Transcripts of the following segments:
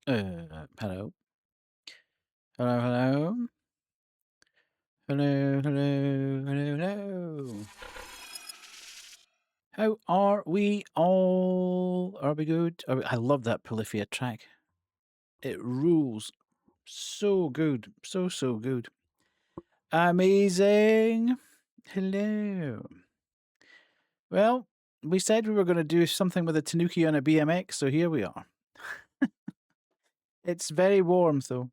Hello. Hello, hello. Hello, hello, hello, hello. How are we all? Are we good? I love that Polyphia track. It rules. So good. So good. Amazing. Hello. Well, we said we were going to do something with a Tanuki on a BMX, so here we are. It's very warm, though.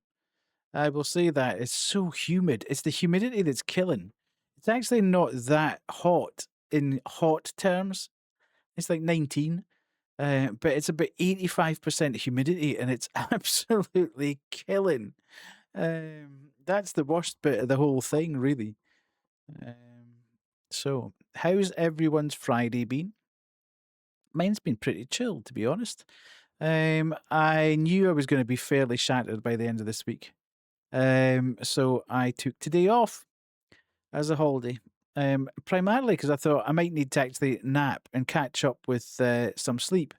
I will say that. It's so humid. It's the humidity that's killing. It's actually not that hot in hot terms. It's like 19, but it's about 85% humidity and it's absolutely killing. That's the worst bit of the whole thing, really. So, how's everyone's Friday been? Mine's been pretty chill, to be honest. I knew I was going to be fairly shattered by the end of this week. So I took today off as a holiday, primarily because I thought I might need to actually nap and catch up with some sleep,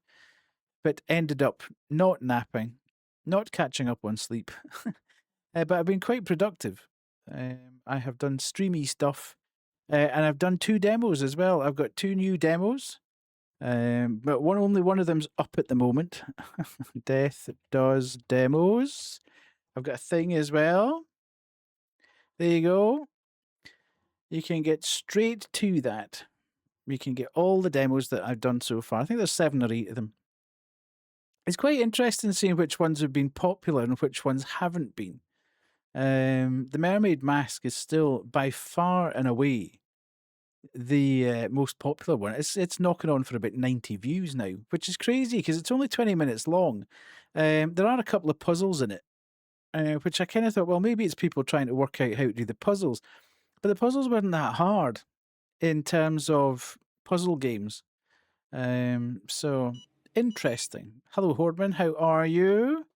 but ended up not napping, not catching up on sleep. But I've been quite productive. I have done streamy stuff, and I've done 2 demos as well. I've got 2 new demos, but only one of them's up at the moment. Death does demos. I've got a thing as well. There you go. You can get straight to that. You can get all the demos that I've done so far. I think there's 7 or 8 of them. It's quite interesting seeing which ones have been popular and which ones haven't been. The Mermaid Mask is still by far and away the most popular one. It's knocking on for about 90 views now, which is crazy because it's only 20 minutes long. There are a couple of puzzles in it, which I kind of thought, well, maybe it's people trying to work out how to do the puzzles. But the puzzles weren't that hard in terms of puzzle games. So interesting. Hello, Hordman. How are you?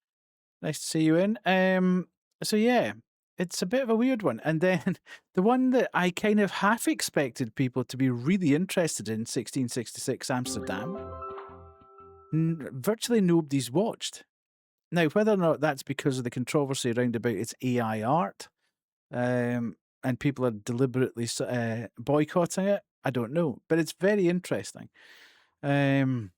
Nice to see you in. So yeah, it's a bit of a weird one. And then the one that I kind of half expected people to be really interested in, 1666 Amsterdam, virtually nobody's watched. Now, whether or not that's because of the controversy around about its AI art, and people are deliberately boycotting it, I don't know. But it's very interesting to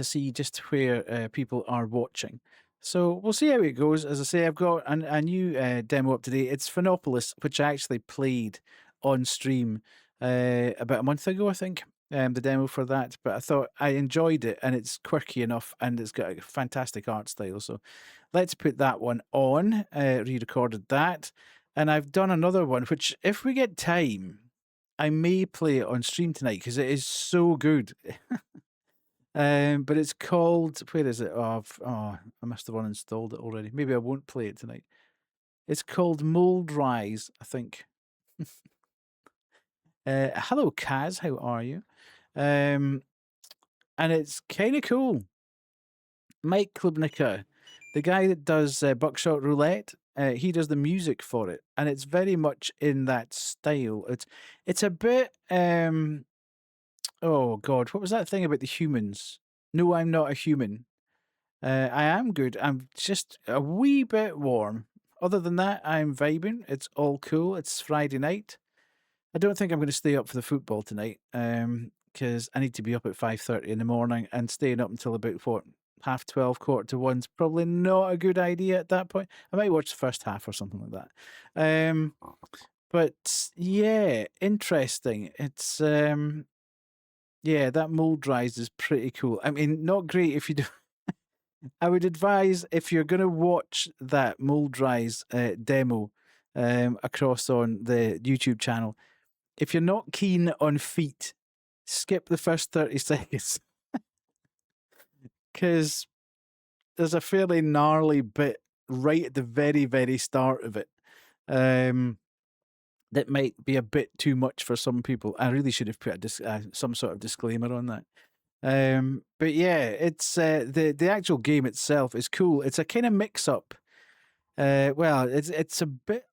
see just where people are watching. So we'll see how it goes. As I say, I've got a new demo up today. It's Phenopolis, which I actually played on stream about a month ago, I think. The demo for that, but I thought I enjoyed it, and it's quirky enough, and it's got a fantastic art style. So let's put that one on. Re-recorded that, and I've done another one, which if we get time, I may play it on stream tonight because it is so good. But it's called, where is it? Oh, I must have uninstalled it already. Maybe I won't play it tonight. It's called Mold Rise, I think. Hello, Kaz. How are you? And it's kind of cool. Mike Klubnica, the guy that does Buckshot Roulette, he does the music for it, and it's very much in that style. It's a bit. Oh God, what was that thing about the humans? No, I'm not a human. I am good. I'm just a wee bit warm. Other than that, I'm vibing. It's all cool. It's Friday night. I don't think I'm going to stay up for the football tonight because I need to be up at 5:30 in the morning, and staying up until about what, 12:30, 1:15's probably not a good idea at that point. I might watch the first half or something like that. But yeah, interesting. It's yeah, that mold rise is pretty cool. I mean, not great if you do. I would advise if you're going to watch that mold rise demo across on the YouTube channel, if you're not keen on feet, skip the first 30 seconds because there's a fairly gnarly bit right at the very, very start of it that might be a bit too much for some people. I really should have put some sort of disclaimer on that. But yeah, it's the actual game itself is cool. It's a kind of mix up. Well, it's a bit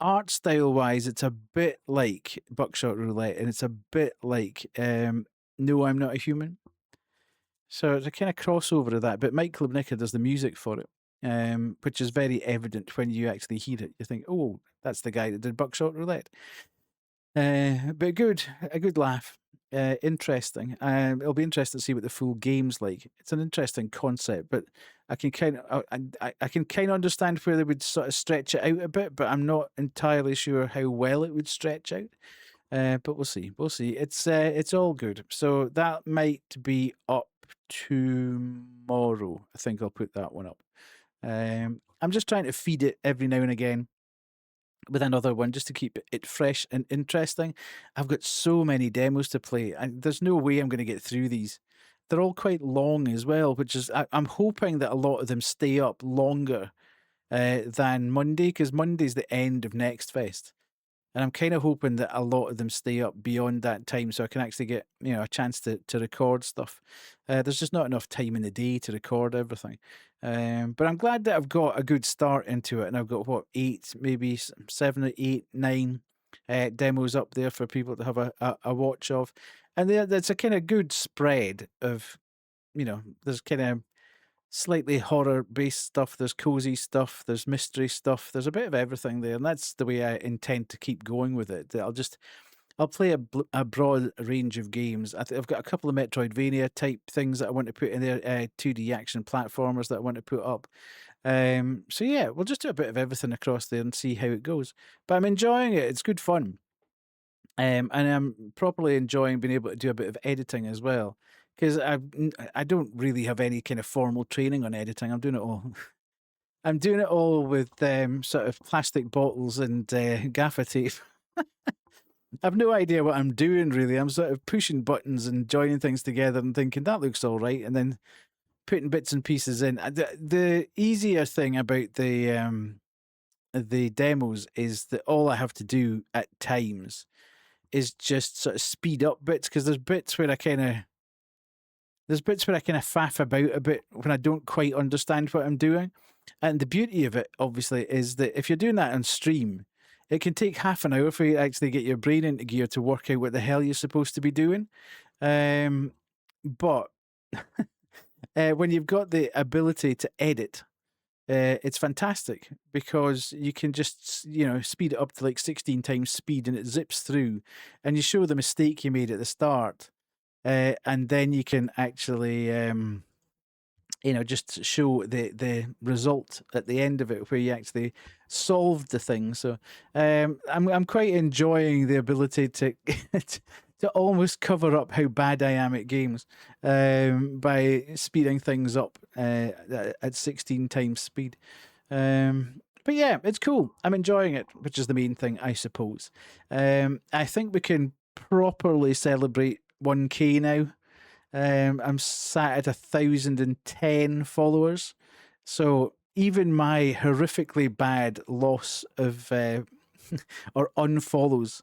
art style wise, it's a bit like Buckshot Roulette, and it's a bit like No, I'm Not a Human. So it's a kind of crossover of that. But Mike Klubnicka does the music for it, which is very evident when you actually hear it. You think, oh, that's the guy that did Buckshot Roulette. But good, a good laugh. Interesting. It'll be interesting to see what the full game's like. It's an interesting concept, but I can kind of I can kind of understand where they would sort of stretch it out a bit, but I'm not entirely sure how well it would stretch out. But we'll see. We'll see. It's all good. So that might be up tomorrow. I think I'll put that one up. I'm just trying to feed it every now and again with another one just to keep it fresh and interesting. I've got so many demos to play, and there's no way I'm going to get through these. They're all quite long as well, which is I'm hoping that a lot of them stay up longer than Monday, because Monday's the end of Next Fest. And I'm kind of hoping that a lot of them stay up beyond that time so I can actually get, a chance to record stuff. There's just not enough time in the day to record everything. But I'm glad that I've got a good start into it. And I've got, eight, maybe 7 or 8, 9 demos up there for people to have a watch of. And there's a kind of good spread of, there's kind of slightly horror based stuff, there's cozy stuff, there's mystery stuff, there's a bit of everything there, and that's the way I intend to keep going with it. I'll play a broad range of games. I've got a couple of Metroidvania type things that I want to put in there, 2D action platformers that I want to put up. So yeah, we'll just do a bit of everything across there and see how it goes. But I'm enjoying it. It's good fun. And I'm properly enjoying being able to do a bit of editing as well, because I don't really have any kind of formal training on editing. I'm doing it all. I'm doing it all with sort of plastic bottles and gaffer tape. I have no idea what I'm doing really. I'm sort of pushing buttons and joining things together and thinking that looks all right, and then putting bits and pieces in. The easier thing about the demos is that all I have to do at times is just sort of speed up bits, because there's bits where I kind of faff about a bit when I don't quite understand what I'm doing. And the beauty of it, obviously, is that if you're doing that on stream, it can take half an hour for you to actually get your brain into gear to work out what the hell you're supposed to be doing. But when you've got the ability to edit, it's fantastic, because you can just, speed it up to like 16 times speed and it zips through, and you show the mistake you made at the start. And then you can actually, just show the result at the end of it, where you actually solved the thing. So I'm quite enjoying the ability to to almost cover up how bad I am at games by speeding things up at 16 times speed. But yeah, it's cool. I'm enjoying it, which is the main thing, I suppose. I think we can properly celebrate 1K now. I'm sat at 1,010 followers. So even my horrifically bad loss of or unfollows,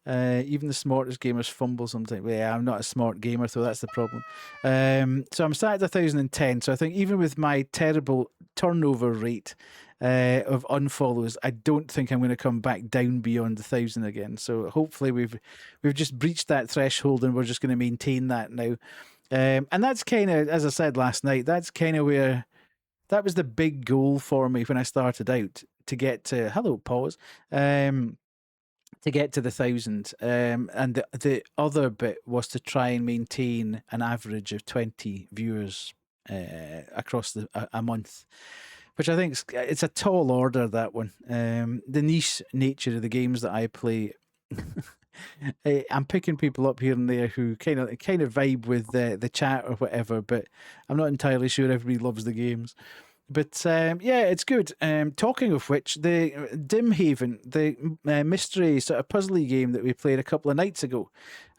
even the smartest gamers fumble sometimes. Well, yeah, I'm not a smart gamer, so that's the problem. So I'm sat at 1,010. So I think even with my terrible turnover rate of unfollows, I don't think I'm going to come back down beyond 1,000 again. So hopefully we've just breached that threshold, and we're just going to maintain that now. And that's kind of, as I said last night, that's kind of where that was the big goal for me when I started out, to get to to get to the 1,000. And the other bit was to try and maintain an average of 20 viewers across a month, which I think it's a tall order, that one. The niche nature of the games that I play, I'm picking people up here and there who kind of vibe with the chat or whatever, but I'm not entirely sure everybody loves the games. But yeah, it's good. Talking of which, the Dim Haven, the mystery sort of puzzly game that we played a couple of nights ago,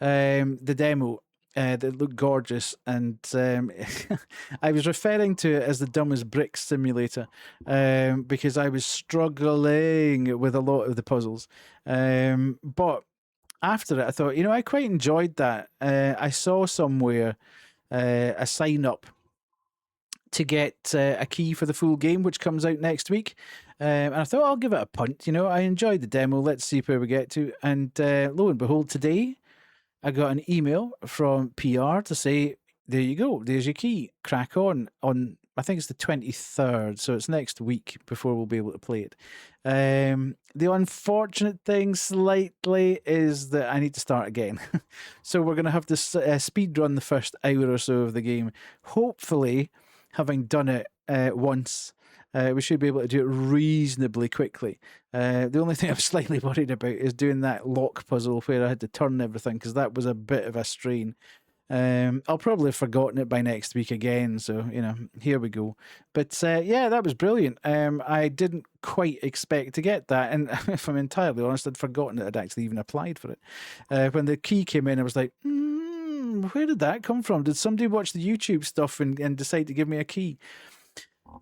the demo that looked gorgeous, and I was referring to it as the dumbest bricks simulator because I was struggling with a lot of the puzzles. But after it, I thought, I quite enjoyed that. I saw somewhere a sign up to get a key for the full game, which comes out next week. And I thought, I'll give it a punt. I enjoyed the demo. Let's see where we get to. And lo and behold, today I got an email from PR to say, there you go. There's your key. Crack on. I think it's the 23rd, so it's next week before we'll be able to play it. The unfortunate thing slightly is that I need to start again. So we're going to have to speed run the first hour or so of the game. Hopefully, having done it once, we should be able to do it reasonably quickly. The only thing I'm slightly worried about is doing that lock puzzle where I had to turn everything, because that was a bit of a strain. I'll probably have forgotten it by next week again, so here we go. But yeah, that was brilliant. I didn't quite expect to get that, and if I'm entirely honest, I'd forgotten that I'd actually even applied for it. When the key came in, I was like, where did that come from? Did somebody watch the YouTube stuff and decide to give me a key?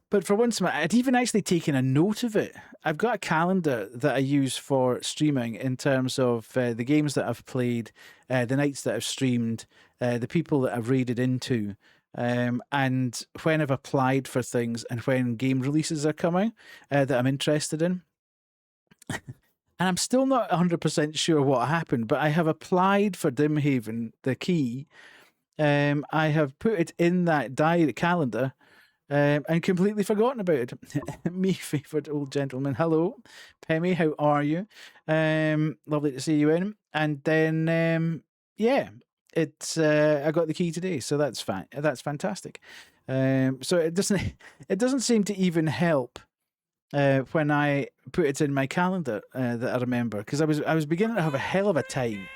But for once, I'd even actually taken a note of it. I've got a calendar that I use for streaming in terms of the games that I've played, the nights that I've streamed, the people that I've raided into, and when I've applied for things and when game releases are coming that I'm interested in. And I'm still not 100% sure what happened, but I have applied for Dimhaven, the key. I have put it in that diary calendar. And completely forgotten about it. Me favourite old gentleman. Hello, Pemmy, how are you? Lovely to see you in. And then, yeah, it's I got the key today, so that's fantastic. So it doesn't seem to even help when I put it in my calendar that I remember, because I was beginning to have a hell of a time.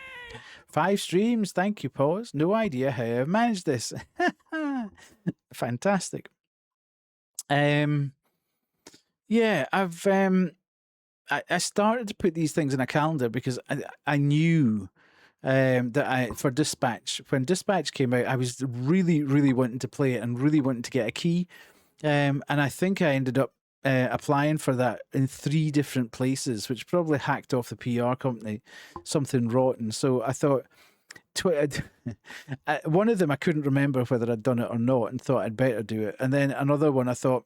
5 streams, thank you, Pause. No idea how I've managed this. Fantastic. Yeah, I started to put these things in a calendar because I knew that for Dispatch, when Dispatch came out, I was really, really wanting to play it and really wanting to get a key. And I think I ended up applying for that in 3 different places, which probably hacked off the PR company something rotten. So I thought, one of them I couldn't remember whether I'd done it or not, and thought I'd better do it. And then another one I thought,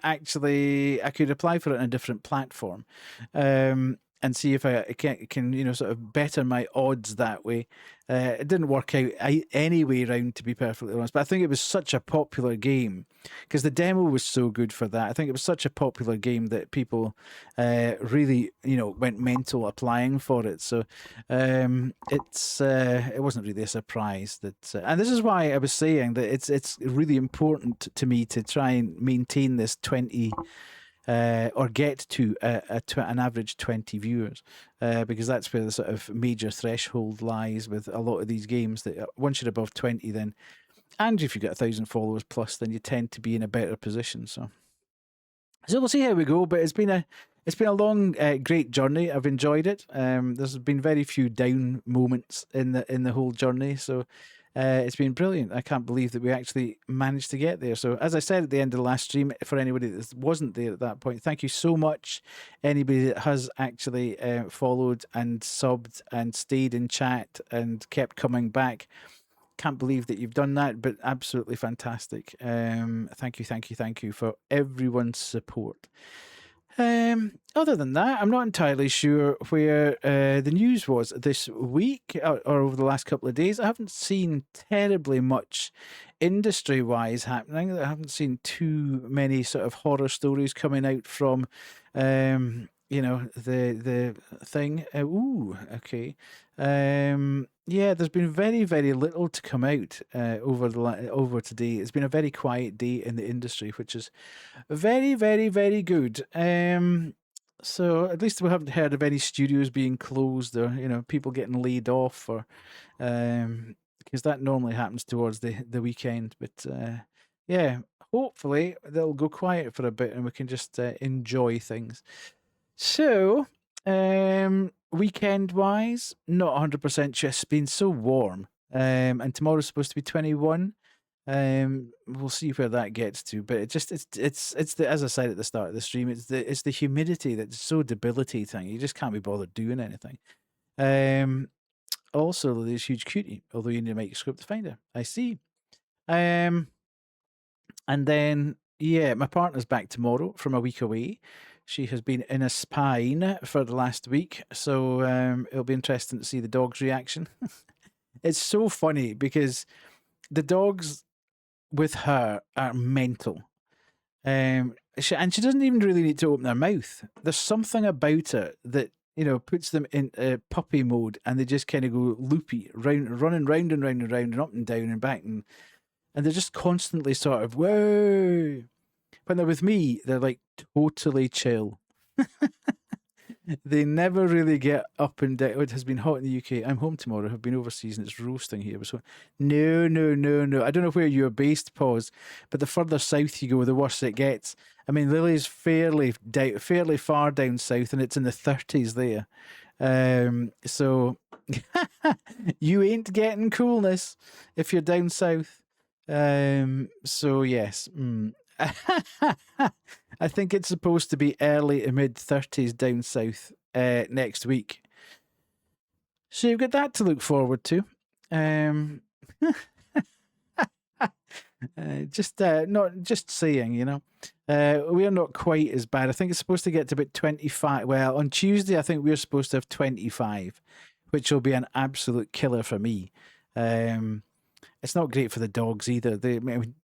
actually, I could apply for it on a different platform, and see if I can sort of better my odds that way. It didn't work out any way round, to be perfectly honest. But I think it was such a popular game because the demo was so good for that. I think it was such a popular game that people really went mental applying for it. So it wasn't really a surprise that, and this is why I was saying that it's really important to me to try and maintain this 20. Or get to an average 20 viewers, because that's where the sort of major threshold lies with a lot of these games. That once you're above 20, then, and if you've got 1,000 followers plus, then you tend to be in a better position. So we'll see how we go. But it's been a long, great journey. I've enjoyed it. There's been very few down moments in the whole journey. So it's been brilliant. I can't believe that we actually managed to get there. So as I said at the end of the last stream, for anybody that wasn't there at that point, thank you so much. Anybody that has actually followed and subbed and stayed in chat and kept coming back. Can't believe that you've done that, but absolutely fantastic. Thank you for everyone's support. Other than that, I'm not entirely sure where the news was this week or over the last couple of days. I haven't seen terribly much industry-wise happening. I haven't seen too many sort of horror stories coming out from, the thing. Okay. Yeah, there's been very, very little to come out over today. It's been a very quiet day in the industry, which is very, very, very good. So at least we haven't heard of any studios being closed or people getting laid off, or because that normally happens towards the weekend. But yeah, hopefully they'll go quiet for a bit and we can just enjoy things. So weekend wise, not 100% sure. It's been so warm, and tomorrow's supposed to be 21. We'll see where that gets to, but it's the, as I said at the start of the stream, it's the humidity that's so debilitating. You just can't be bothered doing anything. Also, there's huge cutie, although you need to make a script to find her. I see. And then yeah, my partner's back tomorrow from a week away. She has been in a spine for the last week, so it'll be interesting to see the dog's reaction. It's so funny because the dogs with her are mental. And she doesn't even really need to open her mouth. There's something about it that puts them in puppy mode, and they just kind of go loopy, running round and round and round and up and down and back, and they're just constantly sort of whoa. When they're with me, they're like totally chill. They never really get up and down. It has been hot in the UK. I'm home tomorrow. I've been overseas and it's roasting here. So, no, no, no, no. I don't know where you're based, Pause, but the further south you go, the worse it gets. I mean, Lily's fairly far down south, and it's in the 30s there. So you ain't getting coolness if you're down south. So yes. I think it's supposed to be early to mid 30s down south next week. So you've got that to look forward to. Not just saying, we're not quite as bad. I think it's supposed to get to about 25. Well, on Tuesday, I think we're supposed to have 25, which will be an absolute killer for me. It's not great for the dogs either. They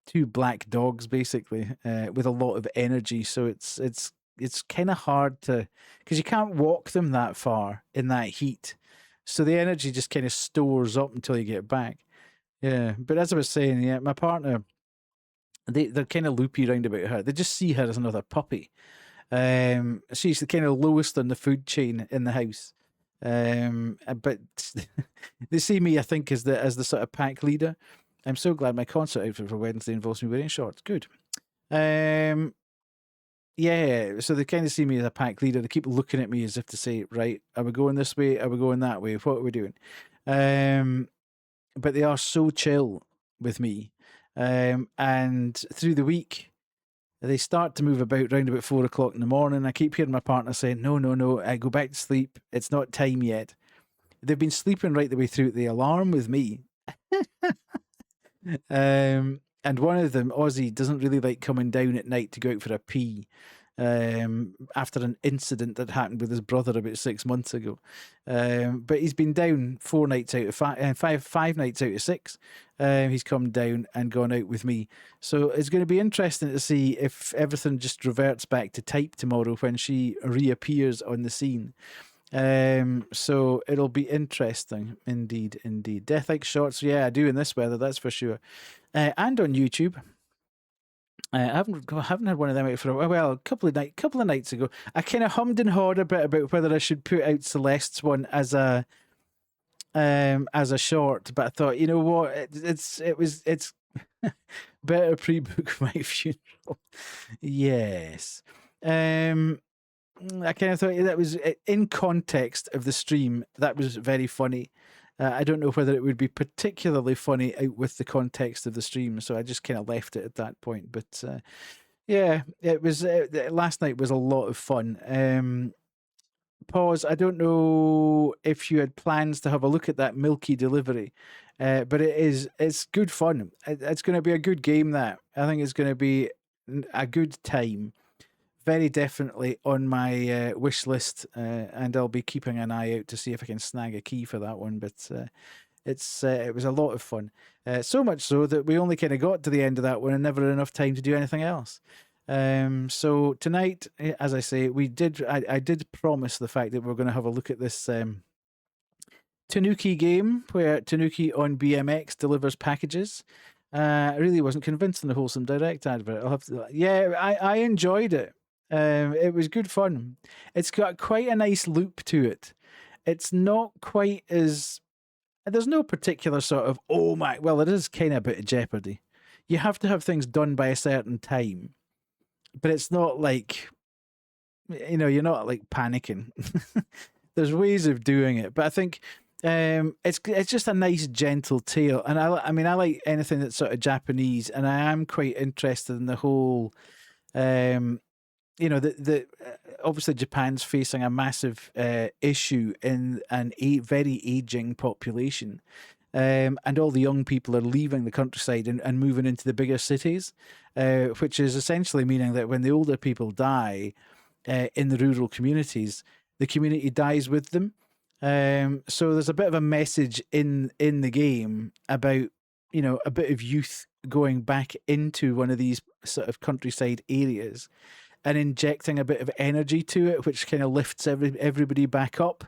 two black dogs basically with a lot of energy, so it's kind of hard to, because you can't walk them that far in that heat, so the energy just kind of stores up until you get back. Yeah, but as I was saying, yeah, my partner, they're kind of loopy round about her. They just see her as another puppy. She's the kind of lowest on the food chain in the house. But they see me, I think, as the sort of pack leader. I'm so glad my concert outfit for Wednesday involves me wearing shorts. Good. Yeah, so they kind of see me as a pack leader. They keep looking at me as if to say, right, are we going this way? Are we going that way? What are we doing? But they are so chill with me. And through the week, they start to move about round about 4 o'clock in the morning. I keep hearing my partner saying, no, I go back to sleep. It's not time yet. They've been sleeping right the way through the alarm with me. And one of them, Ozzy, doesn't really like coming down at night to go out for a pee. After an incident that happened with his brother about 6 months ago. But he's been down 4 nights out of five nights out of 6. He's come down and gone out with me. So it's going to be interesting to see if everything just reverts back to type tomorrow when she reappears on the scene. So it'll be interesting, indeed. Death like shorts, yeah, I do in this weather, that's for sure. And on YouTube. I haven't had one of them out for a while. Well, a couple of nights ago, I kind of hummed and hawed a bit about whether I should put out Celeste's one as a short, but I thought, you know what, it's better pre-book my funeral. Yes. I kind of thought that was in context of the stream. That was very funny. I don't know whether it would be particularly funny out with the context of the stream, so I just kind of left it at that point. But yeah, it was last night was a lot of fun. Pause. I don't know if you had plans to have a look at that Milky delivery, but it's good fun. It's going to be a good game. That I think it's going to be a good time. Very definitely on my wish list, and I'll be keeping an eye out to see if I can snag a key for that one. But it was a lot of fun, so much so that we only kind of got to the end of that one and never had enough time to do anything else. So tonight, as I say, I did promise the fact that we're going to have a look at this Tanuki game where Tanuki on BMX delivers packages. I really wasn't convinced in the Wholesome Direct advert. I enjoyed it. It was good fun. It's got quite a nice loop to it. It's not quite as... There's no particular sort of, well, it is kind of a bit of Jeopardy. You have to have things done by a certain time. But it's not like, you're not like panicking. There's ways of doing it. But I think it's just a nice, gentle tale. And I like anything that's sort of Japanese. And I am quite interested in the whole... obviously Japan's facing a massive issue in a very aging population, and all the young people are leaving the countryside and moving into the bigger cities, which is essentially meaning that when the older people die in the rural communities, the community dies with them. So there's a bit of a message in the game about a bit of youth going back into one of these sort of countryside areas and injecting a bit of energy to it, which kind of lifts everybody back up.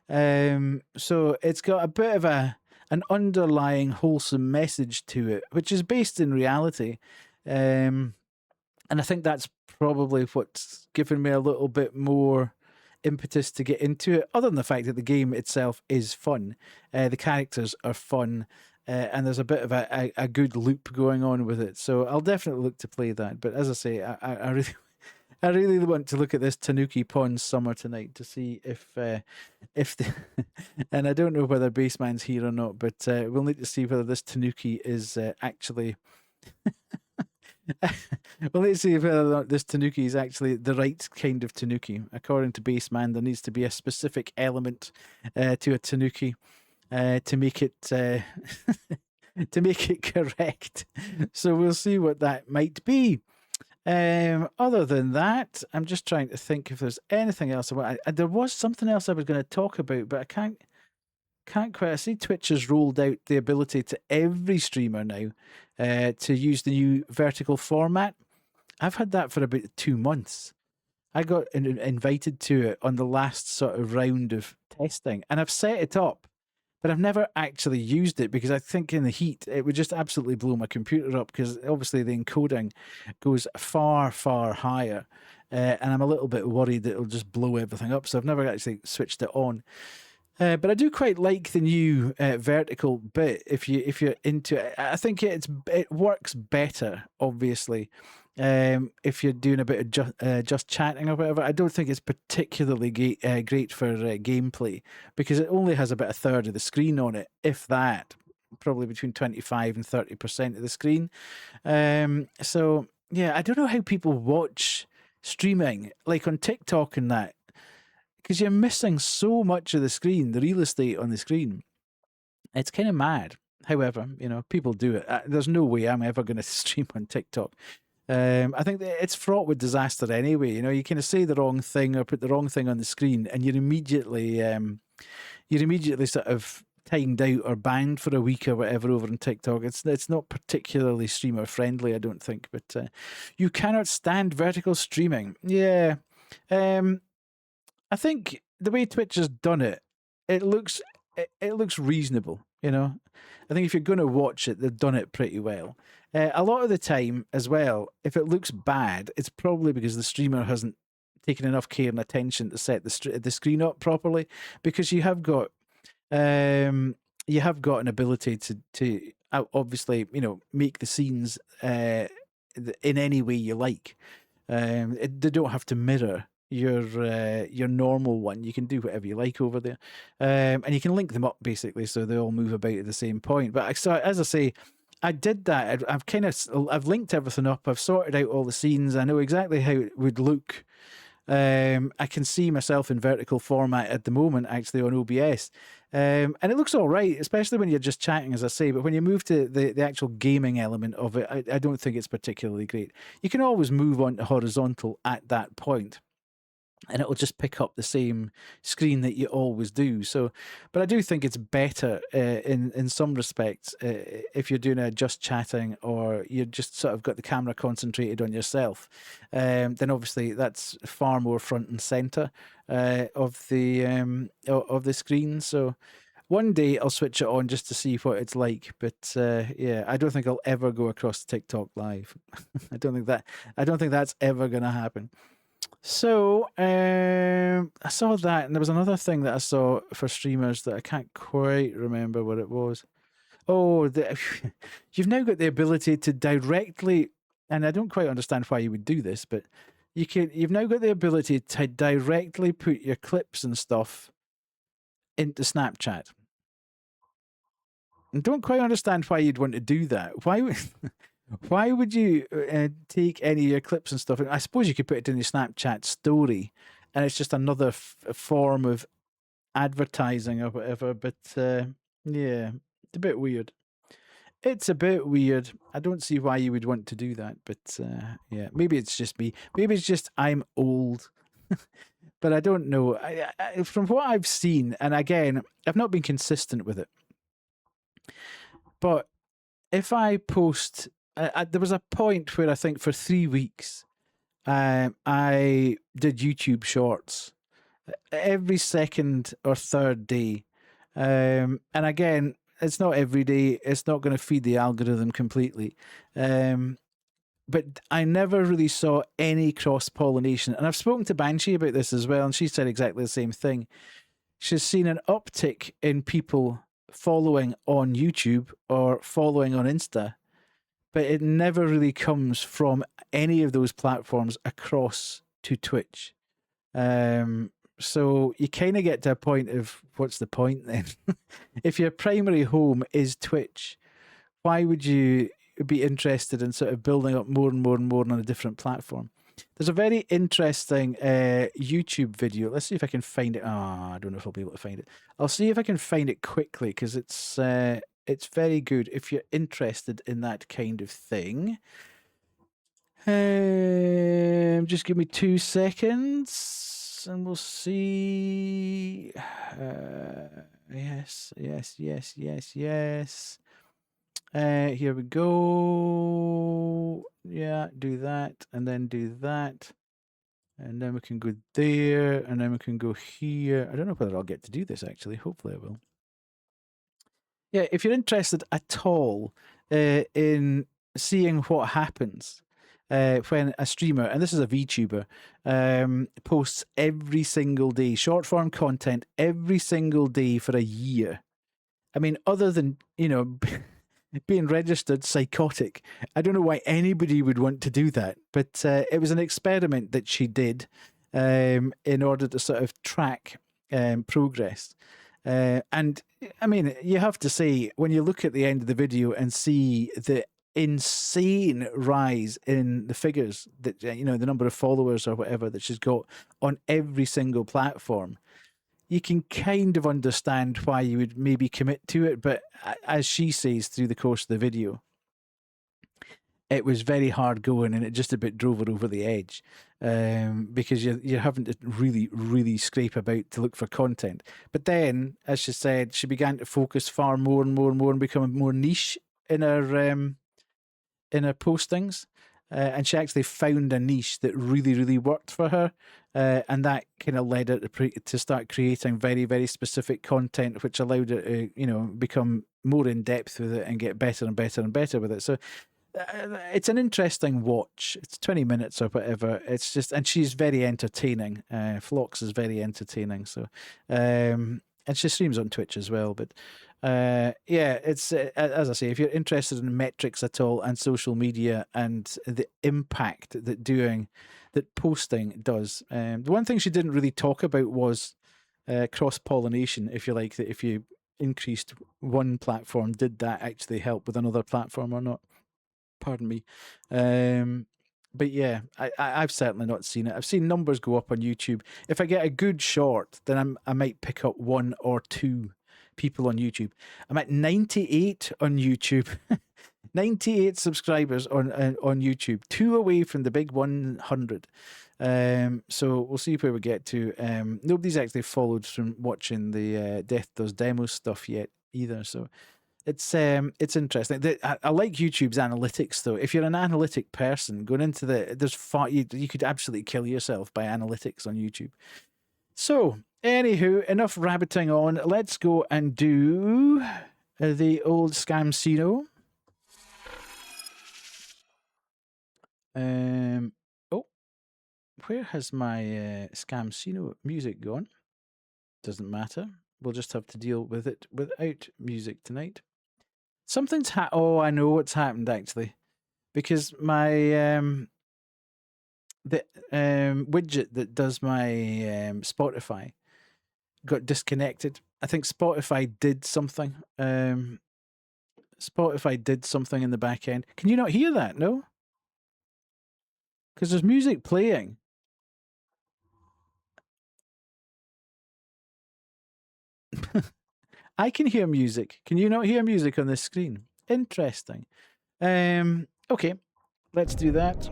So it's got a bit of an underlying wholesome message to it, which is based in reality. Um, and I think that's probably what's given me a little bit more impetus to get into it, other than the fact that the game itself is fun. The characters are fun, and there's a bit of a good loop going on with it. So I'll definitely look to play that. But as I say, I really I really want to look at this Tanuki Pond summer tonight to see if the and I don't know whether Baseman's here or not, but we'll need to see whether this Tanuki is actually well, let's see whether or not this Tanuki is actually the right kind of Tanuki. According to Baseman, there needs to be a specific element to a Tanuki to make it to make it correct. So we'll see what that might be. Other than that, I'm just trying to think if there's anything else. There was something else I was going to talk about, but I can't quite. I see Twitch has rolled out the ability to every streamer now to use the new vertical format. I've had that for about 2 months. I got invited to it on the last sort of round of testing, and I've set it up, but I've never actually used it because I think in the heat it would just absolutely blow my computer up because obviously the encoding goes far, far higher. And I'm a little bit worried that it'll just blow everything up. So I've never actually switched it on. But I do quite like the new vertical bit. If you're into it, I think it works better. Obviously, if you're doing a bit of just chatting or whatever, I don't think it's particularly great for gameplay because it only has about a third of the screen on it, if that. Probably between 25 and 30% of the screen. So yeah, I don't know how people watch streaming like on TikTok and that because you're missing so much of the screen, the real estate on the screen. It's kind of mad. However, people do it. There's no way I'm ever going to stream on TikTok. I think that it's fraught with disaster anyway. You kind of say the wrong thing or put the wrong thing on the screen, and you're immediately sort of timed out or banned for a week or whatever over on TikTok. It's not particularly streamer friendly, I don't think. But you cannot stand vertical streaming. Yeah. I think the way Twitch has done it, it looks it looks reasonable. I think if you're going to watch it, they've done it pretty well. A lot of the time, as well, if it looks bad, it's probably because the streamer hasn't taken enough care and attention to set the screen up properly. Because you have got an ability to obviously make the scenes in any way you like. They don't have to mirror your normal one. You can do whatever you like over there, and you can link them up basically so they all move about at the same point. But as I say, I did that. I've linked everything up. I've sorted out all the scenes. I know exactly how it would look. I can see myself in vertical format at the moment, actually on OBS, and it looks all right, especially when you're just chatting, as I say. But when you move to the actual gaming element of it, I don't think it's particularly great. You can always move on to horizontal at that point, and it'll just pick up the same screen that you always do. So, but I do think it's better in some respects if you're doing a just chatting or you just sort of got the camera concentrated on yourself. Then obviously that's far more front and center of the screen. So. One day I'll switch it on just to see what it's like, but yeah, I don't think I'll ever go across TikTok live. I don't think that's ever going to happen. So I saw that, and there was another thing that I saw for streamers that I can't quite remember what it was. Oh, you've now got the ability to directly, and I don't quite understand why you would do this, but you've now got the ability to directly put your clips and stuff into Snapchat. I don't quite understand why you'd want to do that. Why would you take any of your clips and stuff? I suppose you could put it in your Snapchat story, and it's just another form of advertising or whatever. But yeah, it's a bit weird. It's a bit weird. I don't see why you would want to do that, but yeah, maybe it's just me. Maybe it's just I'm old. But I don't know. From what I've seen, and again, I've not been consistent with it, but if I post, there was a point where I think for 3 weeks, I did YouTube Shorts every second or third day. And again, it's not every day. It's not going to feed the algorithm completely. But I never really saw any cross pollination. And I've spoken to Banshee about this as well, and she said exactly the same thing. She's seen an uptick in people following on YouTube or following on Insta, but it never really comes from any of those platforms across to Twitch. So you kind of get to a point of what's the point then? If your primary home is Twitch, why would you be interested in sort of building up more and more and more on a different platform? There's a very interesting YouTube video. Let's see if I can find it. I don't know if I'll be able to find it. I'll see if I can find it quickly because it's very good if you're interested in that kind of thing. Just give me 2 seconds and we'll see. Yes. Here we go. Yeah, do that and then do that. And then we can go there and then we can go here. I don't know whether I'll get to do this actually. Hopefully I will. Yeah, if you're interested at all in seeing what happens when a streamer, and this is a VTuber, posts every single day, short form content every single day for a year. I mean, other than, being registered psychotic, I don't know why anybody would want to do that. But it was an experiment that she did in order to sort of track progress. And I mean, you have to say, when you look at the end of the video and see the insane rise in the figures that, the number of followers or whatever that she's got on every single platform, you can kind of understand why you would maybe commit to it. But as she says through the course of the video, it was very hard going and it just a bit drove her over the edge because you're having to really, really scrape about to look for content. But then, as she said, she began to focus far more and more and more and become more niche in her postings. And she actually found a niche that really, really worked for her. And that kind of led her to start creating very, very specific content, which allowed her to, become more in depth with it and get better and better and better with it. So it's an interesting watch. It's 20 minutes or whatever. It's just, and she's very entertaining. Phlox is very entertaining. So, and she streams on Twitch as well. But it's as I say, if you're interested in metrics at all and social media and the impact that posting does, the one thing she didn't really talk about was cross pollination. If you like, that if you increased one platform, did that actually help with another platform or not? Pardon me. But yeah, I've certainly not seen it. I've seen numbers go up on YouTube. If I get a good short, then I might pick up 1 or 2 people on YouTube. I'm at 98 on YouTube. 98 subscribers on YouTube, 2 away from the big 100. So we'll see where we get to. Nobody's actually followed from watching the Death Does Demo stuff yet either. So it's interesting. I like YouTube's analytics though. If you're an analytic person going into you could absolutely kill yourself by analytics on YouTube. So anywho, enough rabbiting on. Let's go and do the old Scamcino. Where has my Scamcino music gone? Doesn't matter. We'll just have to deal with it without music tonight. Something's I know what's happened actually, because my the widget that does my Spotify got disconnected. I think Spotify did something. Spotify did something in the back end. Can you not hear that? No, because there's music playing. I can hear music. Can you not hear music on this screen? Interesting. Okay, let's do that.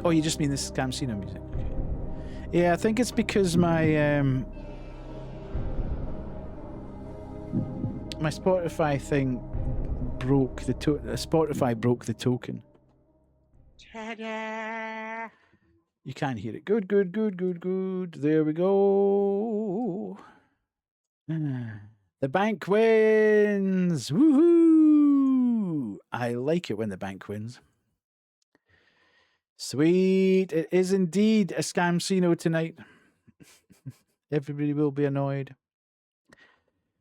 Oh, you just mean this Scamcino music? Okay. Yeah, I think it's because my my Spotify thing broke the Spotify broke the token. Ta-da! You can hear it. Good, good, good, good, good. There we go. The bank wins. Woohoo! I like it when the bank wins. Sweet. It is indeed a scamcino tonight. Everybody will be annoyed.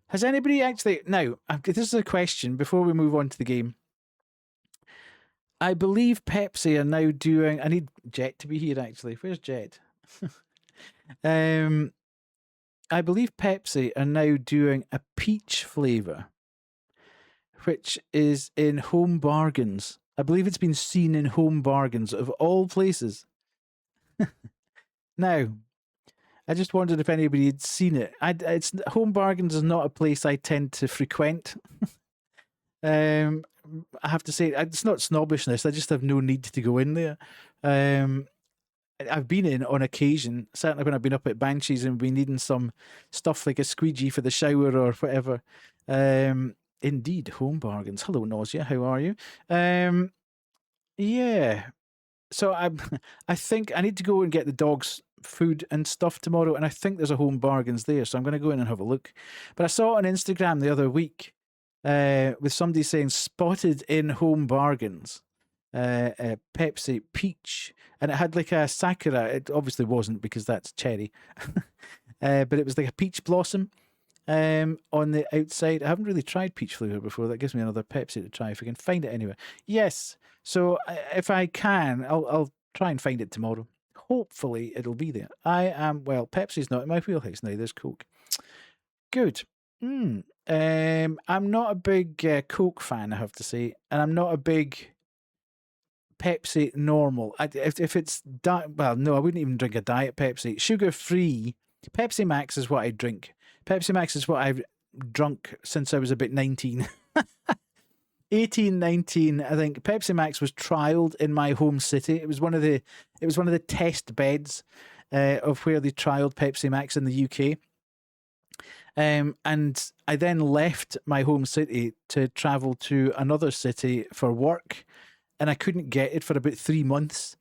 Has anybody actually... Now, this is a question before we move on to the game. I believe Pepsi are now doing... I need Jet to be here, actually. Where's Jet? I believe Pepsi are now doing a peach flavour, which is in Home Bargains. I believe it's been seen in Home Bargains of all places. Now, I just wondered if anybody had seen it. It's Home Bargains is not a place I tend to frequent. I have to say, it's not snobbishness. I just have no need to go in there. I've been in on occasion, certainly when I've been up at Banshees and been needing some stuff like a squeegee for the shower or whatever. Indeed, Home Bargains. Hello, Nausea. How are you? Yeah. So I think I need to go and get the dogs food and stuff tomorrow, and I think there's a Home Bargains there, so I'm going to go in and have a look. But I saw on Instagram the other week with somebody saying spotted in Home Bargains. Pepsi peach, and it had like a sakura. It obviously wasn't because that's cherry, but it was like a peach blossom on the outside. I haven't really tried peach flavor before. That gives me another Pepsi to try if I can find it anywhere. Yes, so if I can, I'll try and find it tomorrow. Hopefully it'll be there. Pepsi's not in my wheelhouse now. There's Coke. Good. I'm not a big Coke fan, I have to say, and I'm not a big Pepsi normal. If it's no, I wouldn't even drink a diet Pepsi. Sugar free. Pepsi Max is what I drink. Pepsi Max is what I've drunk since I was about 19. 18, 19, I think. Pepsi Max was trialed in my home city. It was one of the test beds of where they trialed Pepsi Max in the UK. And I then left my home city to travel to another city for work, and I couldn't get it for about 3 months.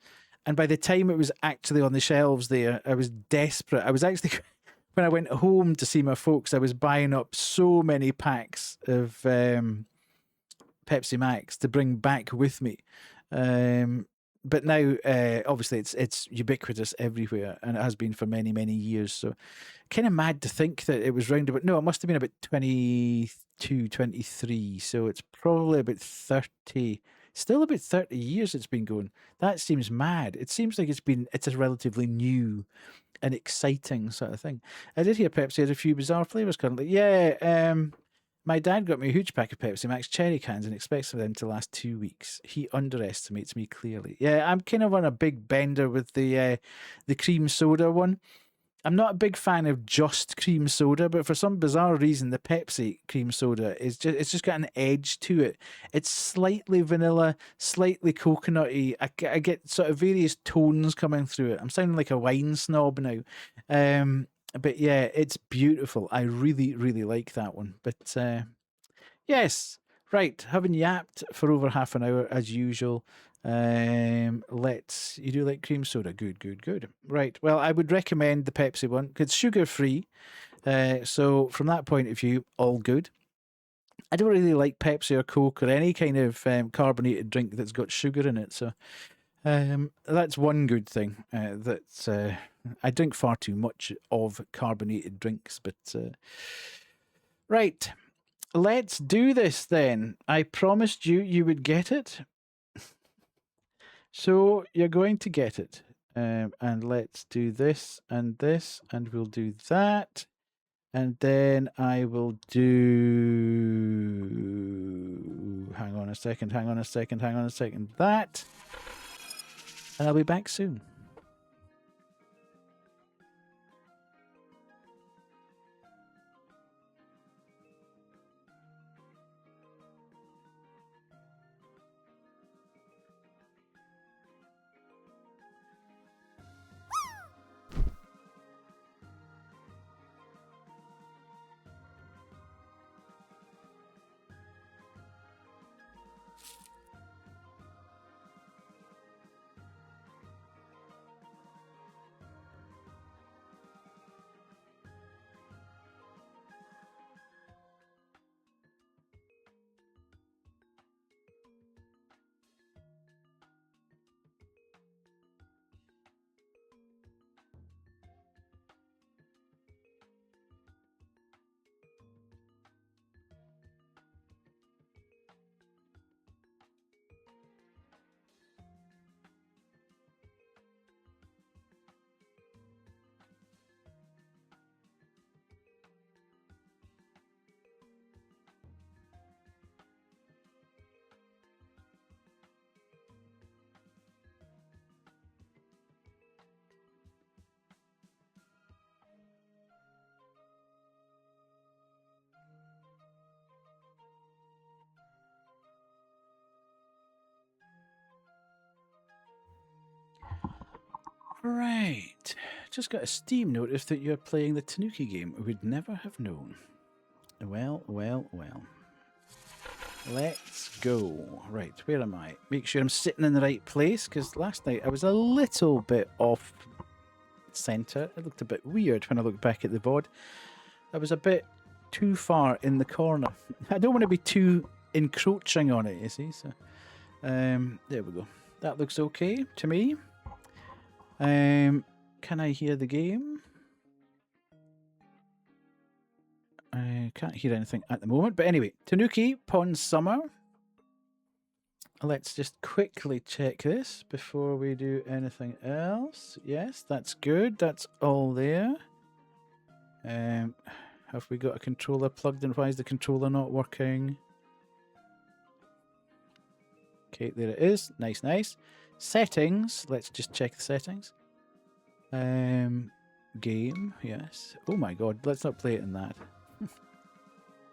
And by the time it was actually on the shelves there, I was desperate. I was actually, when I went home to see my folks, I was buying up so many packs of Pepsi Max to bring back with me. But now, obviously, it's ubiquitous everywhere, and it has been for many, many years. So kind of mad to think that it was round about... No, it must have been about 22, 23. So it's probably about 30... Still about 30 years it's been going. That seems mad. It seems like it's a relatively new and exciting sort of thing. I did hear Pepsi had a few bizarre flavours currently. Yeah, my dad got me a huge pack of Pepsi Max cherry cans and expects for them to last 2 weeks. He underestimates me clearly. Yeah, I'm kind of on a big bender with the cream soda one. I'm not a big fan of just cream soda, but for some bizarre reason, the Pepsi cream soda it's just got an edge to it. It's slightly vanilla, slightly coconutty. I get sort of various tones coming through it. I'm sounding like a wine snob now. But yeah, it's beautiful. I really, really like that one. But yes, right. Having yapped for over half an hour as usual. You do like cream soda? Good, good, good. Right. Well, I would recommend the Pepsi one because it's sugar free. So from that point of view, all good. I don't really like Pepsi or Coke or any kind of carbonated drink that's got sugar in it. So that's one good thing. I drink far too much of carbonated drinks, but right. Let's do this then. I promised you would get it. So you're going to get it. And let's do this, and we'll do that. And then I will do... Hang on a second. That. And I'll be back soon. Right. Just got a Steam notice that you're playing the Tanuki game. Would never have known. Well, well, well. Let's go. Right, where am I? Make sure I'm sitting in the right place, because last night I was a little bit off centre. It looked a bit weird when I looked back at the VOD. I was a bit too far in the corner. I don't want to be too encroaching on it, you see. So, there we go. That looks okay to me. Can I hear the game? I can't hear anything at the moment. But anyway, Tanuki Pond Summer. Let's just quickly check this before we do anything else. Yes, that's good. That's all there. Have we got a controller plugged in? Why is the controller not working? Okay, there it is. Nice, nice. Settings. Let's just check the settings. Game. Yes. Oh my god. Let's not play it in that.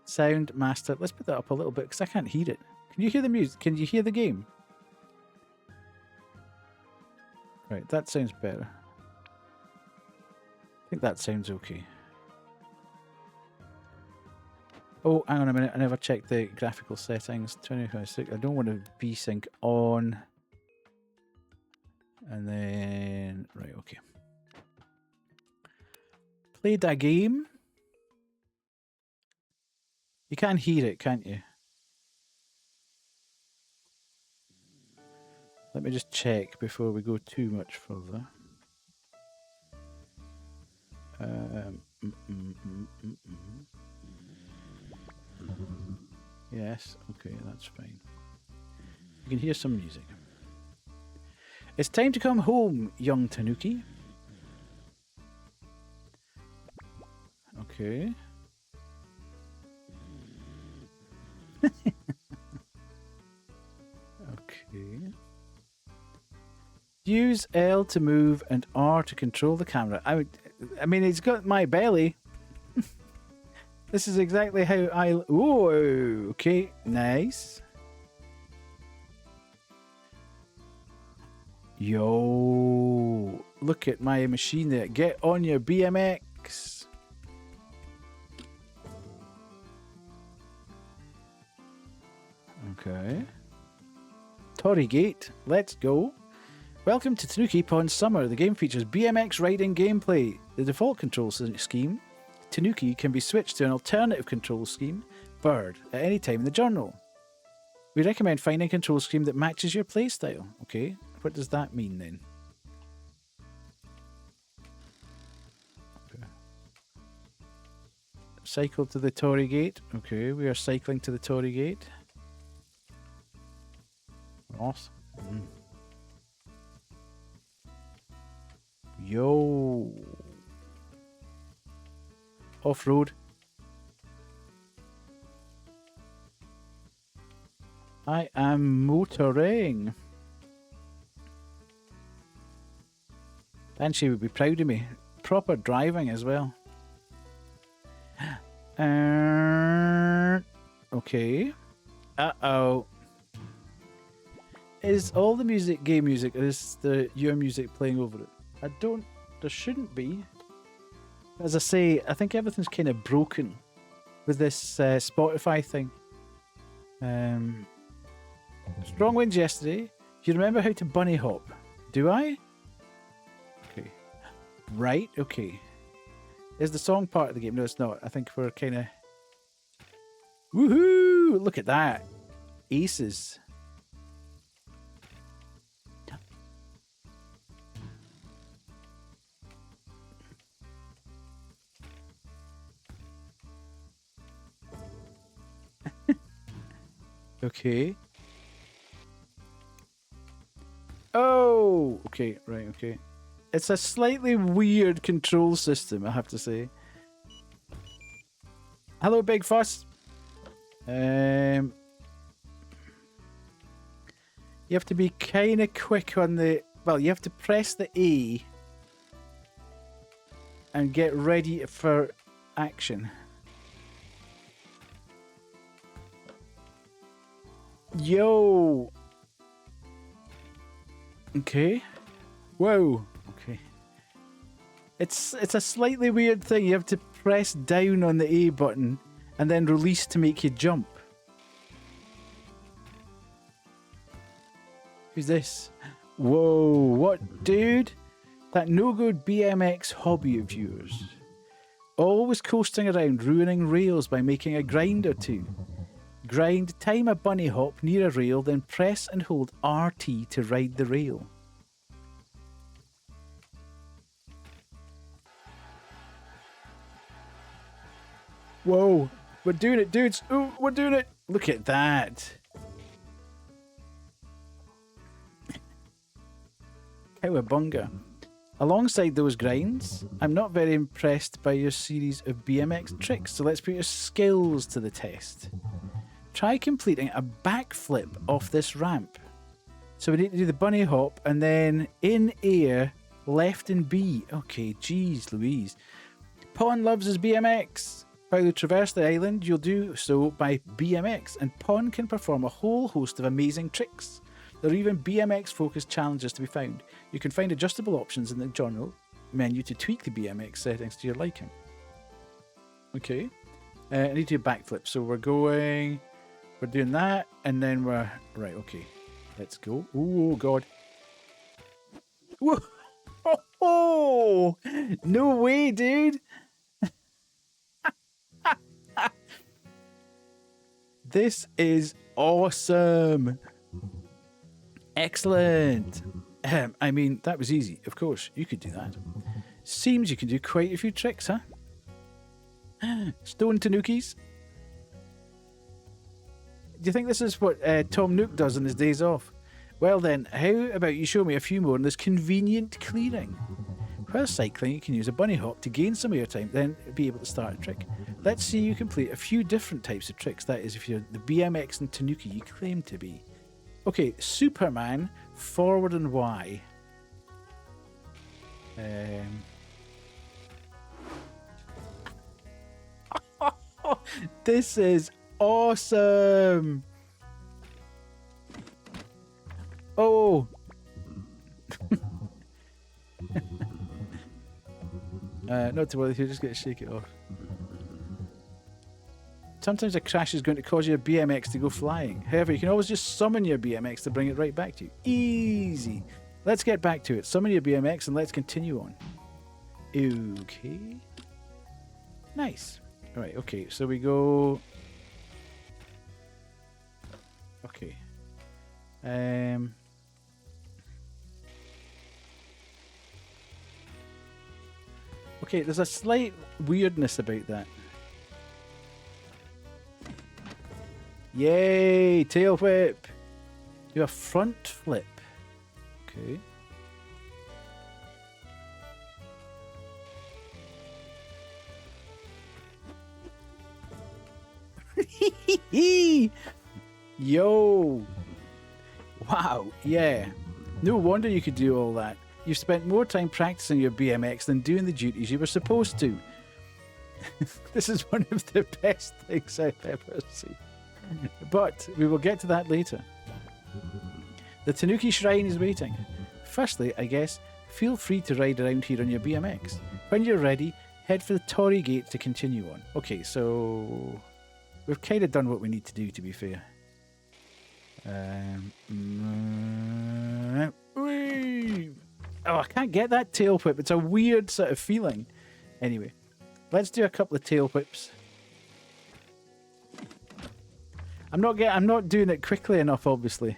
Sound master. Let's put that up a little bit because I can't hear it. Can you hear the music? Can you hear the game? Right, that sounds better. I think that sounds okay. Oh, hang on a minute. I never checked the graphical settings. 25.6. I don't want to V-Sync on. And then... Right, okay. Played a game. You can hear it, can't you? Let me just check before we go too much further. Yes, okay, that's fine. You can hear some music. It's time to come home, young Tanuki. Okay. Okay. Use L to move and R to control the camera. I mean, it's got my belly. This is exactly how I... Whoa, okay, nice. Yo, look at my machine there. Get on your BMX. Okay. Tory Gate, let's go. Welcome to Tanuki Pond Summer. The game features BMX riding gameplay. The default control scheme, Tanuki, can be switched to an alternative control scheme, Bird, at any time in the journal. We recommend finding a control scheme that matches your playstyle. Okay, what does that mean then? Okay. Cycle to the Tory Gate. Okay, we are cycling to the Tory Gate. Awesome. Yo. Off-road. I am motoring. And she would be proud of me. Proper driving as well. Okay. Uh-oh. Is all the music game music, or is your music playing over it? There shouldn't be. As I say, I think everything's kind of broken with this Spotify thing. Strong winds yesterday. You remember how to bunny hop? Do I? Okay. Right, okay. Is the song part of the game? No, it's not. I think we're kind of... Woohoo! Look at that. Aces. Okay. Oh! Okay, right, okay. It's a slightly weird control system, I have to say. Hello, Big Fuss. You have to be kind of quick on the... Well, you have to press the A and get ready for action. Yo! Okay. Whoa! Okay. It's a slightly weird thing. You have to press down on the A button and then release to make you jump. Who's this? Whoa, what, dude? That no-good BMX hobby of yours. Always coasting around, ruining rails by making a grind or two. Grind, time a bunny hop near a rail, then press and hold RT to ride the rail. Whoa, we're doing it, dudes. Ooh, we're doing it. Look at that. Cowabunga. Alongside those grinds, I'm not very impressed by your series of BMX tricks, so let's put your skills to the test. Try completing a backflip off this ramp. So we need to do the bunny hop and then in air, left and B. Okay, geez Louise. Pon loves his BMX. While you traverse the island, you'll do so by BMX, and Pon can perform a whole host of amazing tricks. There are even BMX-focused challenges to be found. You can find adjustable options in the journal menu to tweak the BMX settings to your liking. Okay. I need to do a backflip, so we're doing that, and then we're... Right, okay. Let's go. Oh, God. Whoa! Oh, no way, dude! This is awesome. Excellent. I mean, that was easy. Of course, you could do that. Seems you can do quite a few tricks, huh? Stone Tanukis. Do you think this is what Tom Nook does on his days off? Well then, how about you show me a few more in this convenient clearing? While cycling, you can use a bunny hop to gain some airtime, then be able to start a trick. Let's see you complete a few different types of tricks. That is, if you're the BMX and Tanuki you claim to be. Okay, Superman, forward and Y. This is awesome. Oh. Not to worry, you just get to shake it off. Sometimes a crash is going to cause your BMX to go flying. However, you can always just summon your BMX to bring it right back to you. Easy. Let's get back to it. Summon your BMX and let's continue on. Okay. Nice. Right, okay, so we go... Okay. Okay, there's a slight weirdness about that. Yay! Tail whip! Do a front flip. Okay. Yo! Wow, yeah. No wonder you could do all that. You've spent more time practicing your BMX than doing the duties you were supposed to. This is one of the best things I've ever seen. But we will get to that later. The Tanuki Shrine is waiting. Firstly, I guess, feel free to ride around here on your BMX. When you're ready, head for the Torii Gate to continue on. Okay, so... We've kind of done what we need to do, to be fair. Oh, I can't get that tail whip. It's a weird sort of feeling. Anyway, let's do a couple of tail whips. I'm not doing it quickly enough, obviously.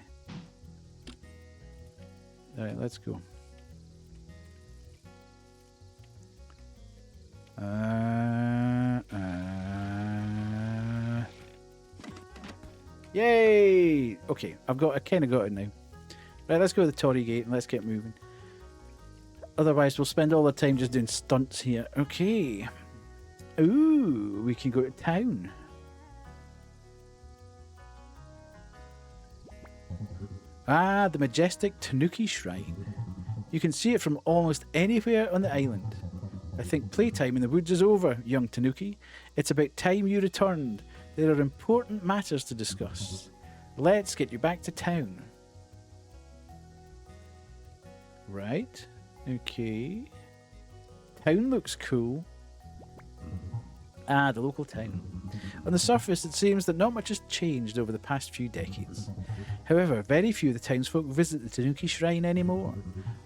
All right, let's go. Yay! Okay, I kind of got it now. Right, let's go to the Torii Gate and let's get moving. Otherwise, we'll spend all the time just doing stunts here. Okay. Ooh, we can go to town. Ah, the majestic Tanuki Shrine. You can see it from almost anywhere on the island. I think playtime in the woods is over, young Tanuki. It's about time you returned. There are important matters to discuss. Let's get you back to town. Right. Okay. town looks cool. Ah, the local town. On the surface, it seems that not much has changed over the past few decades. However, very few of the townsfolk visit the Tanuki shrine anymore.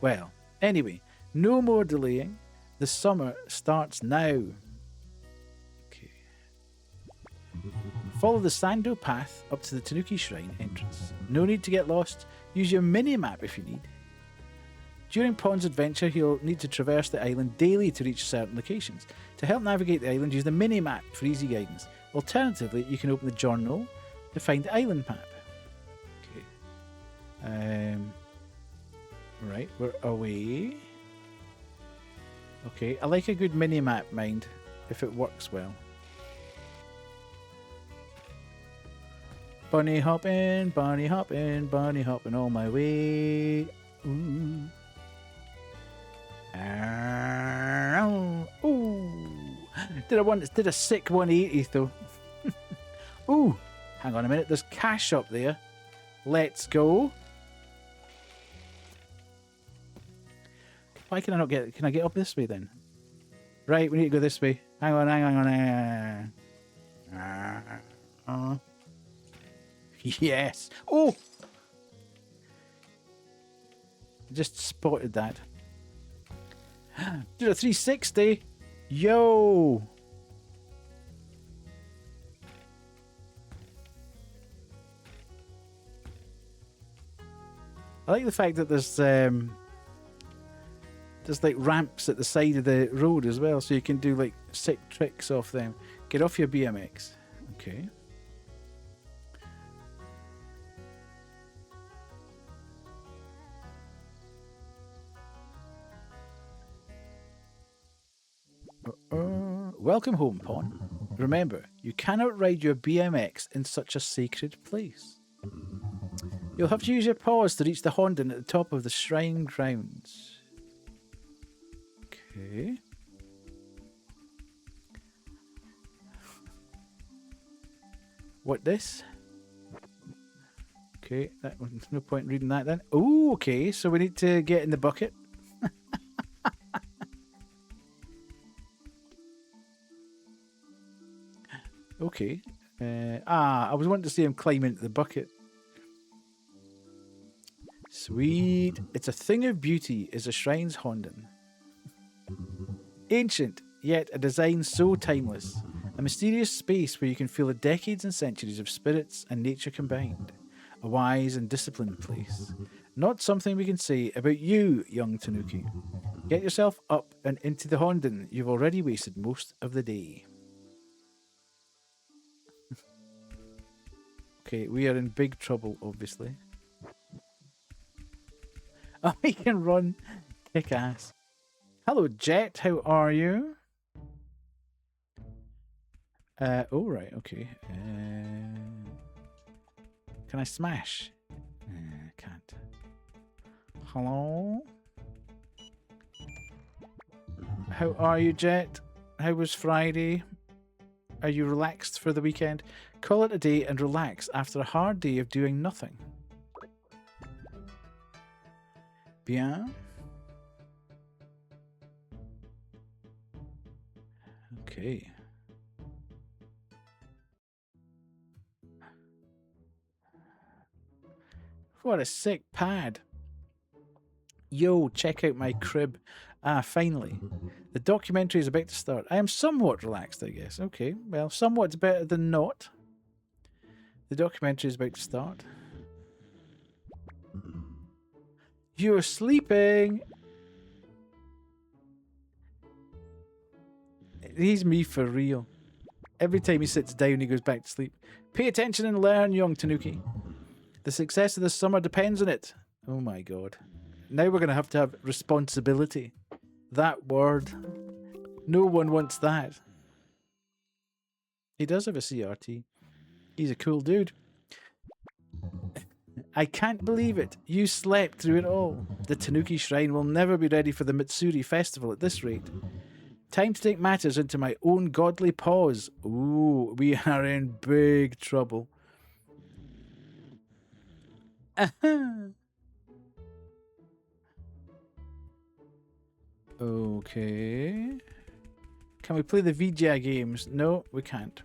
Well, anyway, no more delaying. The summer starts now. Okay. Follow the Sando path up to the Tanuki shrine entrance. No need to get lost. Use your mini-map if you need. During Pond's adventure, he'll need to traverse the island daily to reach certain locations. To help navigate the island, use the mini-map for easy guidance. Alternatively, you can open the journal to find the island map. Okay. Right, we're away. Okay, I like a good mini-map, mind, if it works well. Bunny hopping, bunny hopping, bunny hopping all my way. Ooh. Ooh. Did a sick 180 though. Ooh, hang on a minute. There's cash up there. Let's go. Why can I not get? Can I get up this way then? Right, we need to go this way. Hang on, hang on, hang on. Yes. Oh, just spotted that. Did a 360. Yo. I like the fact that there's like ramps at the side of the road as well, so you can do like sick tricks off them. Get off your BMX. Okay. Welcome home, Pawn. Remember, you cannot ride your BMX in such a sacred place. You'll have to use your paws to reach the Honden at the top of the shrine grounds. Okay. What this? Okay, that was no point in reading that then. Oh, okay, so we need to get in the bucket. Okay. I was wanting to see him climb into the bucket. Sweet. It's a thing of beauty, is a shrine's Honden. Ancient, yet a design so timeless. A mysterious space where you can feel the decades and centuries of spirits and nature combined. A wise and disciplined place. Not something we can say about you, young Tanuki. Get yourself up and into the Honden. You've already wasted most of the day. Okay, we are in big trouble, obviously. Oh, we can run. Kick ass. Hello, Jet. How are you? Oh, right. Okay. Can I smash? Can't. Hello? How are you, Jet? How was Friday? Are you relaxed for the weekend? Call it a day and relax after a hard day of doing nothing. Bien. Okay. What a sick pad. Yo, check out my crib. Ah, finally. The documentary is about to start. I am somewhat relaxed, I guess. Okay, well, somewhat's better than not. The documentary is about to start. You're sleeping! He's me for real. Every time he sits down, he goes back to sleep. Pay attention and learn, young Tanuki. The success of this summer depends on it. Oh my god. Now we're going to have responsibility. That word. No one wants that. He does have a CRT. He's a cool dude. I can't believe it. You slept through it all. The Tanuki Shrine will never be ready for the Mitsuri festival at this rate. Time to take matters into my own godly paws. Ooh, we are in big trouble. Okay. Can we play the VGA games? No, we can't.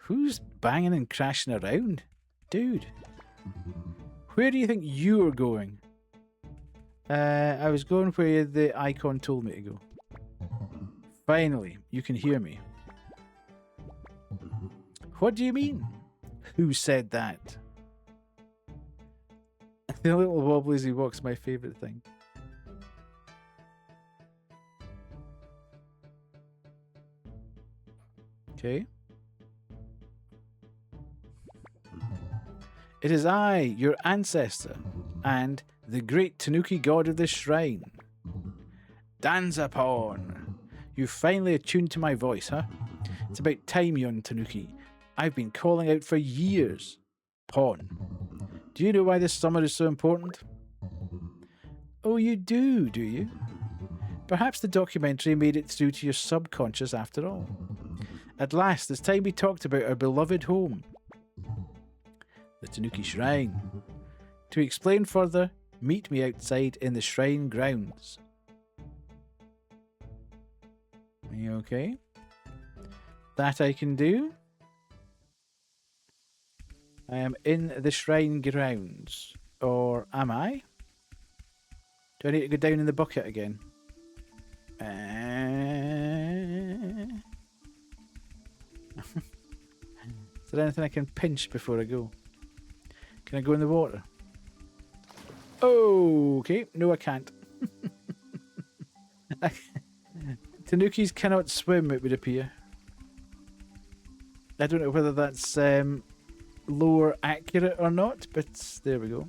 Who's banging and crashing around? Dude. Where do you think you're going? I was going where the icon told me to go. Finally, you can hear me. What do you mean? Who said that? The little wobble as he walks, my favourite thing. Okay. It is I, your ancestor, and the great Tanuki god of this shrine. Danzapon! You've finally attuned to my voice, huh? It's about time, young Tanuki. I've been calling out for years. Pawn. Do you know why this summer is so important? Oh, you do you? Perhaps the documentary made it through to your subconscious after all. At last, it's time we talked about our beloved home. The Tanuki Shrine. To explain further, meet me outside in the shrine grounds. Are you okay? That I can do. I am in the shrine grounds. Or am I? Do I need to go down in the bucket again? Is there anything I can pinch before I go? Can I go in the water? Okay, no I can't. Tanukis cannot swim, it would appear. I don't know whether that's lore accurate or not, but there we go.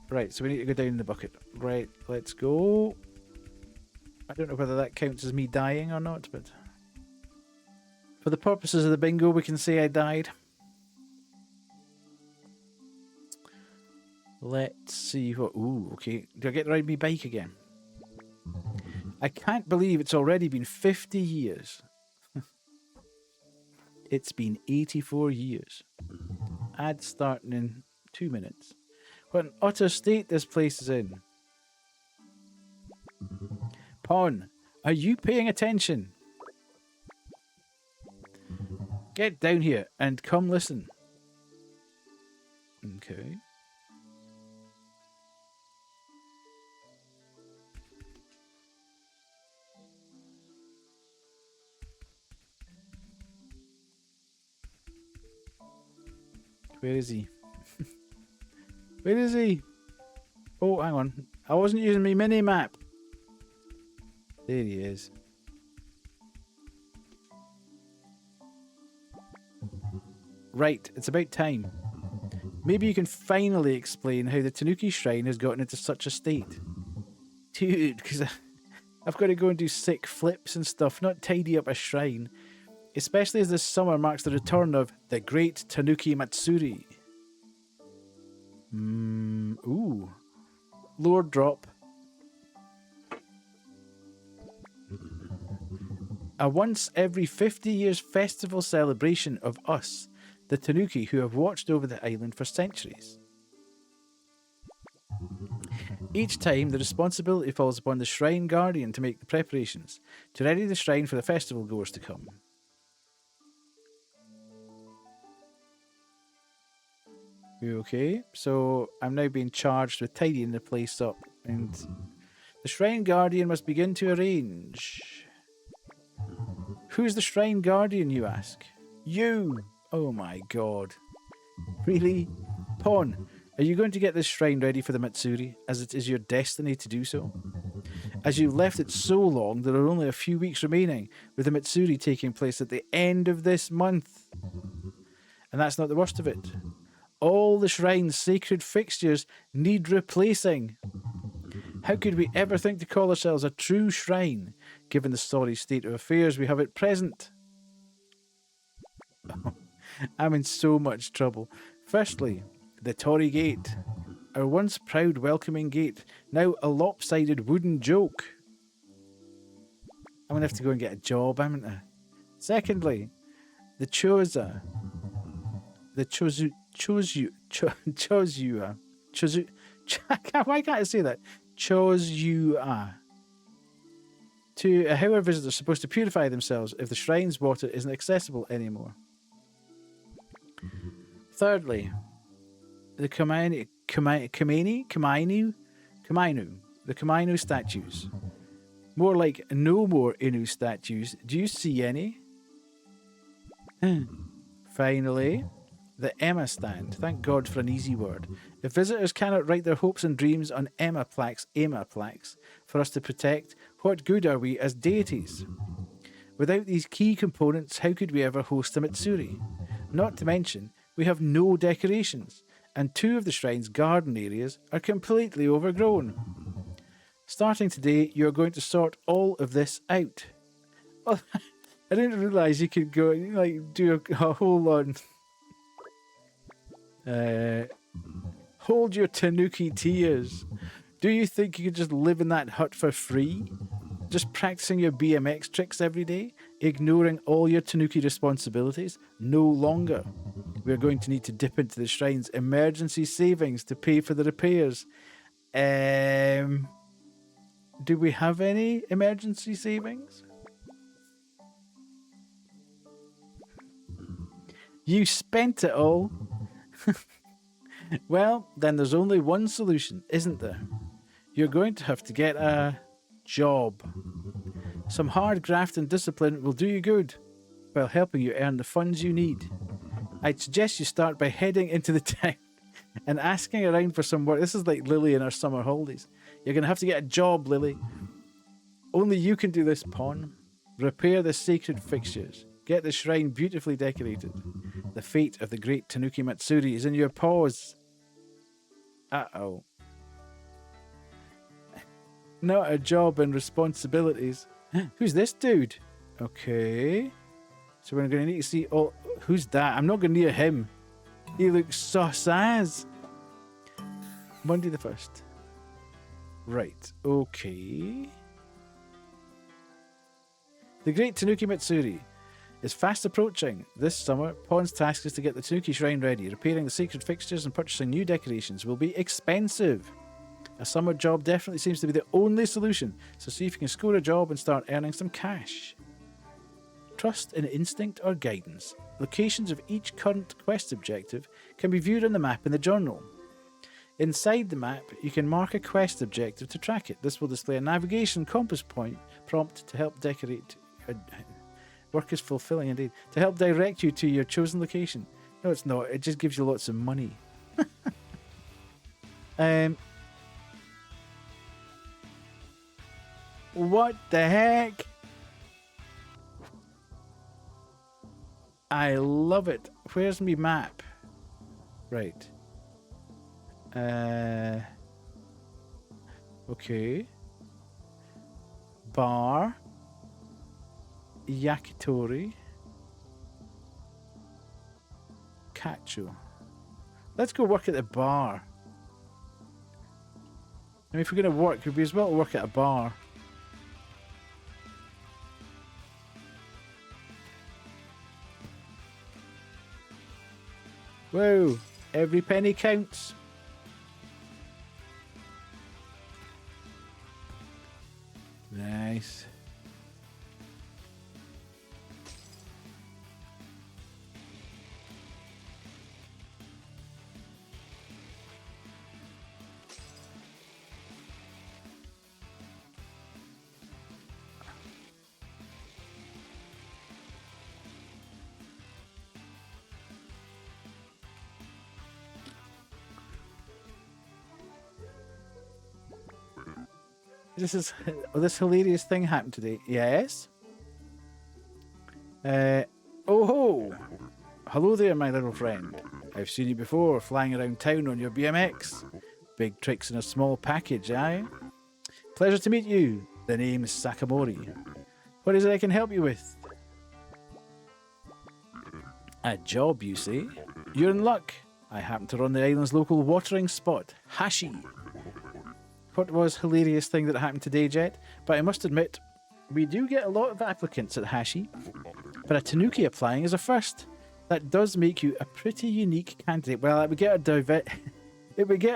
Right, so we need to go down in the bucket. Right, let's go. I don't know whether that counts as me dying or not, but for the purposes of the bingo, we can say I died. Let's see what... Ooh, okay. Do I get to ride my bike again? I can't believe it's already been 50 years. It's been 84 years. Ad starting in 2 minutes. What an utter state this place is in. Pawn, are you paying attention? Get down here and come listen. Okay. Where is he? Where is he? Oh, hang on. I wasn't using my mini-map. There he is. Right, it's about time. Maybe you can finally explain how the Tanuki Shrine has gotten into such a state. Dude, because I've got to go and do sick flips and stuff, not tidy up a shrine. Especially as this summer marks the return of the Great Tanuki Matsuri. Ooh. Lore drop. A once every 50 years festival celebration of us, the Tanuki, who have watched over the island for centuries. Each time, the responsibility falls upon the Shrine Guardian to make the preparations, to ready the shrine for the festival goers to come. Okay, so I'm now being charged with tidying the place up, and the Shrine Guardian must begin to arrange. Who's the Shrine Guardian, you ask? You! Oh my god. Really? Pawn, are you going to get this shrine ready for the Matsuri, as it is your destiny to do so? As you've left it so long, there are only a few weeks remaining, with the Matsuri taking place at the end of this month. And that's not the worst of it. All the shrine's sacred fixtures need replacing. How could we ever think to call ourselves a true shrine, given the sorry state of affairs we have at present? I'm in so much trouble. Firstly, the Torii Gate. Our once proud welcoming gate, now a lopsided wooden joke. I'm going to have to go and get a job, haven't I? Secondly, the Choza. The Chozua. Chozu. Why can't I say that? Chozua. How are visitors supposed to purify themselves if the shrine's water isn't accessible anymore? Thirdly, the Kamainu statues. More like no more Inu statues. Do you see any? Finally, the Emma stand. Thank God for an easy word. If visitors cannot write their hopes and dreams on Emma plaques for us to protect, what good are we as deities? Without these key components, how could we ever host a Matsuri? Not to mention, we have no decorations, and 2 of the shrine's garden areas are completely overgrown. Starting today, you are going to sort all of this out. Oh, I didn't realise you could go, like, do a whole on... hold your Tanuki tears. Do you think you could just live in that hut for free? Just practicing your BMX tricks every day? Ignoring all your Tanuki responsibilities? No longer. We're going to need to dip into the shrine's emergency savings to pay for the repairs. Do we have any emergency savings? You spent it all. Well, then there's only one solution, isn't there? You're going to have to get a job. Some hard graft and discipline will do you good, while helping you earn the funds you need. I'd suggest you start by heading into the town and asking around for some work. This is like Lily in her summer holidays. You're going to have to get a job, Lily. Only you can do this, Pawn. Repair the sacred fixtures. Get the shrine beautifully decorated. The fate of the great Tanuki Matsuri is in your paws. Uh-oh. Not a job and responsibilities. Who's this dude? Okay. So we're going to need to see... Oh, who's that? I'm not going near him. He looks so saz. Monday the 1st. Right. Okay. The great Tanuki Matsuri is fast approaching. This summer, Pawn's task is to get the Tanuki Shrine ready. Repairing the sacred fixtures and purchasing new decorations will be expensive. A summer job definitely seems to be the only solution, so see if you can score a job and start earning some cash. Trust in instinct or guidance. Locations of each current quest objective can be viewed on the map in the journal. Inside the map, you can mark a quest objective to track it. This will display a navigation compass point prompt to help decorate... Work is fulfilling indeed. To help direct you to your chosen location. No, it's not. It just gives you lots of money. What the heck? I love it. Where's me map? Right. Okay. Bar. Yakitori. Kachu. Let's go work at the bar. I mean, if we're going to work, we'd be as well to work at a bar. Whoa! Every penny counts. Nice. This hilarious thing happened today. Yes? Oh ho! Hello there, my little friend. I've seen you before, flying around town on your BMX. Big tricks in a small package, aye? Pleasure to meet you. The name's Sakamori. What is it I can help you with? A job, you say? You're in luck. I happen to run the island's local watering spot, Hashi. What was hilarious thing that happened today, Jet? But I must admit, we do get a lot of applicants at Hashi. But a Tanuki applying is a first. That does make you a pretty unique candidate. Well, it would get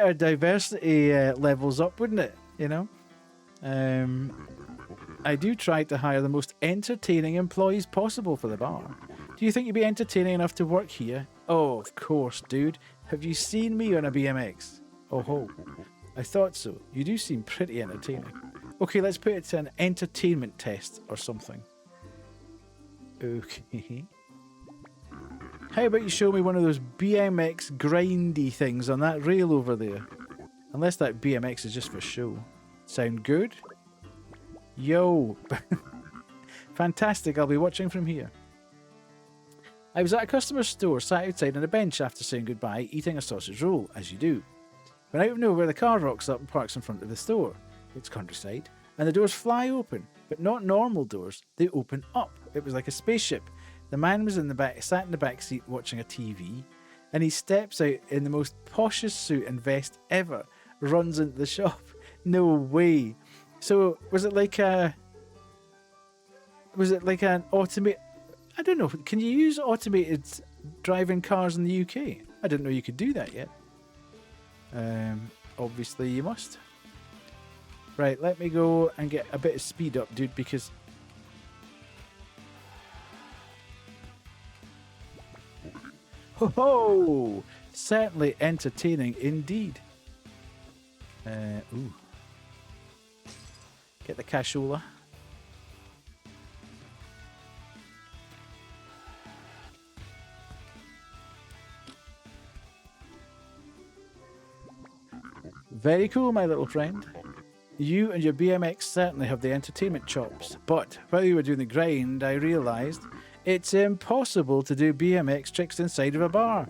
our diversity levels up, wouldn't it? You know. I do try to hire the most entertaining employees possible for the bar. Do you think you'd be entertaining enough to work here? Oh, of course, dude. Have you seen me on a BMX? Oh ho. I thought so. You do seem pretty entertaining. Okay, let's put it to an entertainment test or something. Okay. How about you show me one of those BMX grindy things on that rail over there? Unless that BMX is just for show. Sound good? Yo. Fantastic, I'll be watching from here. I was at a customer's store, sat outside on a bench after saying goodbye, eating a sausage roll, as you do. When out of nowhere, the car rocks up and parks in front of the store. It's countryside, and the doors fly open, but not normal doors. They open up. It was like a spaceship. The man was in the back, sat in the back seat watching a TV, and he steps out in the most poshest suit and vest ever, runs into the shop. No way. So was it like an automated? I don't know. Can you use automated driving cars in the UK? I didn't know you could do that yet. Obviously you must. Right, let me go and get a bit of speed up, dude, because ho ho! Certainly entertaining indeed. Ooh. Get the cashola. Very cool, my little friend. You and your BMX certainly have the entertainment chops, but while you were doing the grind, I realised it's impossible to do BMX tricks inside of a bar.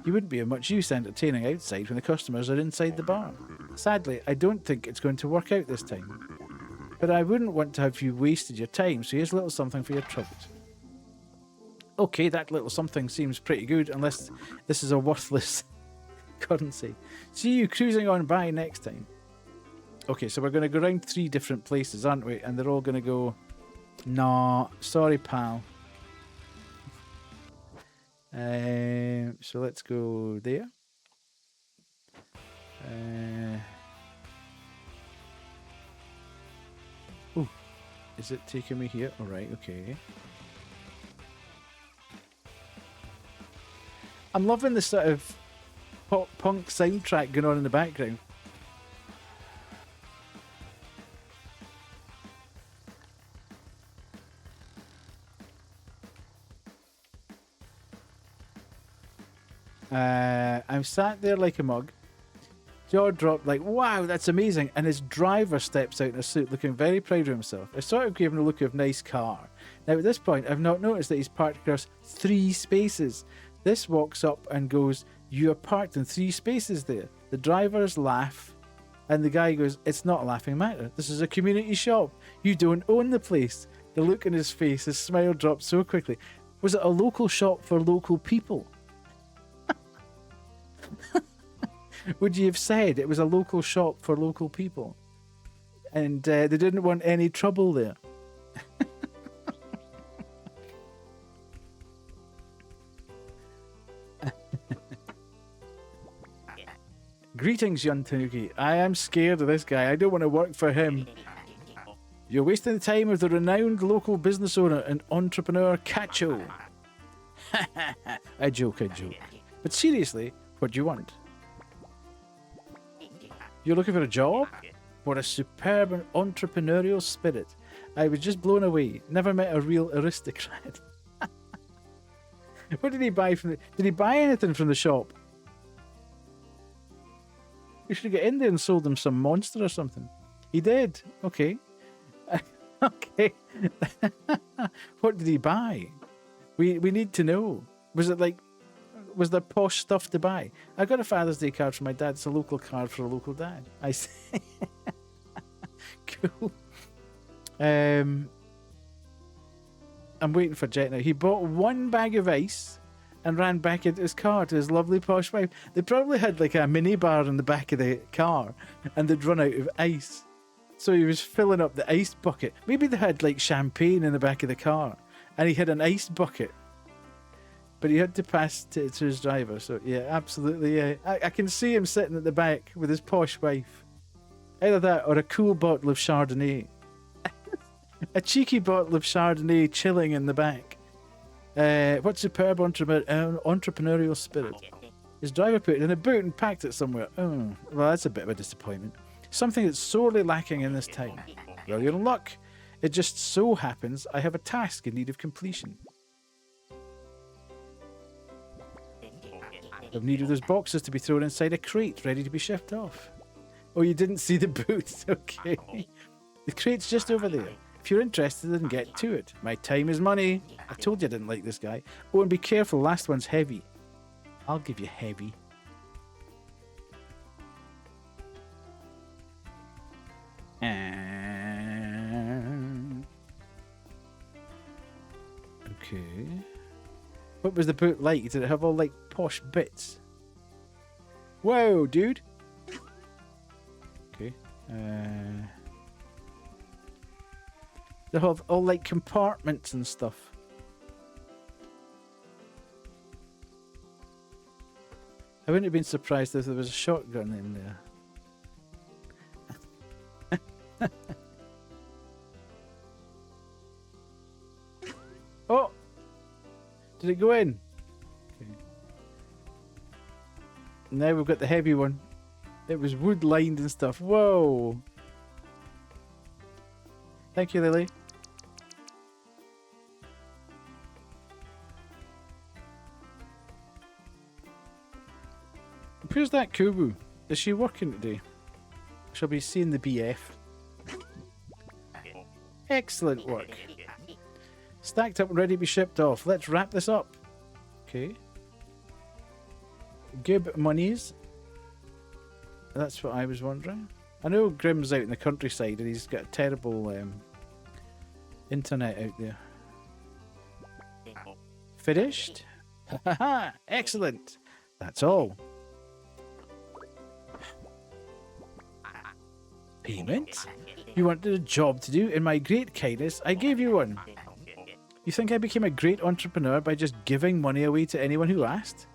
You wouldn't be of much use entertaining outside when the customers are inside the bar. Sadly, I don't think it's going to work out this time. But I wouldn't want to have you wasted your time, so here's a little something for your troubles. Okay, that little something seems pretty good, unless this is a worthless currency. See you cruising on by next time. Okay, so we're going to go around 3 different places, aren't we? And they're all going to go, nah, sorry, pal. So let's go there. Oh, is it taking me here? All right, okay. I'm loving the sort of pop punk soundtrack going on in the background. I'm sat there like a mug, jaw dropped like, wow, that's amazing, and his driver steps out in a suit looking very proud of himself. I sort of gave him a look of nice car. Now at this point I've not noticed that he's parked across 3 spaces. This walks up and goes, you are parked in 3 spaces there. The drivers laugh and the guy goes, it's not a laughing matter, this is a community shop, you don't own the place. The look in his face, his smile dropped so quickly. Was it a local shop for local people? Would you have said it was a local shop for local people? And they didn't want any trouble there. Greetings, young Tanuki. I am scared of this guy. I don't want to work for him. You're wasting the time of the renowned local business owner and entrepreneur Cacho. I joke. But seriously, what do you want? You're looking for a job? What a superb entrepreneurial spirit. I was just blown away. Never met a real aristocrat. What did he buy from the... Did he buy anything from the shop? We should get in there and sold him some monster or something. He did. Okay. Okay. What did he buy? We need to know. Was it like... Was there posh stuff to buy? I got a Father's Day card for my dad. It's a local card for a local dad. I see. Cool. I'm waiting for Jet now. He bought 1 bag of ice and ran back into his car to his lovely posh wife. They probably had like a mini bar in the back of the car and they'd run out of ice. So he was filling up the ice bucket. Maybe they had like champagne in the back of the car and he had an ice bucket. but he had to pass to his driver. So yeah, absolutely. Yeah, I can see him sitting at the back with his posh wife. Either that or a cool bottle of Chardonnay. A cheeky bottle of Chardonnay chilling in the back. What superb entrepreneurial spirit. His driver put it in a boot and packed it somewhere. Oh, well, that's a bit of a disappointment. Something that's sorely lacking in this town. Well, you're in luck. It just so happens I have a task in need of completion. I've needed those boxes to be thrown inside a crate, ready to be shipped off. Oh, you didn't see the booth? Okay. The crate's just over there. If you're interested, then get to it. My time is money. I told you I didn't like this guy. Oh, and be careful, last one's heavy. I'll give you heavy. Okay. What was the boot like? Did it have all like posh bits? Whoa, dude. Okay. They have all like compartments and stuff. I wouldn't have been surprised if there was a shotgun in there. Oh! Did it go in? Okay. Now we've got the heavy one. It was wood lined and stuff. Whoa! Thank you, Lily. Where's that Kubu? Is she working today? Shall be seeing the BF. Excellent work. Stacked up and ready to be shipped off. Let's wrap this up. Okay. Gib monies. That's what I was wondering. I know Grim's out in the countryside and he's got a terrible internet out there. Finished? Haha! Excellent! That's all. Payment? You wanted a job to do? In my great kindness, I gave you one. You think I became a great entrepreneur by just giving money away to anyone who asked?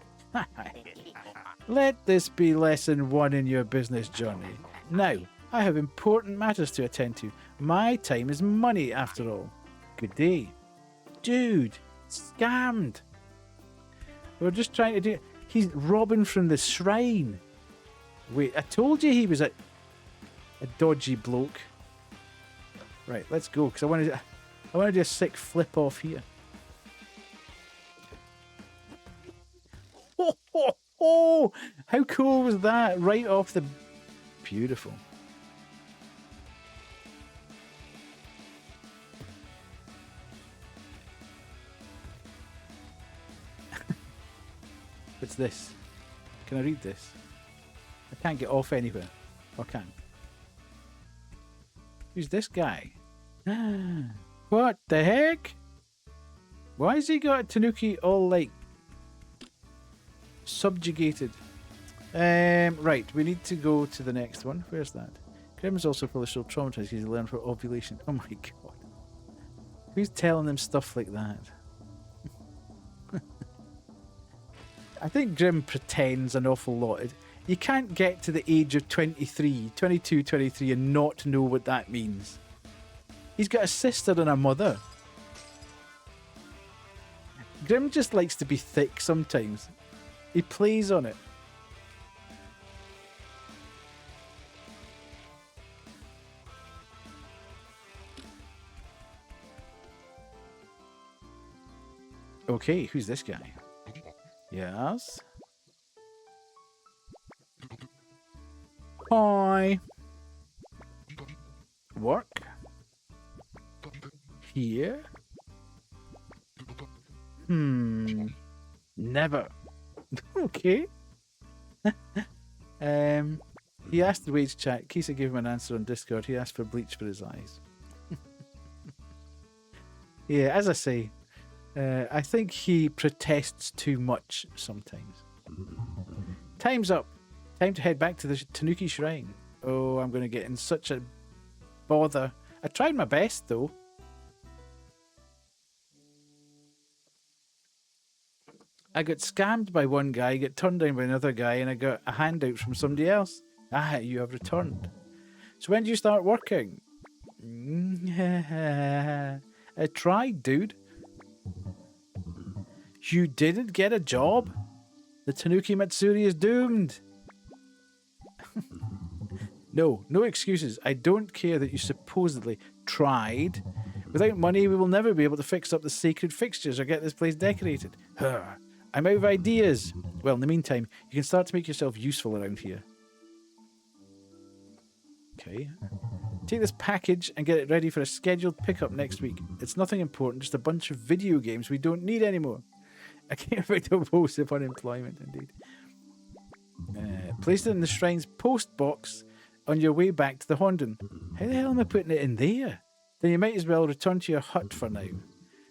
Let this be lesson 1 in your business journey. Now, I have important matters to attend to. My time is money, after all. Good day. Dude, scammed. We're just trying to do... He's robbing from the shrine. Wait, I told you he was a dodgy bloke. Right, let's go, because I want to do a sick flip off here. Oh, oh, oh! How cool was that? Right off the... Beautiful. What's this? Can I read this? I can't get off anywhere. Or can? Who's this guy? What the heck? Why has he got Tanuki all like subjugated? Right, we need to go to the next one. Where's that? Grim is also probably so traumatized he's learned for ovulation. Oh my god. Who's telling him stuff like that? I think Grim pretends an awful lot. You can't get to the age of 22, 23 and not know what that means. He's got a sister and a mother. Grim just likes to be thick sometimes. He plays on it. Okay, who's this guy? Yes. Hi. Work. Here. Never. Okay. He asked the wage chat. Kisa gave him an answer on Discord. He asked for bleach for his eyes. Yeah, as I say, I think he protests too much sometimes. Time's up. Time to head back to the Tanuki Shrine. Oh, I'm going to get in such a bother. I tried my best, though. I got scammed by one guy, got turned down by another guy, and I got a handout from somebody else. Ah, you have returned. So when do you start working? I tried, dude. You didn't get a job? The Tanuki Matsuri is doomed. No excuses. I don't care that you supposedly tried. Without money, we will never be able to fix up the sacred fixtures or get this place decorated. I'm out of ideas. Well, in the meantime, you can start to make yourself useful around here. Okay. Take this package and get it ready for a scheduled pickup next week. It's nothing important, just a bunch of video games we don't need anymore. I can't wait to post of unemployment, indeed. Place it in the shrine's post box on your way back to the Honden. How the hell am I putting it in there? Then you might as well return to your hut for now.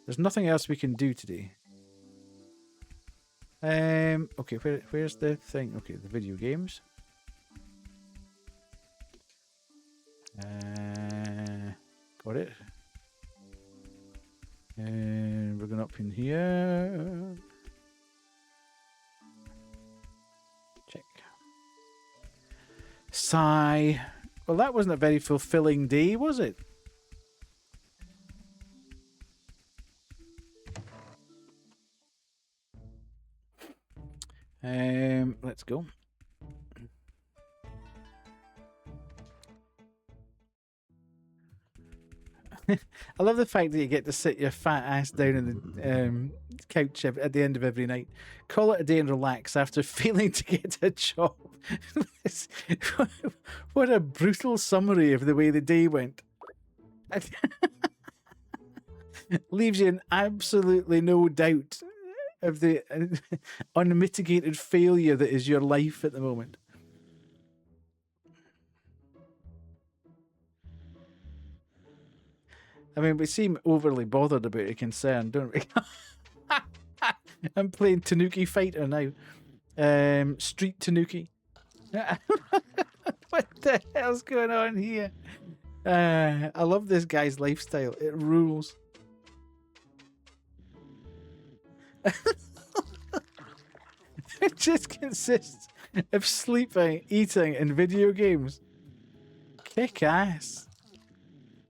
There's nothing else we can do today. Okay, where's the thing? Okay, the video games. Got it. And we're going up in here. Check. Sigh. Well, that wasn't a very fulfilling day, was it? Let's go. I love the fact that you get to sit your fat ass down on the couch at the end of every night, call it a day and relax after failing to get a job. What a brutal summary of the way the day went. Leaves you in absolutely no doubt of the unmitigated failure that is your life at the moment. I mean, we seem overly bothered about your concern, don't we? I'm playing Tanuki Fighter now. Street Tanuki. What the hell's going on here? I love this guy's lifestyle. It rules. It just consists of sleeping, eating, and video games. Kick ass.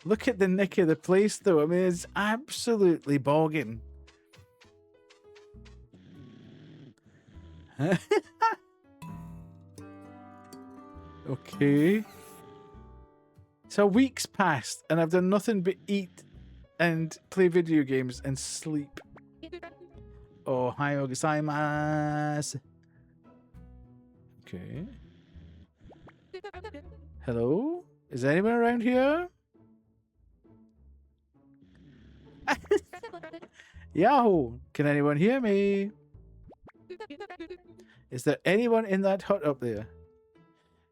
Look at the nick of the place, though. I mean, it's absolutely bogging. Okay. So weeks passed, and I've done nothing but eat and play video games and sleep. Ohayou gozaimasu. Okay. Hello? Is anyone around here? Yahoo! Can anyone hear me? Is there anyone in that hut up there?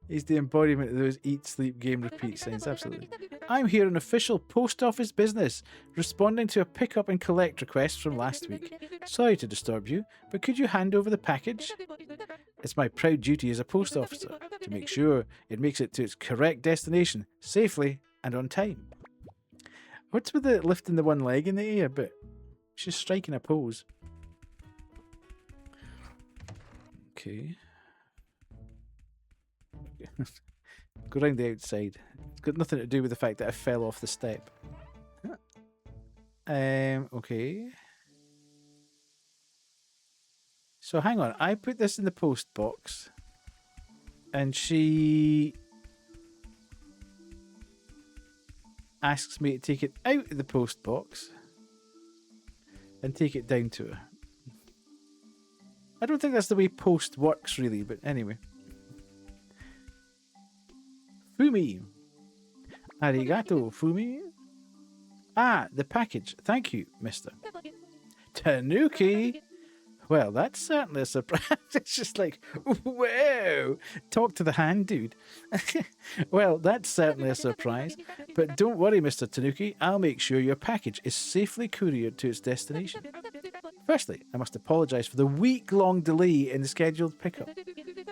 He's the embodiment of those eat, sleep, game, repeat signs. Absolutely. I'm here on official post office business, responding to a pick-up and collect request from last week. Sorry to disturb you, but could you hand over the package? It's my proud duty as a post officer to make sure it makes it to its correct destination safely and on time. What's with the lifting the one leg in the air? But she's striking a pose. Okay. Go round the outside. It's got nothing to do with the fact that I fell off the step. Okay. So hang on. I put this in the post box. And she asks me to take it out of the post box and take it down to her. I don't think that's the way post works, really, but anyway. Fumi. Arigato, Fumi. Ah, the package. Thank you, mister. Tanuki. Well, that's certainly a surprise. It's just like, whoa. Talk to the hand, dude. Well, that's certainly a surprise. But don't worry, Mr. Tanuki. I'll make sure your package is safely couriered to its destination. Firstly, I must apologise for the week-long delay in the scheduled pickup.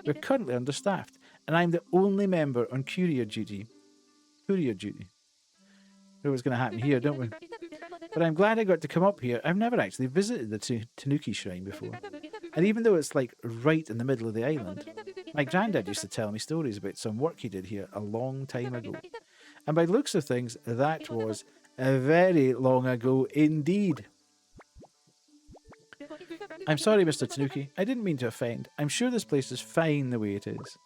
We're currently understaffed, and I'm the only member on courier duty. Courier duty. Know what's going to happen here, don't we? But I'm glad I got to come up here. I've never actually visited the Tanuki Shrine before. And even though it's like right in the middle of the island, my granddad used to tell me stories about some work he did here a long time ago. And by the looks of things, that was a very long ago indeed. I'm sorry, Mr. Tanuki. I didn't mean to offend. I'm sure this place is fine the way it is.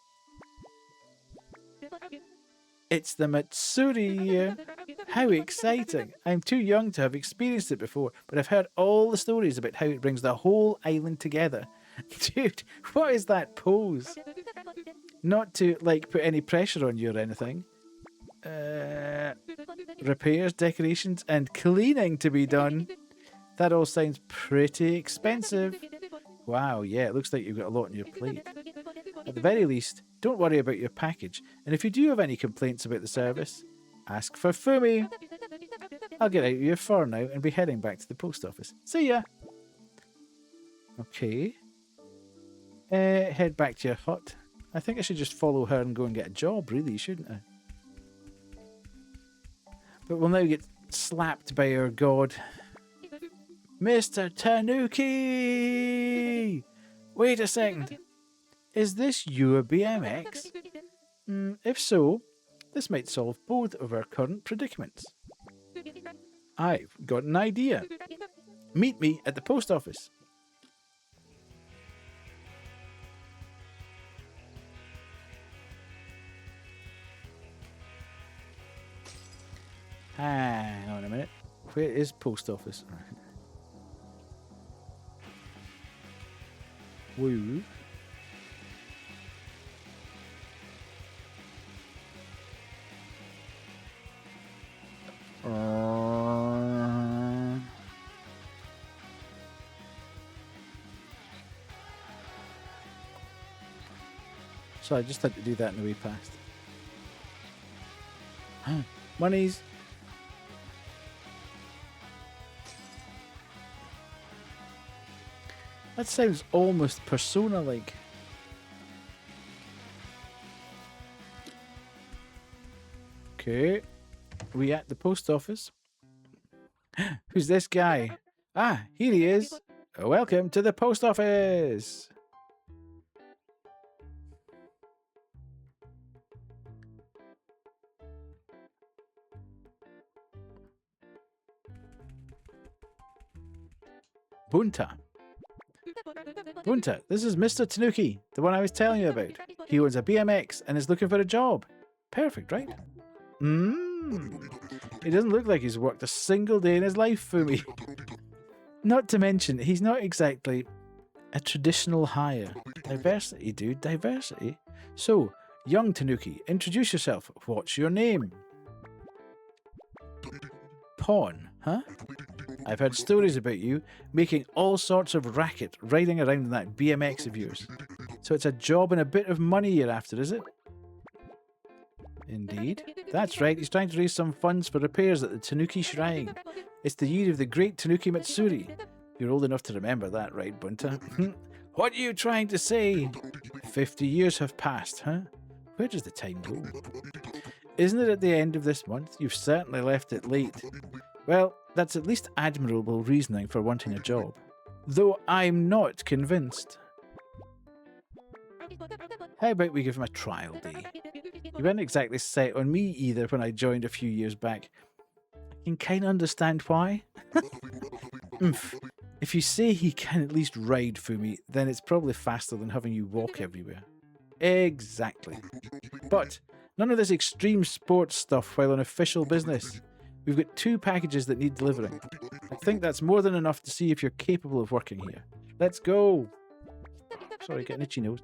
It's the Matsuri year. How exciting. I'm too young to have experienced it before, but I've heard all the stories about how it brings the whole island together. Dude, what is that pose? Not to, like, put any pressure on you or anything. Repairs, decorations, and cleaning to be done. That all sounds pretty expensive. Wow, yeah, it looks like you've got a lot on your plate. At the very least, don't worry about your package, and if you do have any complaints about the service, ask for Fumi. I'll get out of your fur now and be heading back to the post office. See ya! Okay. Head back to your hut. I think I should just follow her and go and get a job, really, shouldn't I? But we'll now get slapped by our god. Mr. Tanuki! Wait a second. Is this your BMX? If so, this might solve both of our current predicaments. I've got an idea. Meet me at the post office. Hang on a minute. Where is post office? Woo. So I just had to do that in the way past. Monies. That sounds almost Persona-like. Okay. We at the post office. Who's this guy? Ah, here he is. Welcome to the post office. Bunta. Bunta, this is Mr. Tanuki, the one I was telling you about. He owns a BMX and is looking for a job. Perfect, right? He doesn't look like he's worked a single day in his life for me. Not to mention, he's not exactly a traditional hire. Diversity, dude, diversity. So, young Tanuki, introduce yourself. What's your name? Pawn, huh? I've heard stories about you making all sorts of racket riding around in that BMX of yours. So it's a job and a bit of money you're after, is it? Indeed. That's right, he's trying to raise some funds for repairs at the Tanuki Shrine. It's the year of the great Tanuki Matsuri. You're old enough to remember that, right, Bunta? What are you trying to say? 50 years have passed, huh? Where does the time go? Isn't it at the end of this month? You've certainly left it late. Well, that's at least admirable reasoning for wanting a job. Though I'm not convinced. How about we give him a trial day? You weren't exactly set on me either when I joined a few years back. I can kind of understand why. If you say he can at least ride for me, then it's probably faster than having you walk everywhere. Exactly. But none of this extreme sports stuff while on official business. We've got 2 packages that need delivering. I think that's more than enough to see if you're capable of working here. Let's go. Sorry, getting itchy nose.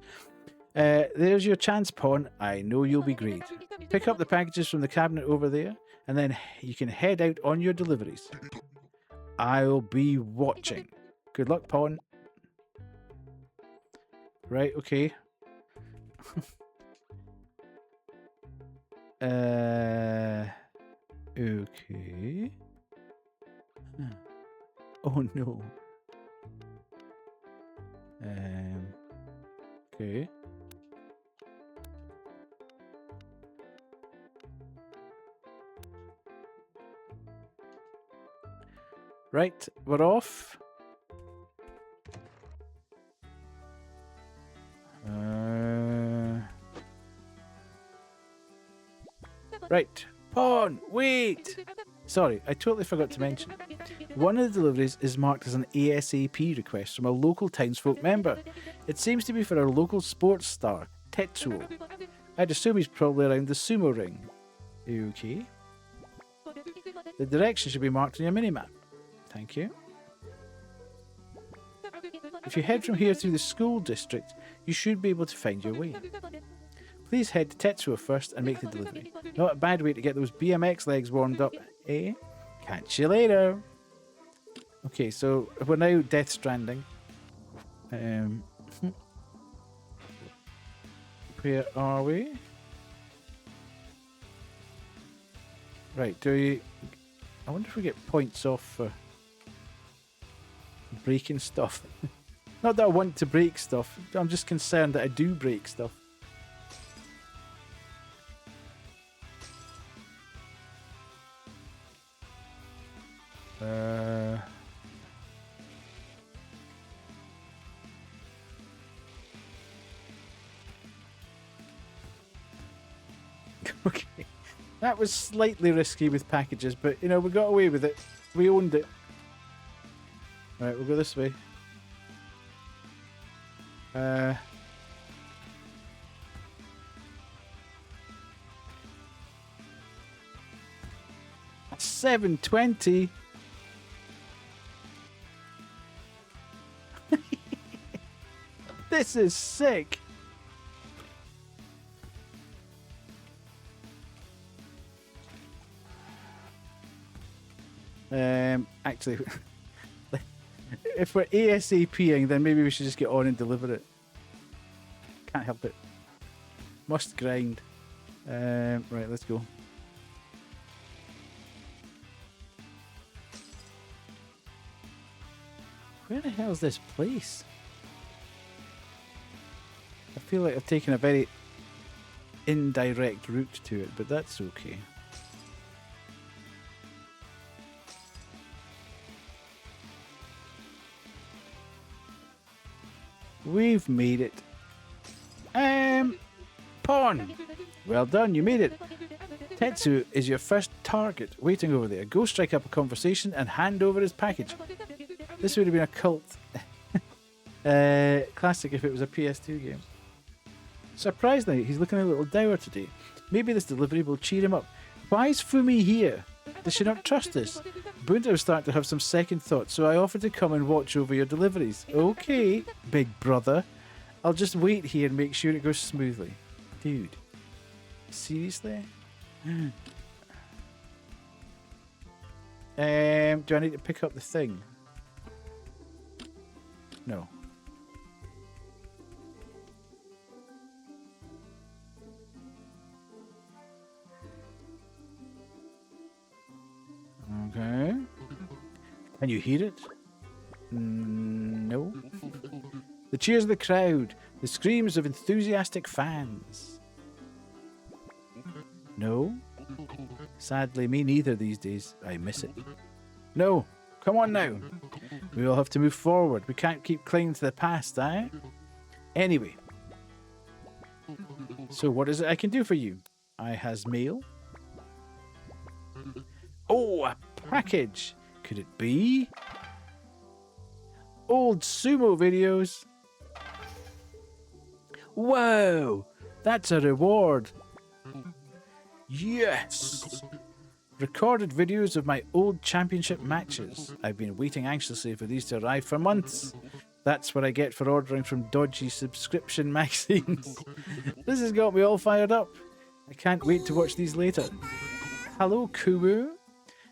There's your chance, Pawn. I know you'll be great. Pick up the packages from the cabinet over there, and then you can head out on your deliveries. I'll be watching. Good luck, Pawn. Right, okay. Okay. Oh no. Okay. Right, we're off. Right. Pawn, wait! Sorry, I totally forgot to mention. One of the deliveries is marked as an ASAP request from a local townsfolk member. It seems to be for our local sports star, Tetsuo. I'd assume he's probably around the sumo ring. Okay. The direction should be marked on your minimap. Thank you. If you head from here through the school district, you should be able to find your way. Please head to Tetsuo first and make the delivery. Not a bad way to get those BMX legs warmed up, eh? Catch you later. Okay, so we're now Death Stranding. Where are we? Right, do we... I wonder if we get points off for breaking stuff. Not that I want to break stuff. I'm just concerned that I do break stuff. Okay. That was slightly risky with packages, but, you know, we got away with it. We owned it. Right, we'll go this way. 720. This is sick. Actually, if we're ASAPing, then maybe we should just get on and deliver it. Can't help it. Must grind. Right, let's go. Where the hell is this place? I feel like I've taken a very indirect route to it, but that's okay. We've made it. Pawn! Well done, you made it. Tetsu is your first target, waiting over there. Go strike up a conversation and hand over his package. This would have been a cult classic if it was a PS2 game. Surprisingly, he's looking a little dour today. Maybe this delivery will cheer him up. Why is Fumi here? Does she not trust us? Bunta was starting to have some second thoughts, so I offered to come and watch over your deliveries. Okay, big brother. I'll just wait here and make sure it goes smoothly. Dude. Seriously? Do I need to pick up the thing? No. Okay. Can you hear it? No. The cheers of the crowd, the screams of enthusiastic fans. No. Sadly, me neither these days. I miss it. No. Come on now. We all have to move forward. We can't keep clinging to the past, eh? Anyway. So what is it I can do for you? I has mail. Oh, a package. Could it be? Old sumo videos. Whoa, that's a reward. Yes. Recorded videos of my old championship matches. I've been waiting anxiously for these to arrive for months. That's what I get for ordering from dodgy subscription magazines. This has got me all fired up. I can't wait to watch these later. Hello, Kumu.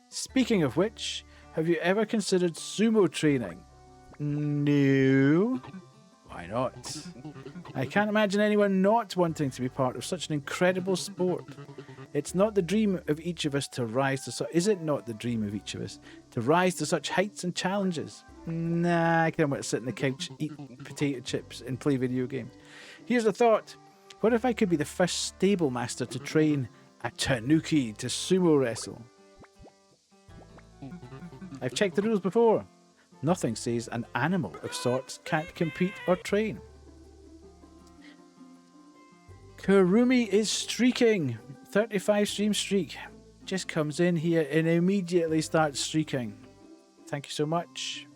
Speaking of which, have you ever considered sumo training? No. Why not? I can't imagine anyone not wanting to be part of such an incredible sport. It's not the dream of each of us to rise to such... Is it not the dream of each of us to rise to such heights and challenges? Nah, I can't want to sit on the couch, eat potato chips and play video games. Here's a thought. What if I could be the first stable master to train a Tanuki to sumo wrestle? I've checked the rules before. Nothing says an animal of sorts can't compete or train. Kurumi is streaking. 35 stream streak. Just comes in here and immediately starts streaking. Thank you so much.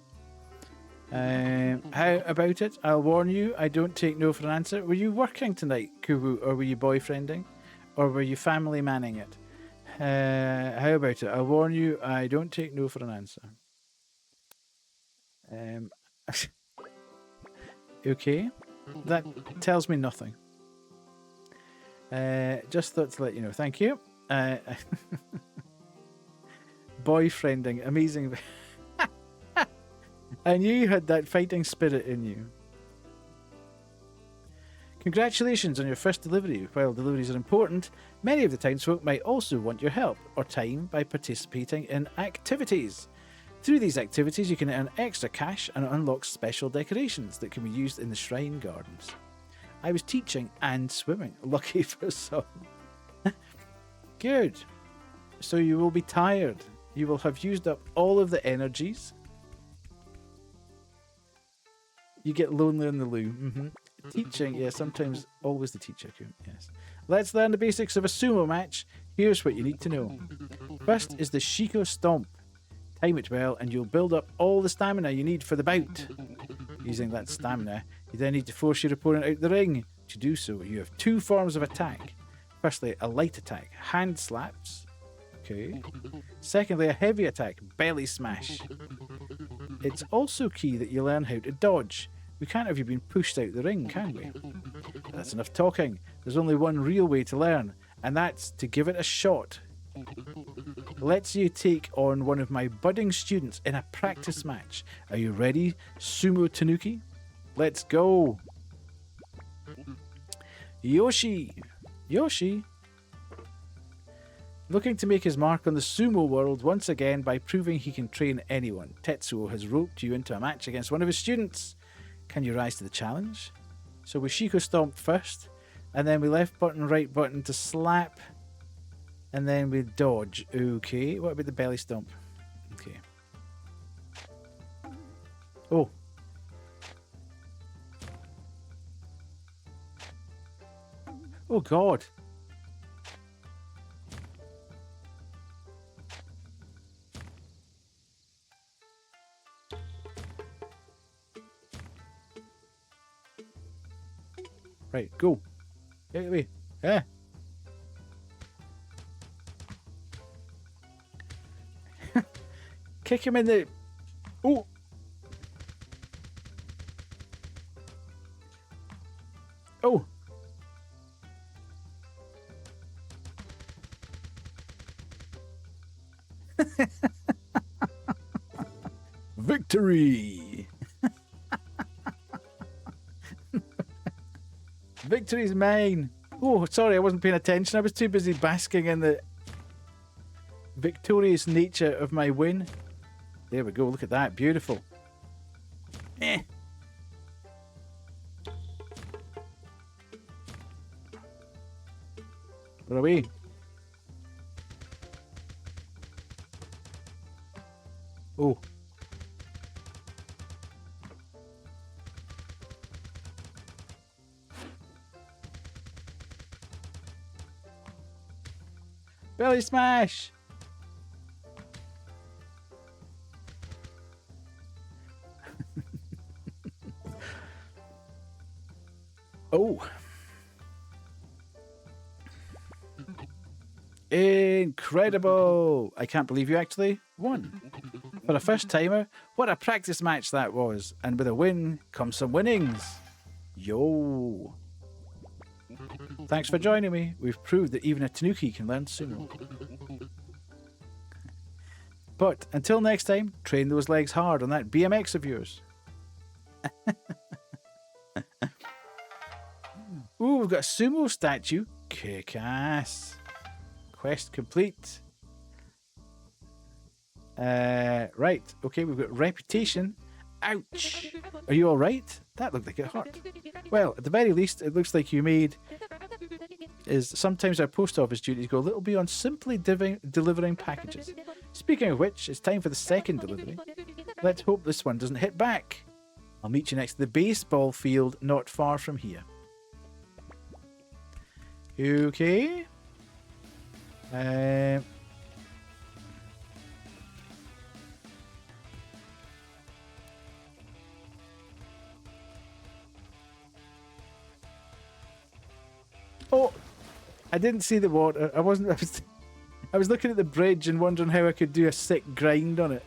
How about it? I'll warn you, I don't take no for an answer. Were you working tonight, Kubu, or were you boyfriending? Or were you family manning it? How about it? I'll warn you, I don't take no for an answer. Okay. That tells me nothing. Just thought to let you know. Thank you. Boyfriending. Amazing. I knew you had that fighting spirit in you. Congratulations on your first delivery. While deliveries are important, many of the townsfolk might also want your help or time by participating in activities. Through these activities, you can earn extra cash and unlock special decorations that can be used in the shrine gardens. I was teaching and swimming. Lucky for some. Good. So you will be tired. You will have used up all of the energies. You get lonely in the loo. Teaching, yeah, sometimes always the teacher. Yes. Let's learn the basics of a sumo match. Here's what you need to know. First is the Shiko Stomp. Time it well and you'll build up all the stamina you need for the bout. Using that stamina, you then need to force your opponent out the ring. To do so, you have two forms of attack. Firstly, a light attack, hand slaps. Okay. Secondly, a heavy attack, belly smash. It's also key that you learn how to dodge. We can't have you been pushed out the ring, can we? That's enough talking. There's only one real way to learn, and that's to give it a shot. Let's you take on one of my budding students in a practice match. Are you ready, Sumo Tanuki? Let's go. Yoshi. Yoshi. Looking to make his mark on the sumo world once again by proving he can train anyone. Tetsuo has roped you into a match against one of his students. Can you rise to the challenge? So we Shiko Stomp first, and then we left button, right button to slap, and then we dodge. Okay, what about the belly stomp? Okay. Oh. Oh God. Right, go. Get away. Yeah. Kick him in the... Oh! Oh! Victory! Victory's mine! Oh, sorry, I wasn't paying attention. I was too busy basking in the victorious nature of my win. There we go, look at that. Beautiful. Eh. Where are we? Oh. Belly smash! Oh. Incredible! I can't believe you actually won. For a first timer, what a practice match that was. And with a win comes some winnings. Yo. Thanks for joining me. We've proved that even a Tanuki can learn sumo. But until next time, train those legs hard on that BMX of yours. Ooh, we've got a sumo statue. Kick ass. Quest complete. Right. Okay, we've got reputation. Ouch. Are you alright? That looked like it hurt. Well, at the very least, it looks like you made... is sometimes our post office duties go a little beyond simply delivering packages. Speaking of which, it's time for the second delivery. Let's hope this one doesn't hit back. I'll meet you next to the baseball field not far from here. Okay. Um, oh, I didn't see the water. I wasn't. I was looking at the bridge and wondering how I could do a sick grind on it.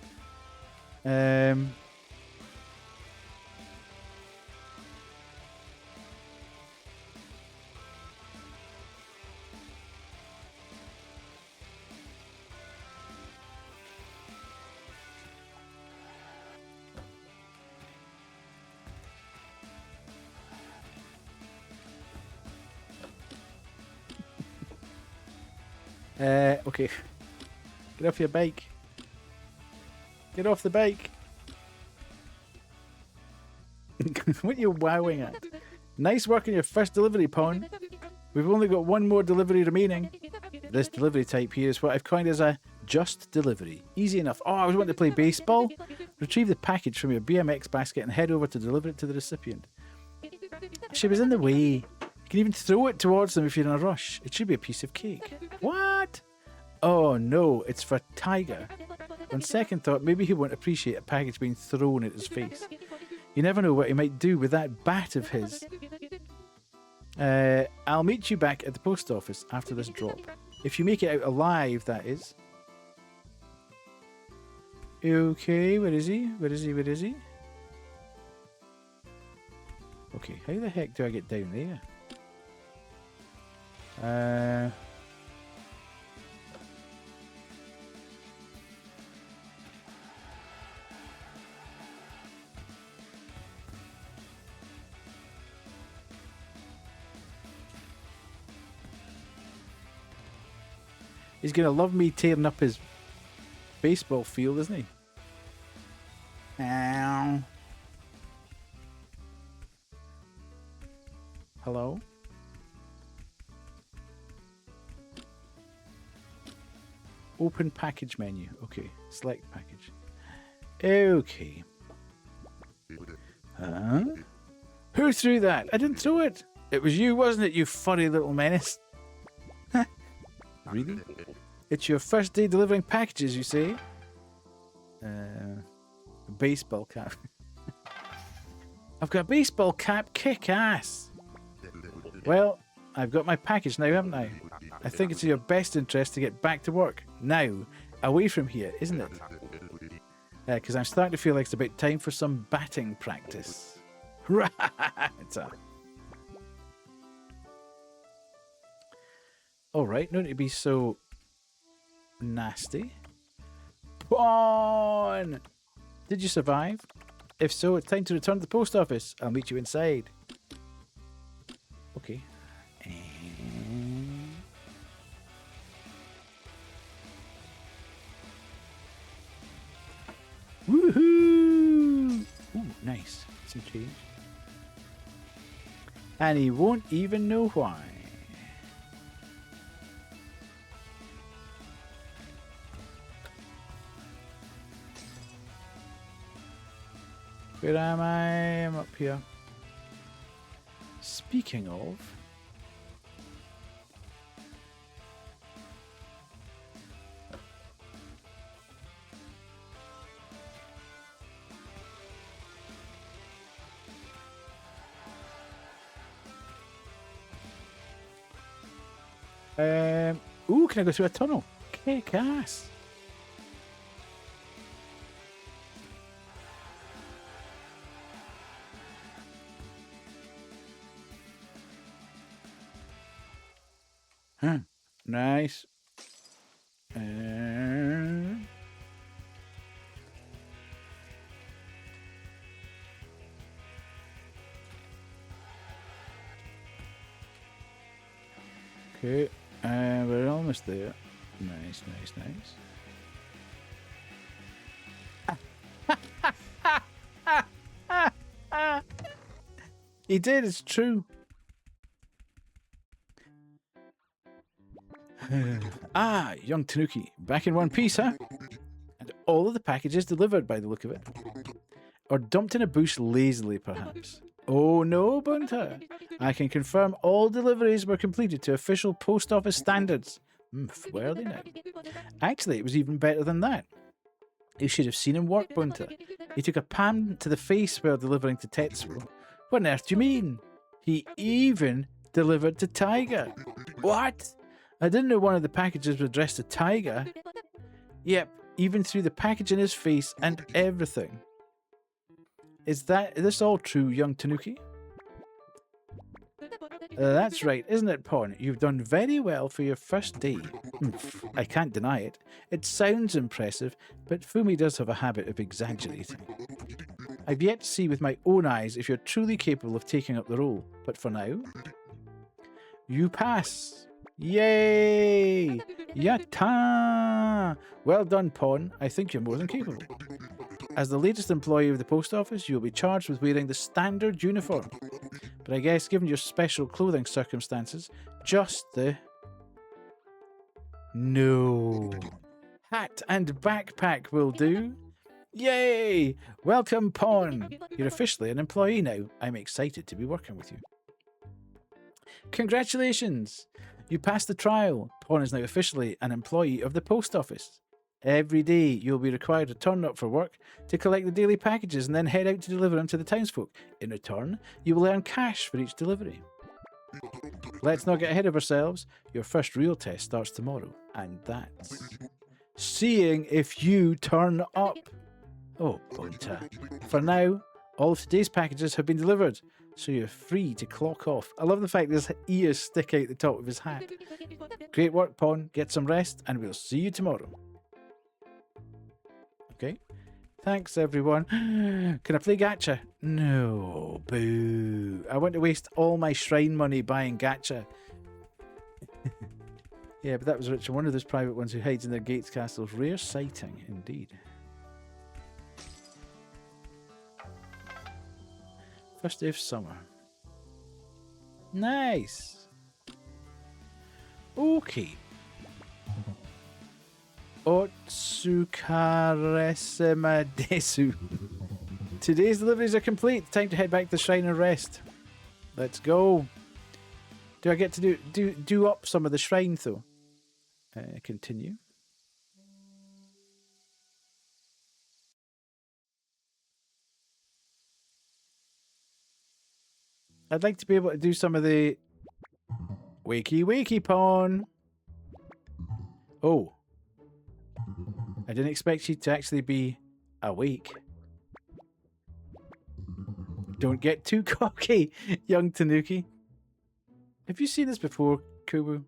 Okay. Get off your bike. Get off the bike. What are you wowing at? Nice work on your first delivery, Pawn. We've only got one more delivery remaining. This delivery type here is what I've coined as a just delivery. Easy enough. Oh, I was wanting to play baseball. Retrieve the package from your BMX basket and head over to deliver it to the recipient. She was in the way. You can even throw it towards them if you're in a rush. It should be a piece of cake. What? Oh no, it's for Tiger. On second thought, maybe he won't appreciate a package being thrown at his face. You never know what he might do with that bat of his. I'll meet you back at the post office after this drop. If you make it out alive, that is. Okay, where is he? Where is he? Where is he? Okay, how the heck do I get down there? He's going to love me tearing up his baseball field, isn't he? Ow. Hello? Open package menu. Okay, select package. Okay. Huh? Who threw that? I didn't throw it. It was you, wasn't it, you furry little menace? Really? It's your first day delivering packages, you say? Baseball cap. I've got a baseball cap, kick ass. Well, I've got my package now, haven't I? I think it's in your best interest to get back to work. Now, away from here, isn't it? Because I'm starting to feel like it's about time for some batting practice. Right. Alright, no need to be so nasty. Pawn! Did you survive? If so, it's time to return to the post office. I'll meet you inside. Okay. Woohoo! Ooh, nice. Some change. And he won't even know why. Where am I? I'm up here. Speaking of... ooh, can I go through a tunnel? Kick ass. Huh. Nice. Okay. We're almost there. Nice, nice, nice. He did, it's true. Ah, young Tanuki. Back in one piece, huh? And all of the packages delivered by the look of it. Or dumped in a bush lazily, perhaps. Oh no, Bunter. I can confirm all deliveries were completed to official post office standards. Were they now? Actually, it was even better than that. You should have seen him work, Bunter. He took a palm to the face while delivering to Tetsuo. What on earth do you mean? He even delivered to Tiger. What? I didn't know one of the packages was addressed to Tiger. Yep, even threw the package in his face and everything. Is this all true, young Tanuki? That's right, isn't it, Pawn? You've done very well for your first day. I can't deny it. It sounds impressive, but Fumi does have a habit of exaggerating. I've yet to see with my own eyes if you're truly capable of taking up the role, but for now, you pass. Yay! Yatta! Well done, Pawn. I think you're more than capable. As the latest employee of the post office, you'll be charged with wearing the standard uniform. But I guess, given your special clothing circumstances, just the... No. Hat and backpack will do. Yay! Welcome, Pawn. You're officially an employee now. I'm excited to be working with you. Congratulations! You passed the trial. Pawn is now officially an employee of the post office. Every day you'll be required to turn up for work to collect the daily packages and then head out to deliver them to the townsfolk. In return, you will earn cash for each delivery. Let's not get ahead of ourselves. Your first real test starts tomorrow, and that's seeing if you turn up. Oh, Bunter. For now, all of today's packages have been delivered, so you're free to clock off. I love the fact his ears stick out the top of his hat. Great work, Pawn. Get some rest, and we'll see you tomorrow. Okay. Thanks, everyone. Can I play gacha? No. Boo. I want to waste all my shrine money buying gacha. Yeah, but that was Richard, one of those private ones who hides in their gates castles. Rare sighting, indeed. First day of summer. Nice. Okay. Otsukaresema desu. Today's deliveries are complete. Time to head back to the shrine and rest. Let's go. Do I get to do up some of the shrine though? Continue. I'd like to be able to do some of the wakey wakey Pawn. Oh. I didn't expect you to actually be awake. Don't get too cocky, young Tanuki. Have you seen this before, Kubu?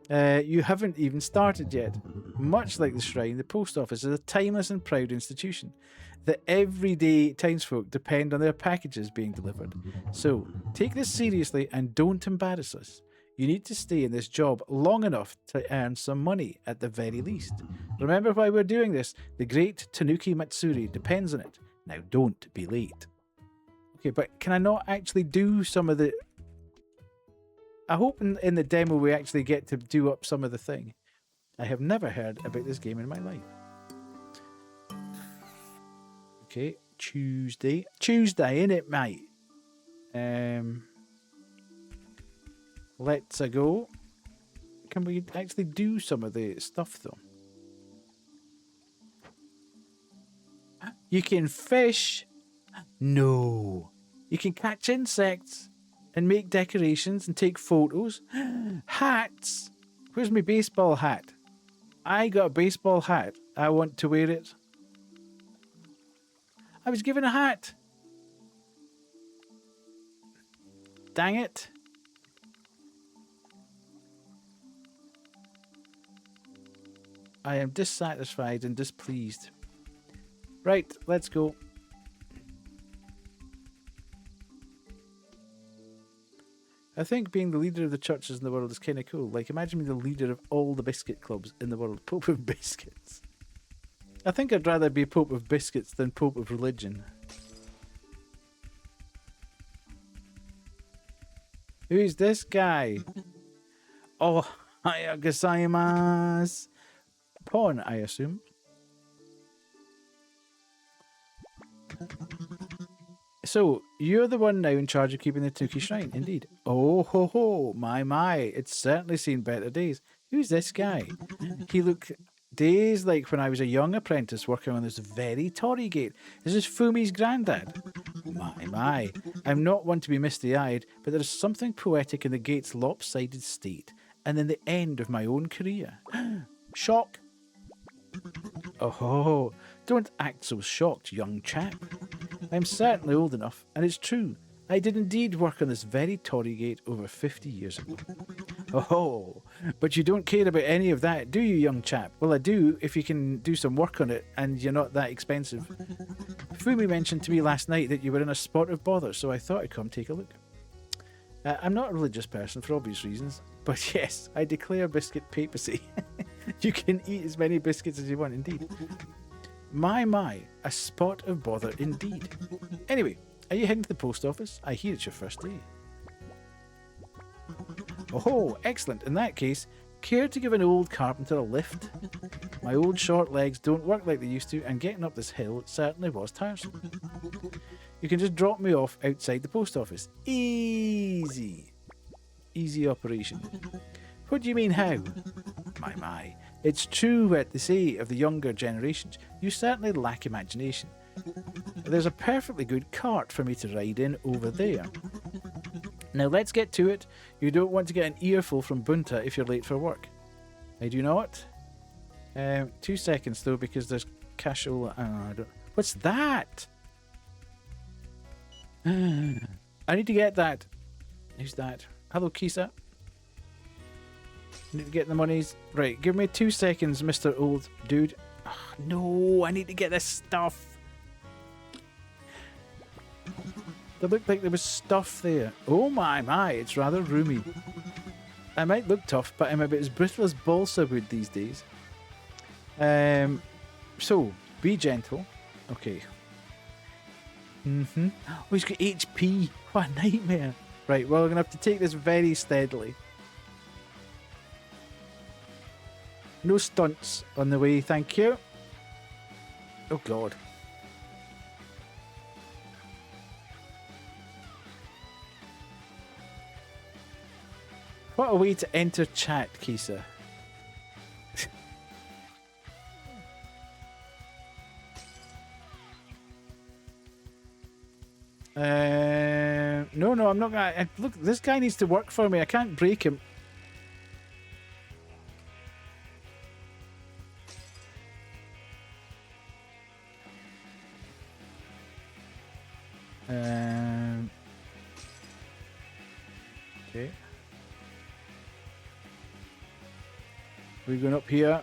You haven't even started yet. Much like the shrine, the post office is a timeless and proud institution. The everyday townsfolk depend on their packages being delivered. So, take this seriously and don't embarrass us. You need to stay in this job long enough to earn some money at the very least. Remember why we're doing this. The great Tanuki Matsuri depends on it. Now don't be late. Okay, but can I not actually do some of the... I hope in the demo we actually get to do up some of the thing. I have never heard about this game in my life. Okay, Tuesday. Tuesday, innit, mate? Let's go. Can we actually do some of the stuff though? You can fish. No. You can catch insects and make decorations and take photos. Hats. Where's my baseball hat? I got a baseball hat. I want to wear it. I was given a hat. Dang it. I am dissatisfied and displeased. Right, let's go. I think being the leader of the churches in the world is kind of cool. Like, imagine being the leader of all the biscuit clubs in the world. Pope of Biscuits. I think I'd rather be Pope of Biscuits than Pope of Religion. Who's this guy? Oh, hiya gozaimasu. Pawn, I assume. So, you're the one now in charge of keeping the Tanuki Shrine, indeed. Oh ho ho, my, it's certainly seen better days. Who's this guy? He looked days like when I was a young apprentice working on this very Torii gate. Is this Fumi's granddad? My, I'm not one to be misty-eyed, but there is something poetic in the gate's lopsided state, and in the end of my own career. Shock! Oh, don't act so shocked, young chap. I'm certainly old enough, and it's true. I did indeed work on this very Torii gate over 50 years ago. Oh, but you don't care about any of that, do you, young chap? Well, I do, if you can do some work on it, and you're not that expensive. Fumi mentioned to me last night that you were in a spot of bother, so I thought I'd come take a look. I'm not a religious person for obvious reasons, but yes, I declare biscuit papacy. You can eat as many biscuits as you want, indeed. My, a spot of bother indeed. Anyway, are you heading to the post office? I hear it's your first day. Oh, excellent. In that case, care to give an old carpenter a lift? My old short legs don't work like they used to, and getting up this hill certainly was tiresome. You can just drop me off outside the post office. Easy. Easy operation. What do you mean, how? My. It's true what they say of the younger generations. You certainly lack imagination. There's a perfectly good cart for me to ride in over there. Now let's get to it. You don't want to get an earful from Bunta if you're late for work. I do not. 2 seconds though, because there's cashola. I don't. What's that? I need to get that. Who's that? Hello, Kisa. Need to get the monies. Right, give me 2 seconds, Mr. Old Dude. Oh, no, I need to get this stuff. There looked like there was stuff there. Oh my, it's rather roomy. I might look tough, but I'm about as brittle as balsa wood these days. So, be gentle. Okay. Oh, he's got HP. What a nightmare. Right, well, we're going to have to take this very steadily. No stunts on the way, thank you. Oh, God. What a way to enter chat, Kisa. No, I'm not gonna. Look, this guy needs to work for me. I can't break him. Okay. We're going up here.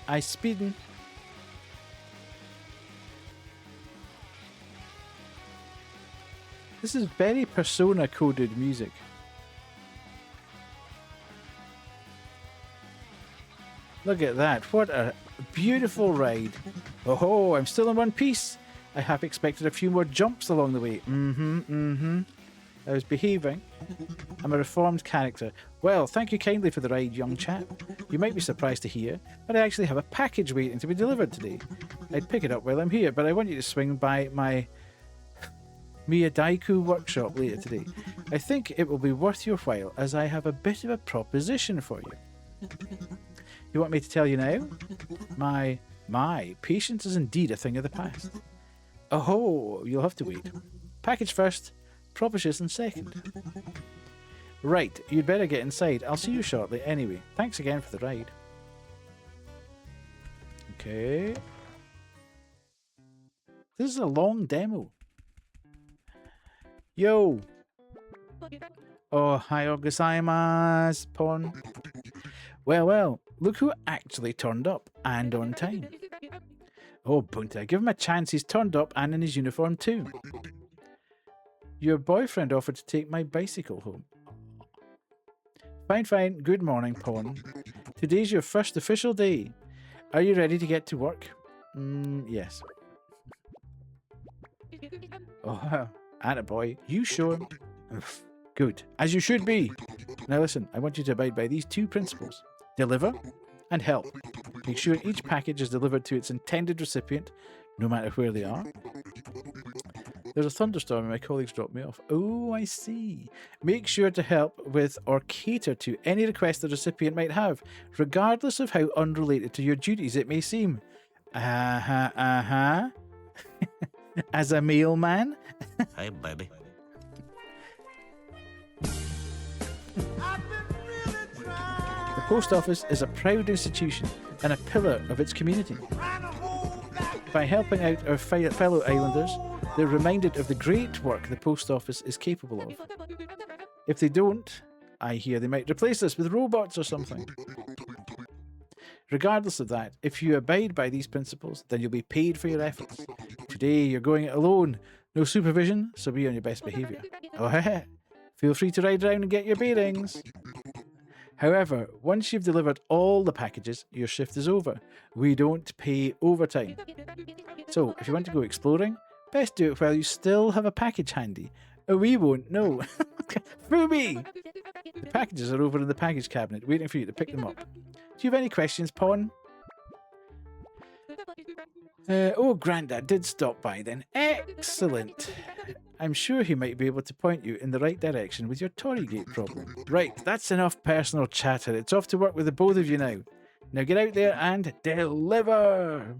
I speeding. This is very Persona coded music. Look at that. What a beautiful ride. Oh, I'm still in one piece. I have expected a few more jumps along the way. I was behaving. I'm a reformed character. Well, thank you kindly for the ride, young chap. You might be surprised to hear, but I actually have a package waiting to be delivered today. I'd pick it up while I'm here, but I want you to swing by my Miyadaiku workshop later today. I think it will be worth your while, as I have a bit of a proposition for you. You want me to tell you now? My, patience is indeed a thing of the past. Oh, you'll have to wait. Package first, proposition second. Right, you'd better get inside. I'll see you shortly anyway. Thanks again for the ride. Okay. This is a long demo. Yo! Oh, hi, gozaimasu, Pon. Well, look who actually turned up, and on time. Oh, Bunta, give him a chance. He's turned up and in his uniform too. Your boyfriend offered to take my bicycle home. Fine. Good morning, Pon. Today's your first official day. Are you ready to get to work? Yes. Oh, attaboy. You sure? Good. As you should be. Now listen, I want you to abide by these 2 principles. Deliver and help. Make sure each package is delivered to its intended recipient, no matter where they are. There's a thunderstorm and my colleagues dropped me off. Oh, I see. Make sure to help with or cater to any request the recipient might have, regardless of how unrelated to your duties it may seem. As a mailman? Hey, baby. The post office is a proud institution and a pillar of its community. By helping out our fellow islanders, they're reminded of the great work the post office is capable of. If they don't, I hear they might replace us with robots or something. Regardless of that, if you abide by these principles, then you'll be paid for your efforts. Today, you're going it alone. No supervision, so be on your best behaviour. Oh, feel free to ride around and get your bearings. However, once you've delivered all the packages, your shift is over. We don't pay overtime. So, if you want to go exploring, best do it while you still have a package handy. We won't know. Through me! The packages are over in the package cabinet, waiting for you to pick them up. Do you have any questions, Pawn? Oh, Grandad did stop by then. Excellent. I'm sure he might be able to point you in the right direction with your Torrygate problem. Right, that's enough personal chatter. It's off to work with the both of you now. Now get out there and deliver!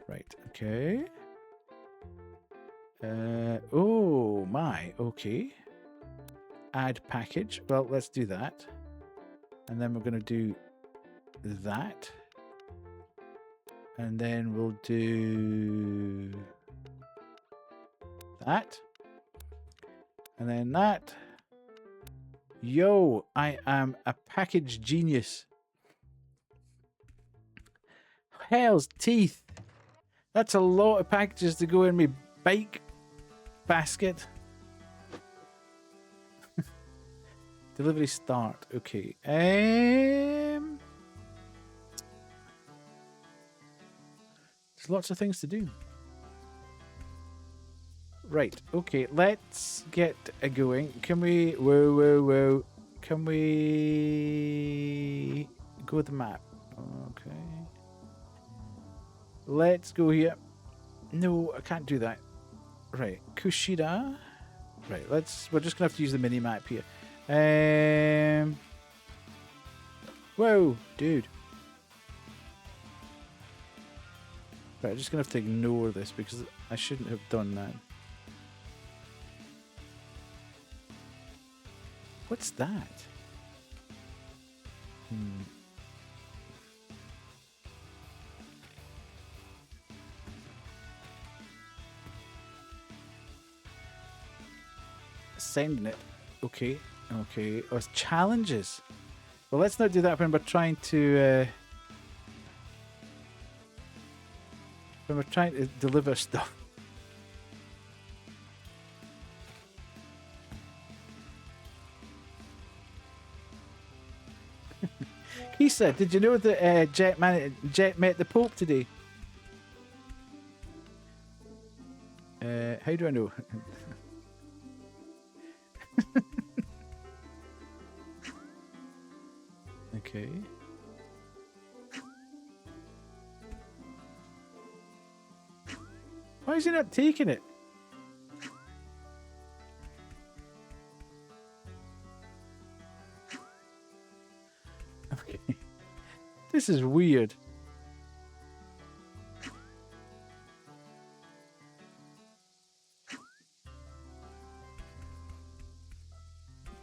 Right, okay. Oh my, okay. Add package. Well, let's do that. And then we're going to do that. And then we'll do that. And then that. Yo, I am a package genius. Hell's teeth. That's a lot of packages to go in my bike basket. Delivery start. Okay. There's lots of things to do. Right. Okay. Let's get going. Can we... Whoa. Can we... Go with the map? Okay. Let's go here. No, I can't do that. Right. Kushida. Right. We're just going to have to use the mini map here. Whoa, dude. Right, I'm just going to have to ignore this because I shouldn't have done that. What's that? Sending it. Okay. Okay. Oh, it's challenges. Well, let's not do that when we're trying to... when we're trying to deliver stuff. Kisa, did you know that Jet met the Pope today? How do I know? Okay. Why is he not taking it? Okay. This is weird.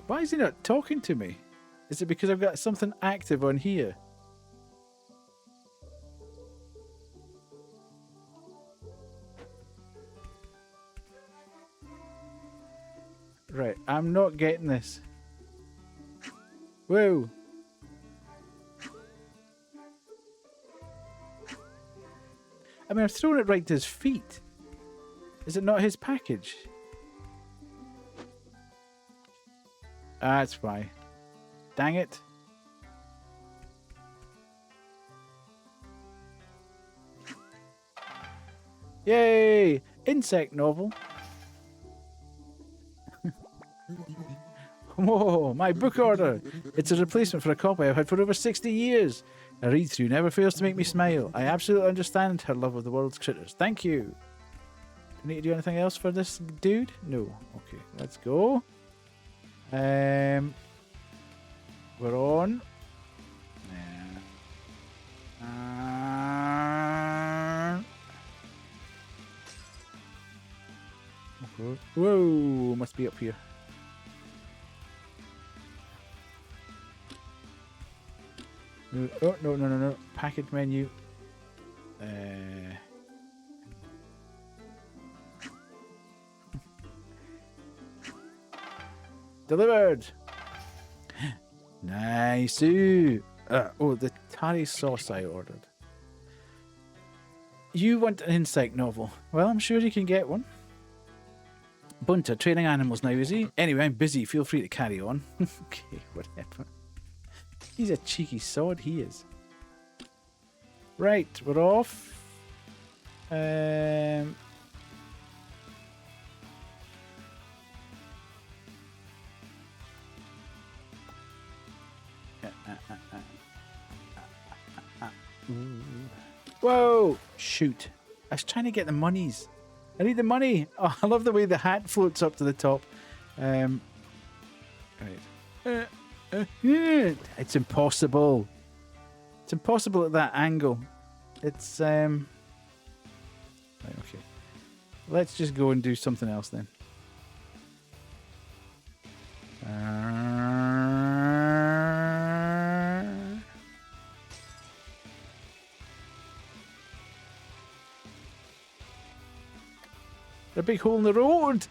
Why is he not talking to me? Is it because I've got something active on here? Right, I'm not getting this. Whoa. I mean, I've thrown it right to his feet. Is it not his package? That's why. Dang it. Yay! Insect novel. Whoa, my book order. It's a replacement for a copy I've had for over 60 years. A read-through never fails to make me smile. I absolutely understand her love of the world's critters. Thank you. Do I need to do anything else for this dude? No. Okay, let's go. We're on. Whoa, must be up here. Oh, no. Package menu. Delivered. Nice. Oh, the tarry sauce I ordered. You want an insect novel? Well, I'm sure you can get one. Bunter, training animals now, is he? Anyway, I'm busy. Feel free to carry on. Okay, whatever. He's a cheeky sod, he is. Right, we're off. Whoa! Shoot. I was trying to get the monies. I need the money. Oh, I love the way the hat floats up to the top. Right. It's impossible. It's impossible at that angle. It's right, okay. Let's just go and do something else then. A big hole in the road.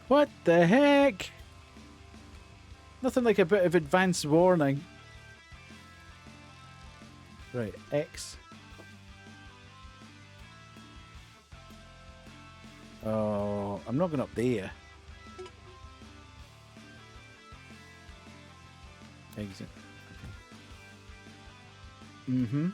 What the heck? Nothing like a bit of advance warning. Right, X. Oh, I'm not going up there. Exit. Mm-hmm.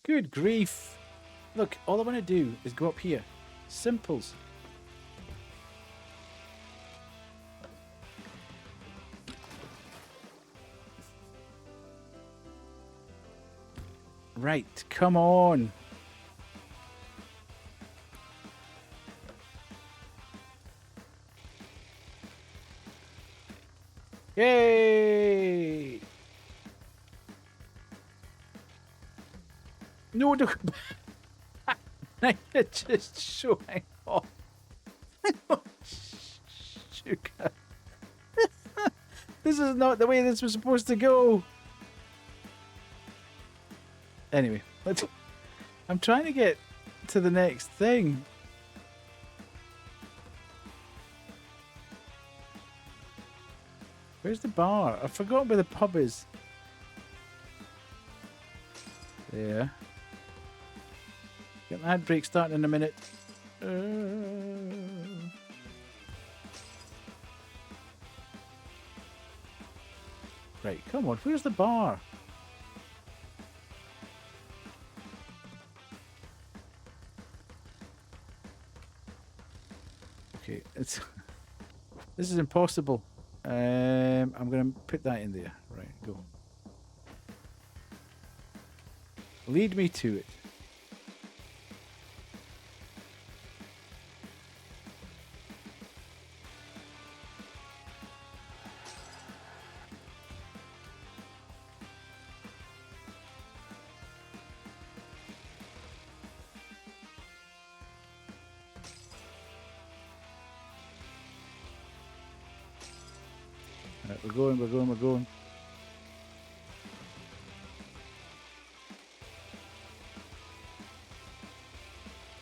Good grief. Look, all I want to do is go up here. Simples. Right, come on. Yay! No, no. It's just showing off. Sugar. This is not the way this was supposed to go. Anyway, I'm trying to get to the next thing. Where's the bar? I forgot where the pub is. There. Get an ad break starting in a minute. Right, come on. Where's the bar? Okay, this is impossible. I'm going to put that in there. Right, go. Lead me to it. Right, we're going.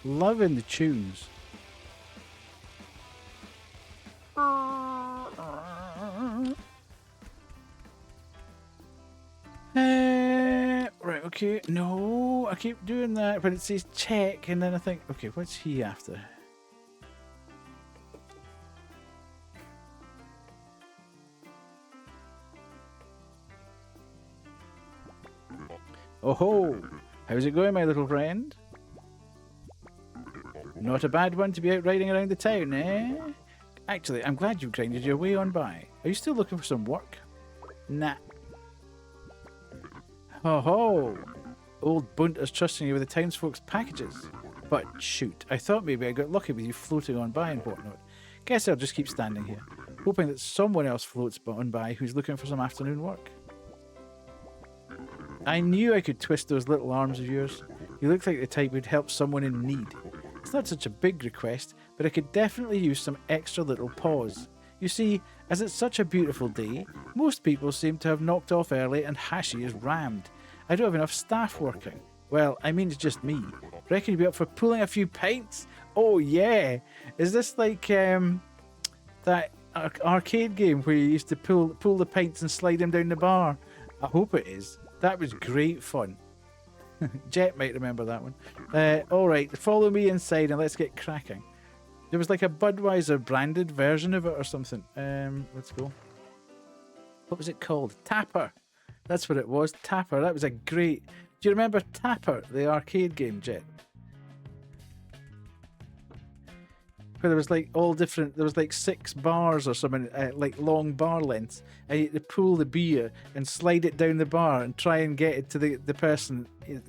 Loving the tunes. Right, okay. No, I keep doing that, but it says check, and then I think, okay, what's he after? Oh ho! How's it going, my little friend? Not a bad one to be out riding around the town, eh? Actually, I'm glad you've grinded your way on by. Are you still looking for some work? Nah. Ho ho! Old Bunter's trusting you with the townsfolk's packages. But shoot, I thought maybe I got lucky with you floating on by and whatnot. Guess I'll just keep standing here, hoping that someone else floats on by who's looking for some afternoon work. I knew I could twist those little arms of yours. You look like the type who'd help someone in need. It's not such a big request, but I could definitely use some extra little paws. You see, as it's such a beautiful day, most people seem to have knocked off early and Hashi is rammed. I don't have enough staff working. Well, I mean, it's just me. Reckon you'd be up for pulling a few pints? Oh yeah! Is this like that arcade game where you used to pull the pints and slide them down the bar? I hope it is. That was great fun. Jet might remember that one. Alright, follow me inside and let's get cracking. There was like a Budweiser branded version of it or something. Let's go. What was it called? Tapper. That's what it was. Tapper. That was a great... Do you remember Tapper, the arcade game, Jet? Where there was like all different... There was like 6 bars or something, like long bar lengths. And you had to pull the beer and slide it down the bar and try and get it to the person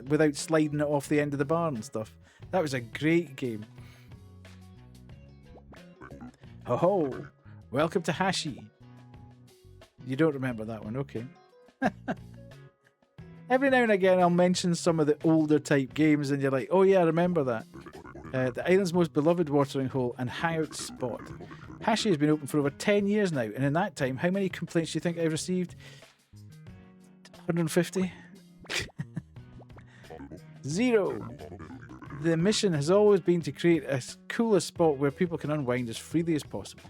without sliding it off the end of the bar and stuff. That was a great game. Ho ho! Welcome to Hashi. You don't remember that one, okay. Every now and again I'll mention some of the older type games and you're like, oh yeah, I remember that. The island's most beloved watering hole and hangout spot. Hashi has been open for over 10 years now, and in that time, how many complaints do you think I've received? 150? 0. The mission has always been to create a cooler spot where people can unwind as freely as possible.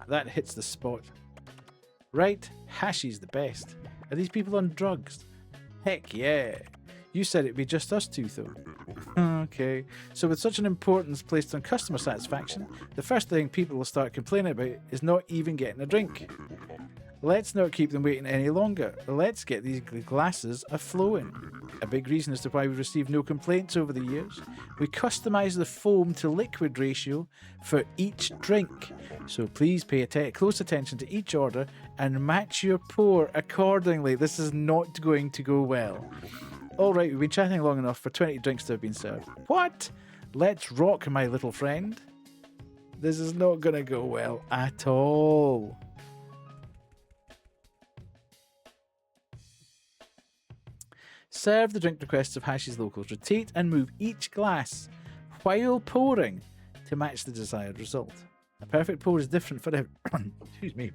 That hits the spot. Right, Hashi's the best. Are these people on drugs? Heck yeah. You said it'd be just us two, though. Okay. So with such an importance placed on customer satisfaction, the first thing people will start complaining about is not even getting a drink. Let's not keep them waiting any longer. Let's get these glasses a-flowing. A big reason as to why we've received no complaints over the years. We customise the foam to liquid ratio for each drink. So please pay close attention to each order and match your pour accordingly. This is not going to go well. Alright, we've been chatting long enough for 20 drinks to have been served. What? Let's rock, my little friend. This is not going to go well at all. Serve the drink requests of Hashi's locals. Rotate and move each glass while pouring to match the desired result. A perfect pour is different for every... Excuse me.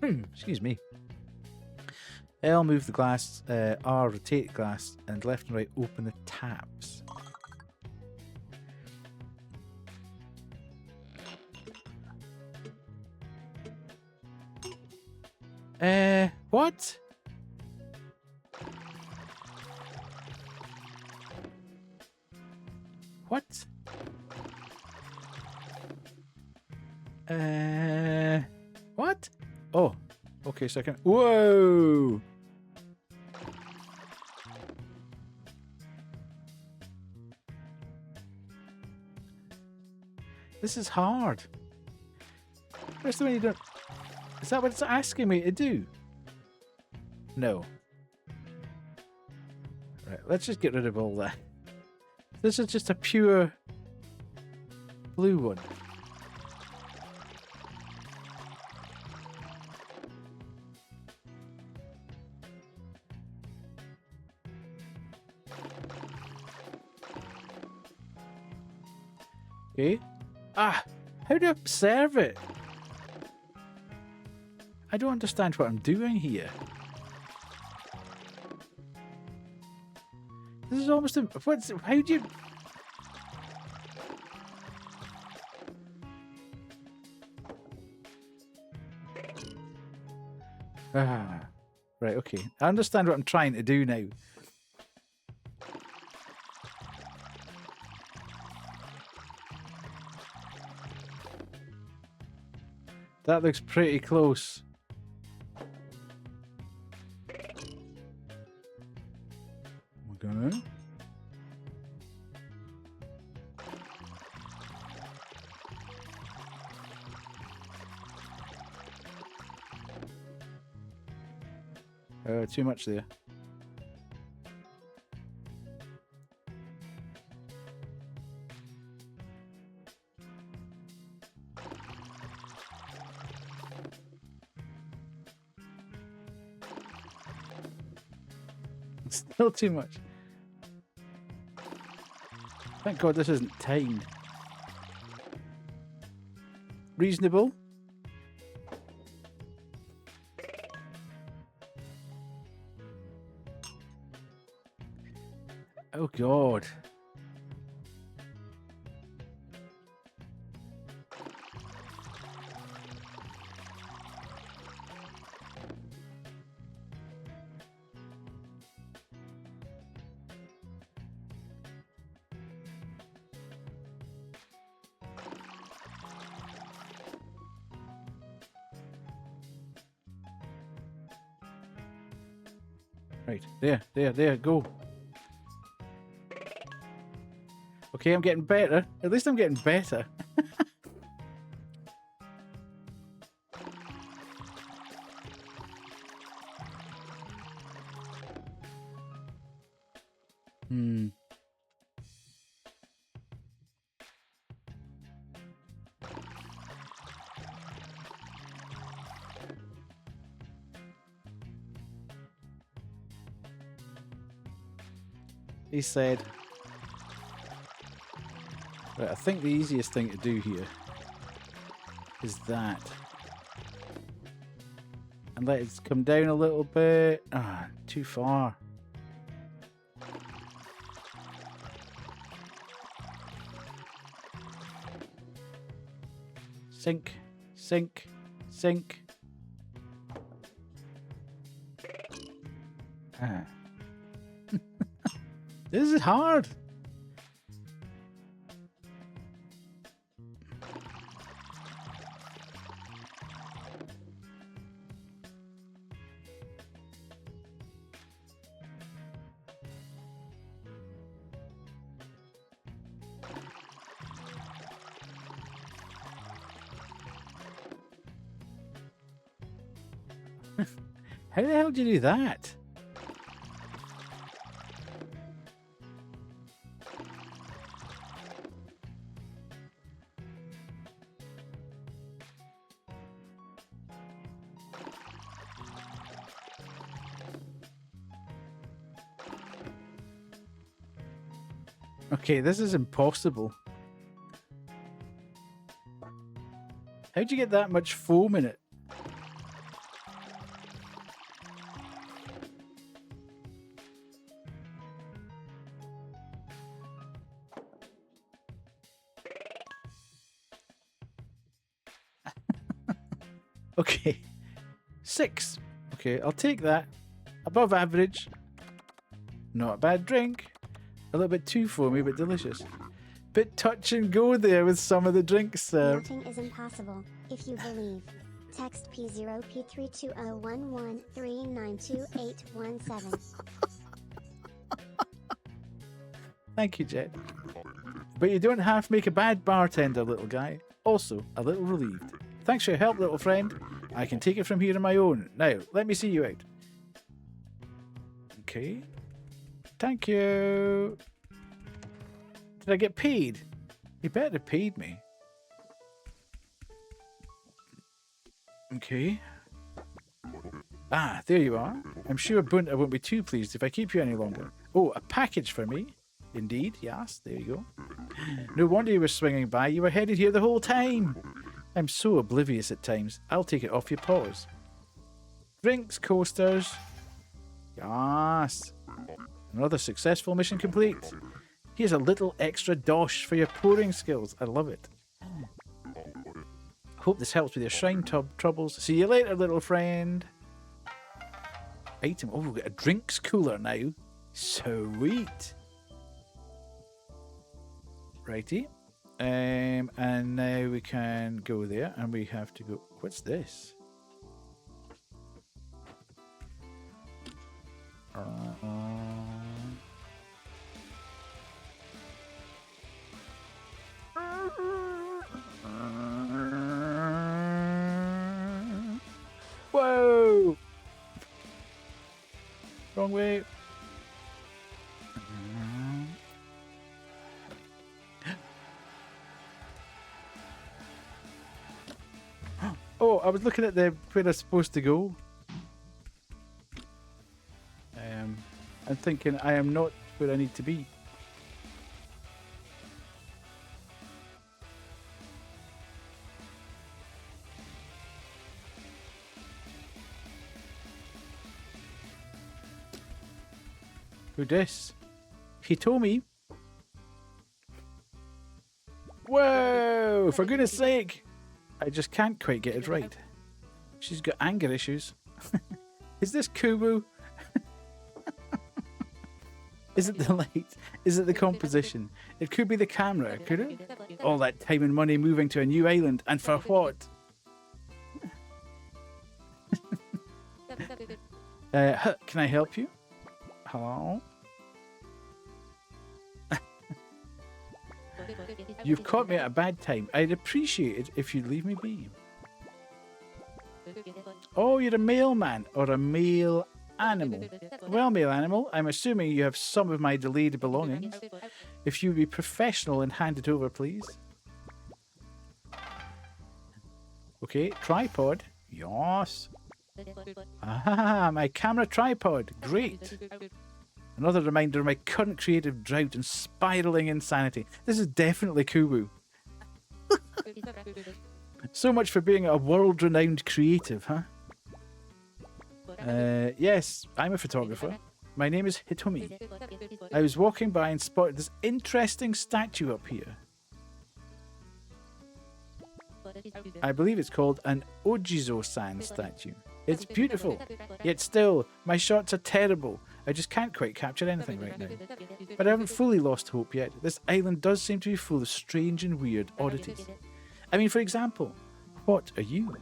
Excuse me. L, move the glass. R, rotate glass. And left and right, open the taps. What? What? What? Oh, okay, so I can... Whoa! This is hard. Where's the way you don't... Is that what it's asking me to do? No. Right, let's just get rid of all that. This is just a pure blue one. Okay. Ah! How do I serve it? I don't understand what I'm doing here. This is almost... What's... How do you... Ah. Right, okay. I understand what I'm trying to do now. That looks pretty close. Too much there. Still too much. Thank God this isn't timed. Reasonable. Oh God. Right, there, go. Okay, I'm getting better. At least I'm getting better. He said, right, I think the easiest thing to do here is that. And let it come down a little bit. Ah, too far. Sink, sink, sink. Ah. This is hard. How the hell did you do that? Okay, this is impossible. How'd you get that much foam in it? Okay. 6. Okay, I'll take that. Above average. Not a bad drink. A little bit too foamy, but delicious. Bit touch and go there with some of the drinks. Nothing is impossible if you believe. Text P0P320111392817. Thank you, Jet. But you don't have to make a bad bartender, little guy. Also, a little relieved. Thanks for your help, little friend. I can take it from here on my own. Now, let me see you out. Okay. Thank you. Did I get paid? You better have paid me. Okay. Ah, there you are. I'm sure Bunta won't be too pleased if I keep you any longer. Oh, a package for me. Indeed, yes, there you go. No wonder you were swinging by. You were headed here the whole time. I'm so oblivious at times. I'll take it off your paws. Drinks, coasters. Yes. Another successful mission complete. Here's a little extra dosh for your pouring skills. I love it. Hope this helps with your shrine troubles. See you later, little friend. Item. Oh, we've got a drinks cooler now. Sweet. Righty. And now we can go there, and we have to go. What's this? Whoa! wrong way. Oh, I was looking at the where I'm supposed to go. I'm thinking I am not where I need to be. Who this? Hitomi? Whoa! For goodness sake! I just can't quite get it right. She's got anger issues. Is this Kubu? Is it the light? Is it the composition? It could be the camera, could it? All that time and money moving to a new island, and for what? Can I help you? Hello? You've caught me at a bad time. I'd appreciate it if you'd leave me be. Oh, you're a mailman or a male animal. Well, male animal, I'm assuming you have some of my delayed belongings. If you'd be professional and hand it over, please. Okay, tripod. Yes. Ah, my camera tripod. Great. Another reminder of my current creative drought and spiraling insanity. This is definitely Kubu. So much for being a world-renowned creative, huh? Yes, I'm a photographer. My name is Hitomi. I was walking by and spotted this interesting statue up here. I believe it's called an Ojizo-san statue. It's beautiful, yet still, my shots are terrible. I just can't quite capture anything right now. But I haven't fully lost hope yet. This island does seem to be full of strange and weird oddities. I mean, for example, what are you?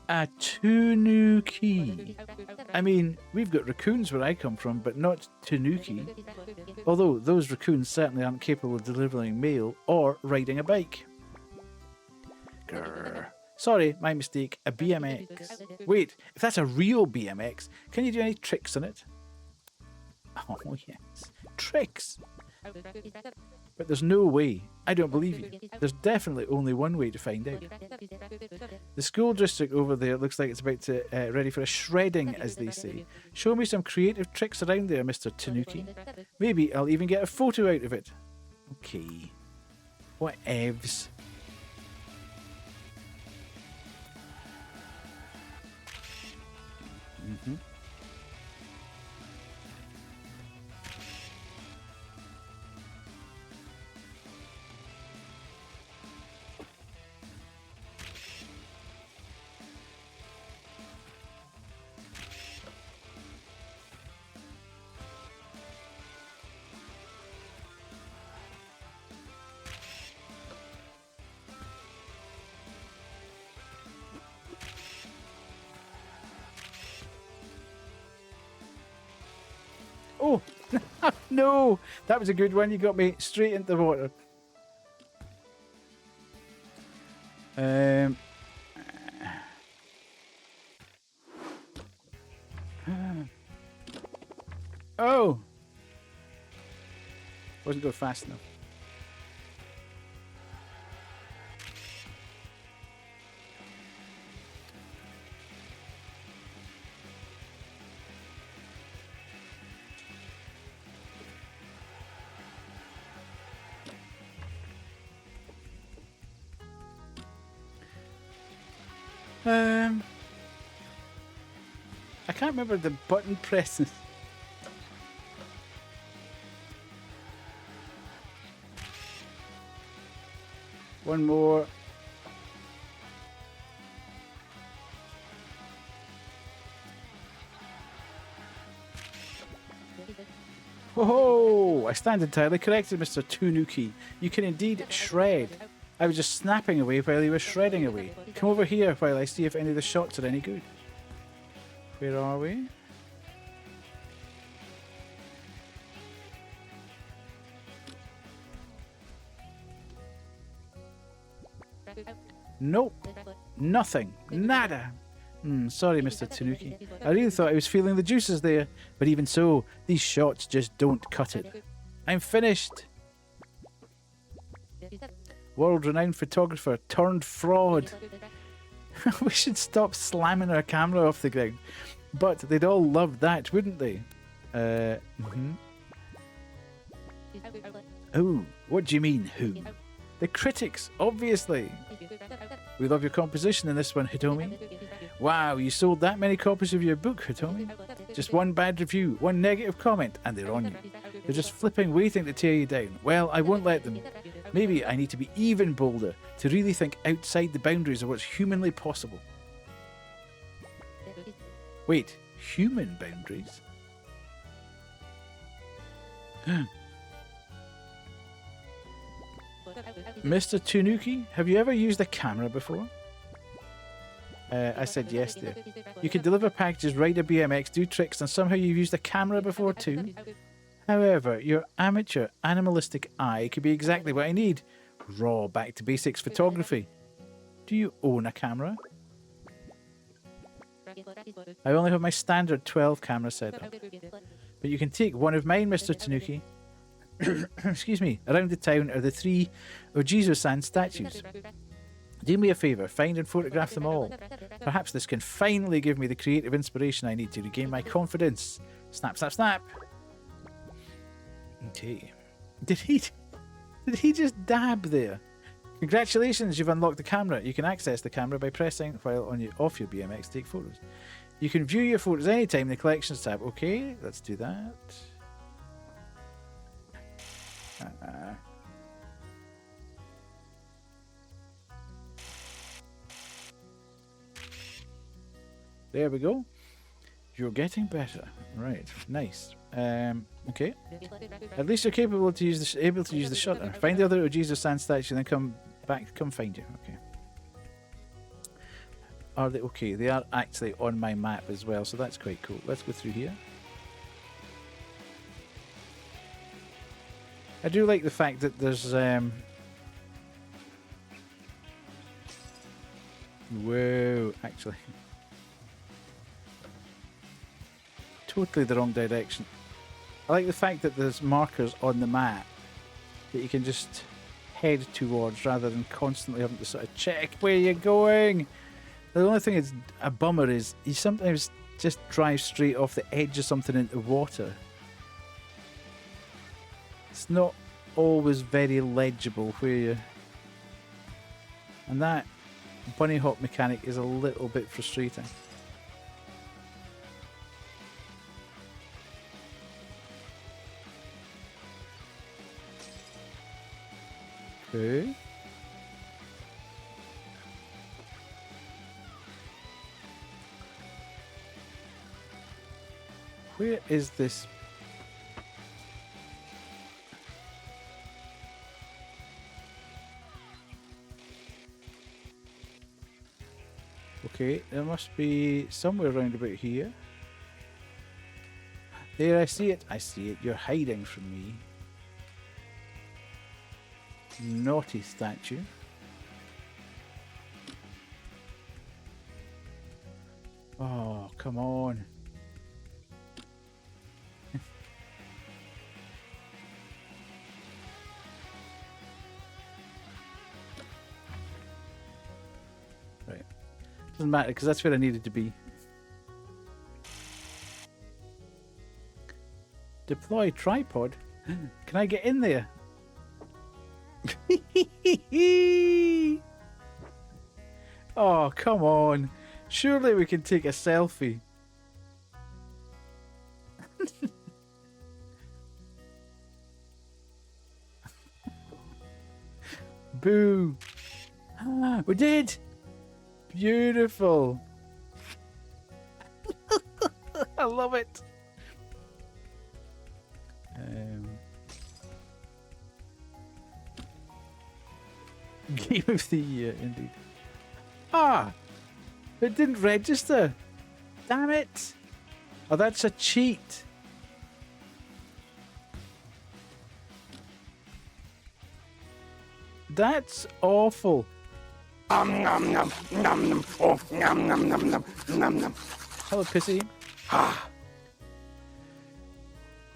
A Tanuki. I mean, we've got raccoons where I come from, but not Tanuki. Although those raccoons certainly aren't capable of delivering mail or riding a bike. Grrr. Sorry, my mistake. A BMX. Wait, if that's a real BMX, can you do any tricks on it? Oh, yes. Tricks! But there's no way. I don't believe you. There's definitely only one way to find out. The school district over there looks like it's about to ready for a shredding, as they say. Show me some creative tricks around there, Mr. Tanuki. Maybe I'll even get a photo out of it. Okay. Whatevs. Mm-hmm. Oh, no, that was a good one. You got me straight into the water. Oh, wasn't going fast enough. I can't remember the button presses. One more. Oh, I stand entirely corrected, Mr. Tanuki. You can indeed shred. I was just snapping away while he was shredding away. Come over here while I see if any of the shots are any good. Where are we? Nope. Nothing. Nada. Sorry, Mr. Tanuki. I really thought I was feeling the juices there, but even so, these shots just don't cut it. I'm finished. World-renowned photographer turned fraud. We should stop slamming our camera off the ground. But they'd all love that, wouldn't they? Oh, what do you mean, who? The critics, obviously. We love your composition in this one, Hitomi. Wow, you sold that many copies of your book, Hitomi? Just one bad review, one negative comment, and they're on you. They're just flipping, waiting to tear you down. Well, I won't let them. Maybe I need to be even bolder, to really think outside the boundaries of what's humanly possible. Wait, human boundaries? Mr. Tanuki, have you ever used a camera before? I said yes there. You can deliver packages, ride a BMX, do tricks, and somehow you've used a camera before too? However, your amateur animalistic eye could be exactly what I need. Raw back to basics photography. Do you own a camera? I only have my standard 12 camera setup. But you can take one of mine, Mr. Tanuki. Excuse me. Around the town are the 3 Ojizo-san statues. Do me a favour, find and photograph them all. Perhaps this can finally give me the creative inspiration I need to regain my confidence. Snap, snap, snap. Okay. Did he just dab there? Congratulations, you've unlocked the camera. You can access the camera by pressing while off your BMX to take photos. You can view your photos anytime in the collections tab. Okay, let's do that. There we go. You're getting better. Right, nice. Okay. At least you're able to use the shutter. Find the other Ojizo-san statue, and then come find you. Okay. Are they okay? They are actually on my map as well, so that's quite cool. Let's go through here. I do like the fact that there's whoa, actually. Totally the wrong direction. I like the fact that there's markers on the map that you can just head towards rather than constantly having to sort of check where you're going. The only thing that's a bummer is you sometimes just drive straight off the edge of something into water. It's not always very legible where you... And that bunny hop mechanic is a little bit frustrating. Okay. Where is this? Okay, there must be somewhere around about here. There, I see it. I see it. You're hiding from me. Naughty statue. Oh, come on. Right. Doesn't matter because that's where I needed to be. Deploy tripod? Can I get in there? Oh, come on. Surely we can take a selfie. Boo. Ah, we did. Beautiful. I love it. Game of the year, indeed. Ah! It didn't register. Damn it. Oh, that's a cheat. That's awful. Nom nom nom nom. Oh, nom nom nom nom nom nom. Hello, Pissy.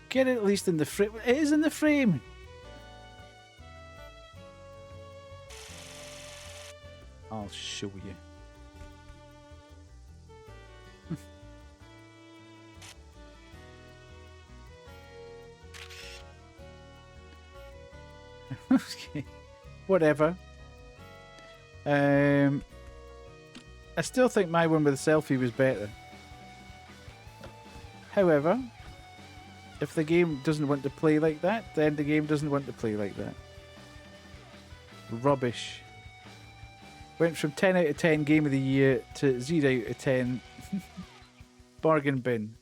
Get it at least in the frame. It is in the frame. I'll show you. Okay. Whatever. I still think my one with the selfie was better. However, if the game doesn't want to play like that, then the game doesn't want to play like that. Rubbish. Went from 10 out of 10 game of the year to 0 out of 10 bargain bin.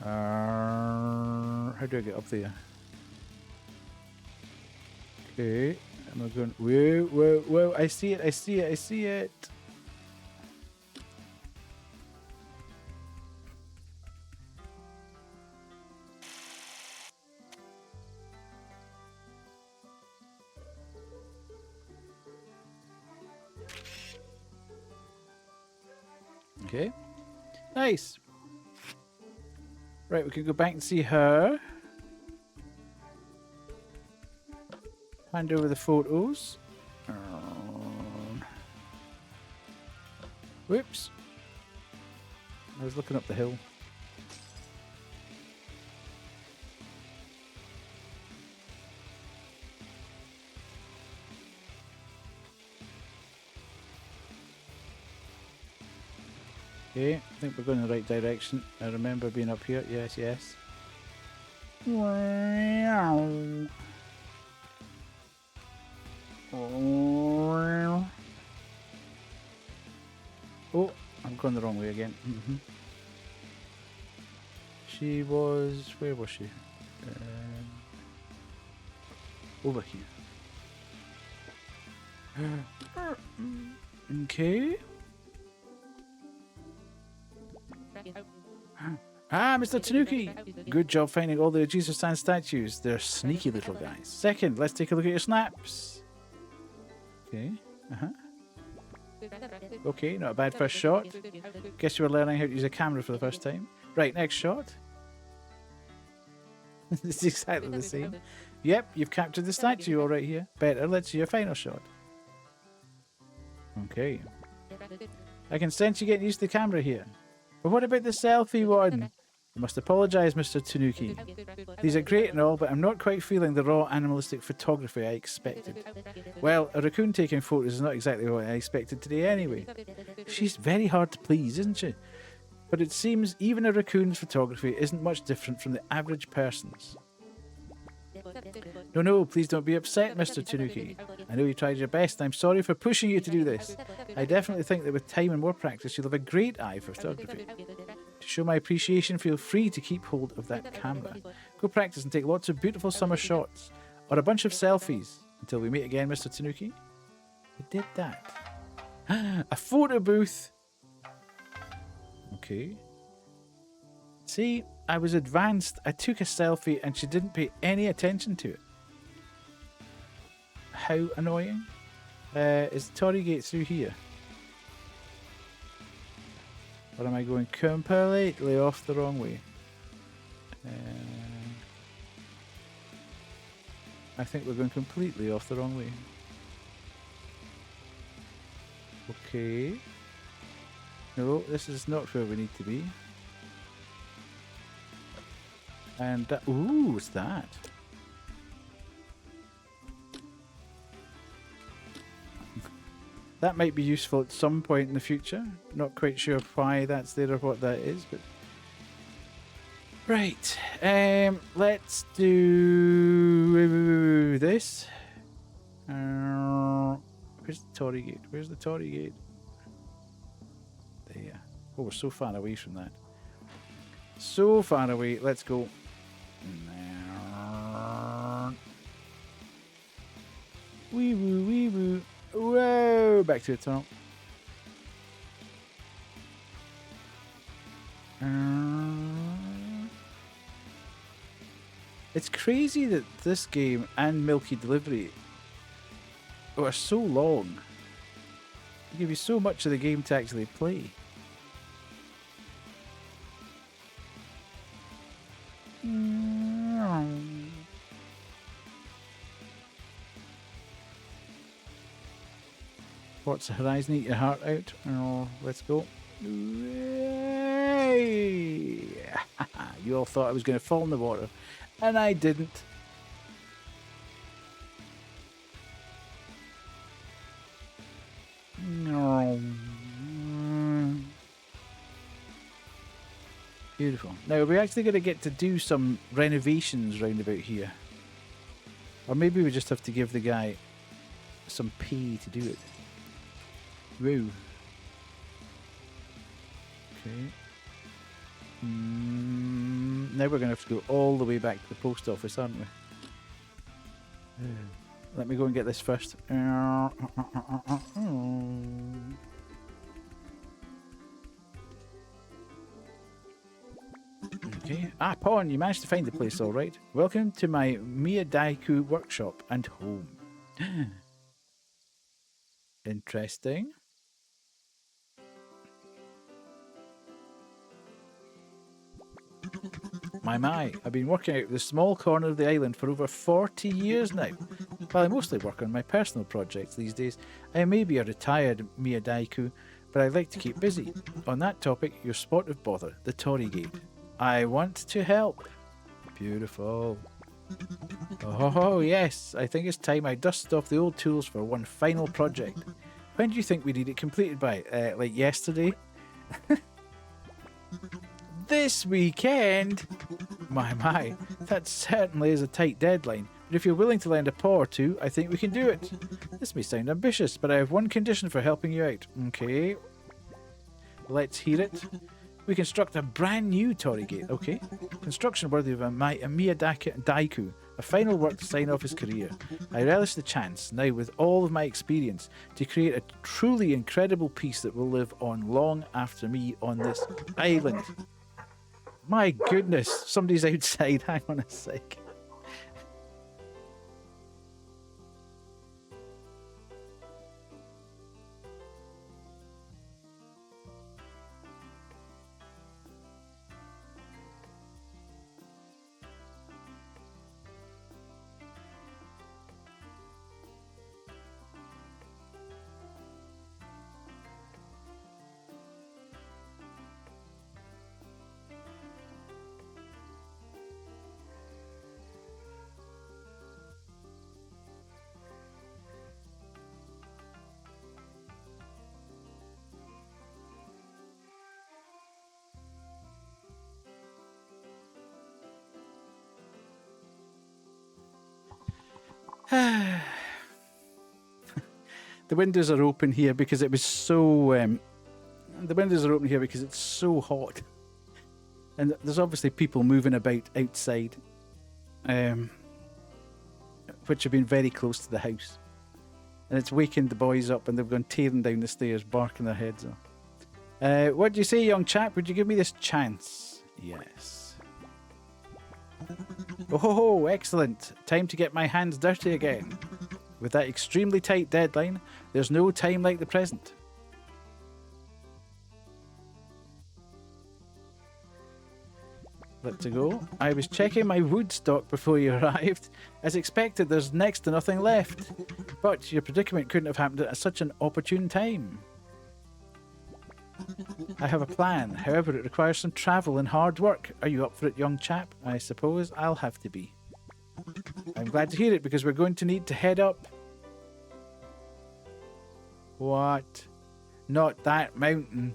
How do I get up there? Okay. Am I going? Whoa, whoa, whoa. I see it, I see it, I see it. Okay. Nice. Right, we can go back and see her. Hand over the photos. Whoops. I was looking up the hill. Okay, I think we're going in the right direction. I remember being up here. Yes, yes. Wow. Oh, I'm going the wrong way again. She was... Where was she? Over here. Okay. Ah, Mr. Tanuki! Good job finding all the Jesus Stand statues. They're sneaky little guys. Second, let's take a look at your snaps. Okay. Okay, not a bad first shot. Guess you were learning how to use a camera for the first time. Right, next shot. It's exactly the same. Yep, you've captured the statue all right here. Better, let's see your final shot. Okay. I can sense you getting used to the camera here. But what about the selfie one? I must apologise, Mr. Tanuki. These are great and all, but I'm not quite feeling the raw animalistic photography I expected. Well, a raccoon taking photos is not exactly what I expected today anyway. She's very hard to please, isn't she? But it seems even a raccoon's photography isn't much different from the average person's. No, please don't be upset, Mr. Tanuki. I know you tried your best, and I'm sorry for pushing you to do this. I definitely think that with time and more practice, you'll have a great eye for photography. To show my appreciation, feel free to keep hold of that camera. Go practice and take lots of beautiful summer shots, or a bunch of selfies. Until we meet again, Mr. Tanuki. I did that. A photo booth. Okay. See, I was advanced. I took a selfie and she didn't pay any attention to it. How annoying. Is Torii Gate through here? Or am I going completely off the wrong way? I think we're going completely off the wrong way. Okay. No, this is not where we need to be. And that, ooh, what's that? That might be useful at some point in the future. Not quite sure why that's there or what that is, but right. Let's do this. Where's the Torii Gate? Where's the Torii Gate? There. Oh, we're so far away from that. So far away. Let's go. Wee woo, wee woo. Whoa! Back to the top. It's crazy that this game and Milky Delivery are so long. They give you so much of the game to actually play. Forza Horizon, eat your heart out. Oh, let's go. Yay! You all thought I was going to fall in the water, and I didn't. No. Beautiful. Now, we're actually going to get to do some renovations round about here. Or maybe we just have to give the guy some pay to do it. Woo. Okay. Now we're going to have to go all the way back to the post office, aren't we? Let me go and get this first. Okay. Ah, Pawn, you managed to find the place all right. Welcome to my Miyadaiku workshop and home. Interesting. My, I've been working out this small corner of the island for over 40 years now. While I mostly work on my personal projects these days, I may be a retired Miyadaiku, but I like to keep busy. On that topic, your spot of bother, the Torii Gate. I want to help. Beautiful. Oh, yes. I think it's time I dusted off the old tools for one final project. When do you think we need it completed by? Like yesterday? This weekend? My. That certainly is a tight deadline. But if you're willing to lend a paw or two, I think we can do it. This may sound ambitious, but I have one condition for helping you out. Okay. Let's hear it. We construct a brand new Torii Gate, okay? Construction worthy of a Miyadaiku, a final work to sign off his career. I relish the chance, now with all of my experience, to create a truly incredible piece that will live on long after me on this island. My goodness, somebody's outside. Hang on a sec. The windows are open here because it was so... the windows are open here because it's so hot. And there's obviously people moving about outside, which have been very close to the house. And it's waking the boys up and they've gone tearing down the stairs, barking their heads off. What do you say, young chap? Would you give me this chance? Yes. Oh, excellent. Time to get my hands dirty again. With that extremely tight deadline, there's no time like the present. Let's go. I was checking my wood stock before you arrived. As expected, there's next to nothing left. But your predicament couldn't have happened at such an opportune time. I have a plan. However, it requires some travel and hard work. Are you up for it, young chap? I suppose I'll have to be. I'm glad to hear it because we're going to need to head up. What? Not that mountain.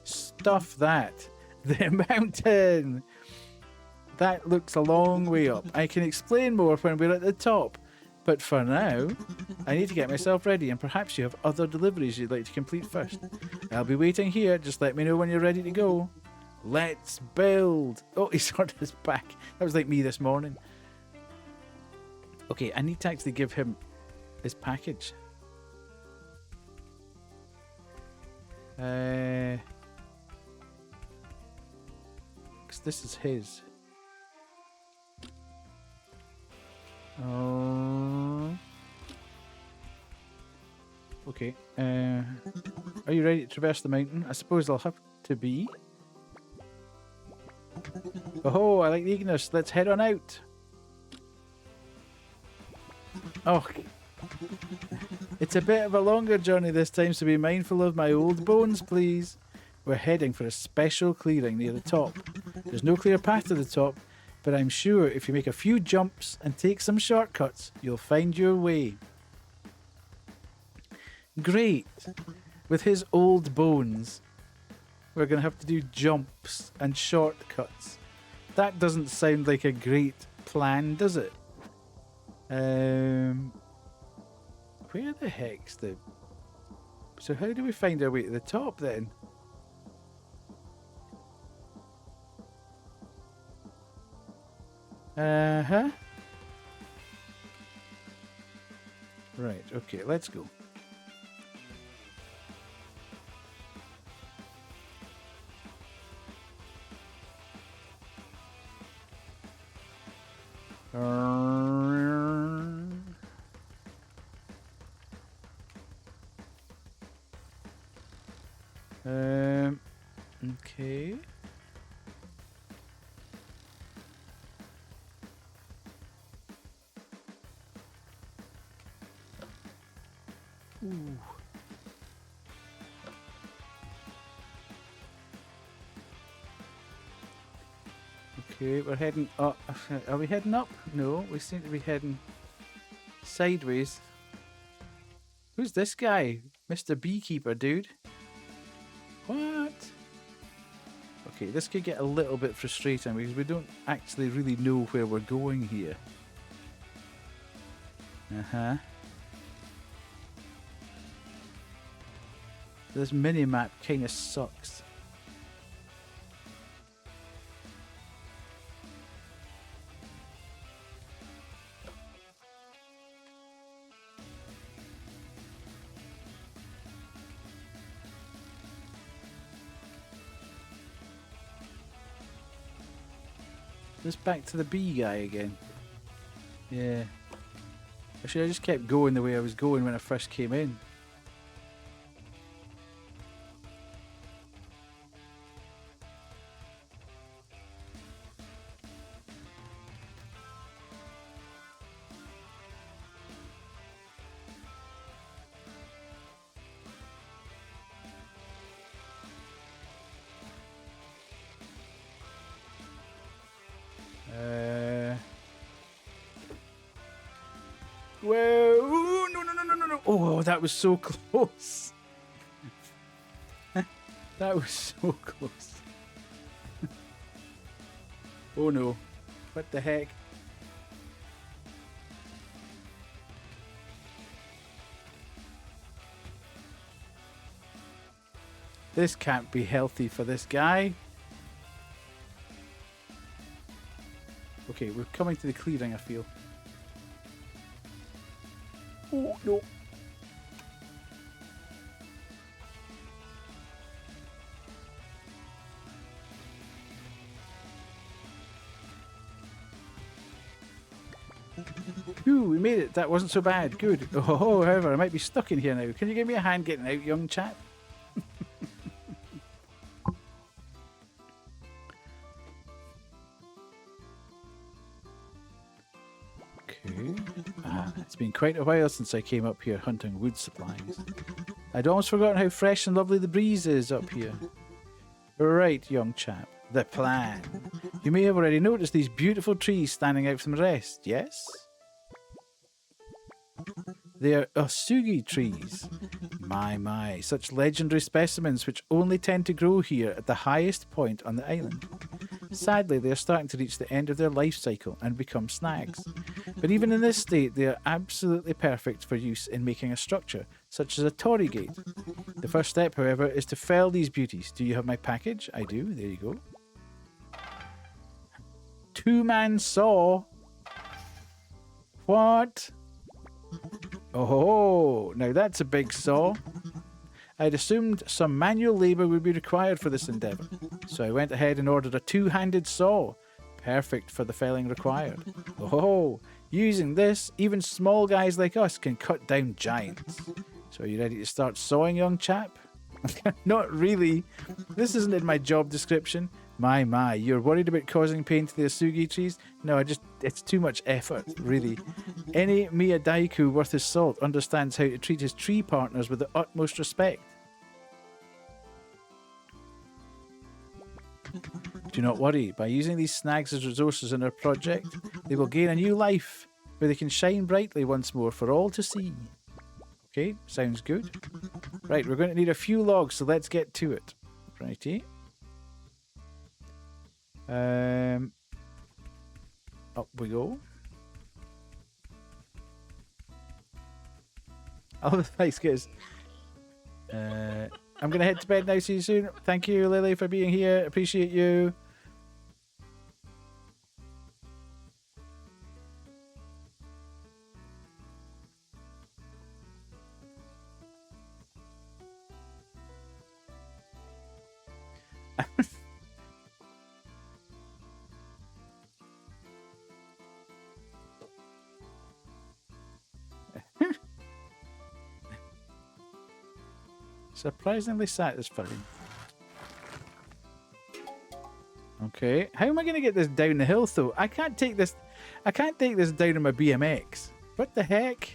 Stuff that. The mountain. That looks a long way up. I can explain more when we're at the top. But for now, I need to get myself ready and perhaps you have other deliveries you'd like to complete first. I'll be waiting here. Just let me know when you're ready to go. Let's build. Oh, he's on his back. That was like me this morning. Okay, I need to actually give him his package. Because this is his. Oh. Okay. Are you ready to traverse the mountain? I suppose I'll have to be. Oh, I like the Ignis. Let's head on out. Oh, it's a bit of a longer journey this time, so be mindful of my old bones, please. We're heading for a special clearing near the top. There's no clear path to the top, but I'm sure if you make a few jumps and take some shortcuts, you'll find your way. Great. With his old bones, we're going to have to do jumps and shortcuts. That doesn't sound like a great plan, does it? Where the heck's the... So how do we find our way to the top then? Uh-huh. Right, okay, let's go. Okay. Ooh. Okay, we're heading up. Are we heading up? No, we seem to be heading sideways. Who's this guy? Mr. Beekeeper, dude. What? Okay, this could get a little bit frustrating because we don't actually really know where we're going here. Uh-huh. This mini-map kind of sucks. This back to the bee guy again. Yeah. Actually, I just kept going the way I was going when I first came in. Whoa! Ooh, no, no, no, no, no, no! Oh, that was so close. That was so close. Oh no. What the heck? This can't be healthy for this guy. Okay, we're coming to the clearing, I feel. Oh, no. Ooh, we made it. That wasn't so bad. Good. Oh, however, I might be stuck in here now. Can you give me a hand getting out, young chap? Okay. It's been quite a while since I came up here hunting wood supplies. I'd almost forgotten how fresh and lovely the breeze is up here. Right, young chap. The plan. You may have already noticed these beautiful trees standing out from the rest, yes? They are Osugi trees. My, such legendary specimens which only tend to grow here at the highest point on the island. Sadly, they are starting to reach the end of their life cycle and become snags. But even in this state, they are absolutely perfect for use in making a structure, such as a torii gate. The first step, however, is to fell these beauties. Do you have my package? I do. There you go. Two-man saw. What? Oh, now that's a big saw. I'd assumed some manual labour would be required for this endeavour, so I went ahead and ordered a two-handed saw. Perfect for the felling required. Oh, using this, even small guys like us can cut down giants. So are you ready to start sawing, young chap? Not really. This isn't in my job description. My, you're worried about causing pain to the asugi trees? No, it's too much effort, really. Any Miyadaiku worth his salt understands how to treat his tree partners with the utmost respect. Do not worry, by using these snags as resources in our project, they will gain a new life, where they can shine brightly once more for all to see. Okay, sounds good. Right, we're going to need a few logs, so let's get to it. Righty. Up we go. Oh, thanks, guys. I'm going to head to bed now. See you soon. Thank you, Lily, for being here. Appreciate you. Surprisingly satisfying. Okay, how am I going to get this down the hill though? I can't take this down on my BMX. What the heck?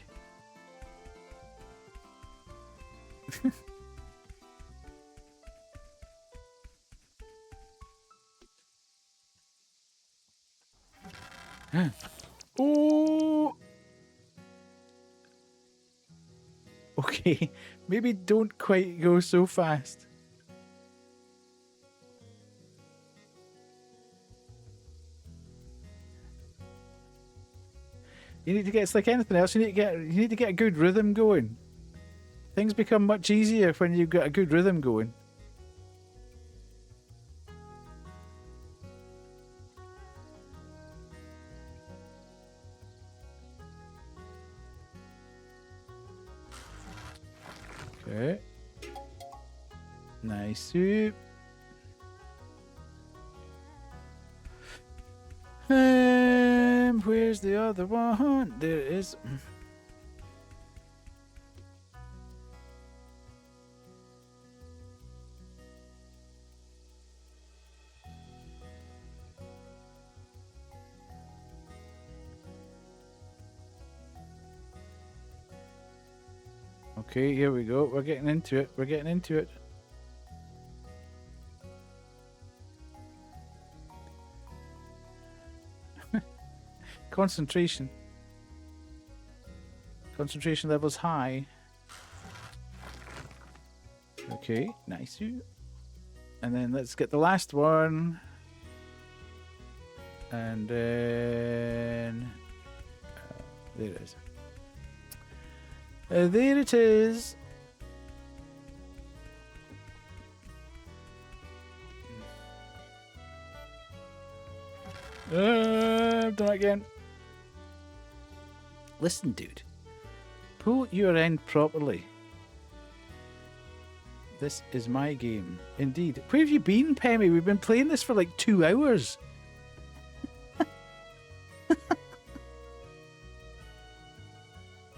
Oh. Okay, maybe don't quite go so fast. You need to get, it's like anything else, you need to get a good rhythm going. Things become much easier when you've got a good rhythm going. Okay. Nice soup. Where's the other one? There it is. Okay, here we go. We're getting into it. We're getting into it. Concentration. Concentration levels high. Okay, nice. And then let's get the last one. And then... there it is. There it is. I've done it again. Listen, dude. Pull your end properly. This is my game. Indeed. Where have you been, Pemmy? We've been playing this for like 2 hours.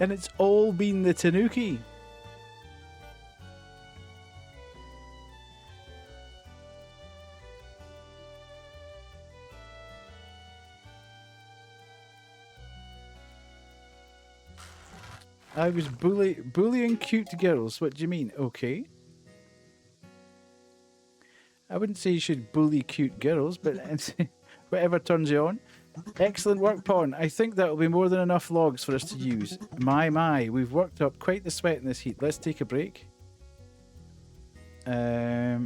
And it's all been the Tanuki. I was bullying cute girls. What do you mean? Okay. I wouldn't say you should bully cute girls, but whatever turns you on. Excellent work, Pawn. I think that'll be more than enough logs for us to use. My, we've worked up quite the sweat in this heat. Let's take a break. Okay.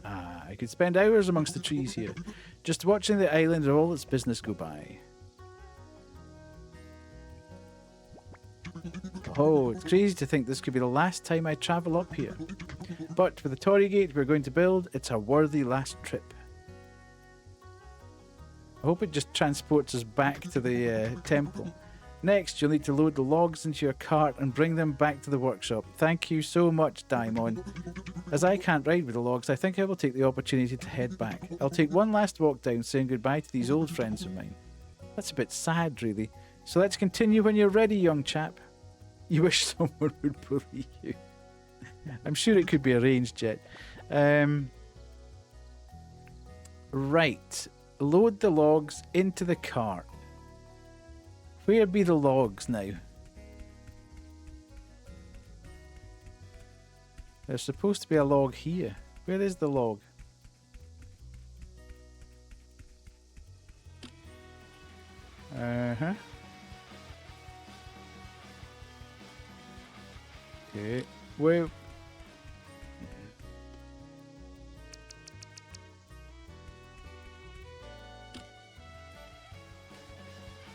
I could spend hours amongst the trees here, just watching the island and all its business go by. Oh, it's crazy to think this could be the last time I travel up here. But with the Torii Gate we're going to build, it's a worthy last trip. I hope it just transports us back to the temple. Next, you'll need to load the logs into your cart and bring them back to the workshop. Thank you so much, Daimon. As I can't ride with the logs, I think I will take the opportunity to head back. I'll take one last walk down, saying goodbye to these old friends of mine. That's a bit sad, really. So let's continue when you're ready, young chap. You wish someone would believe you. I'm sure it could be arranged, Jet. Right. Load the logs into the cart. Where be the logs now? There's supposed to be a log here. Where is the log? Uh-huh. Okay. Where...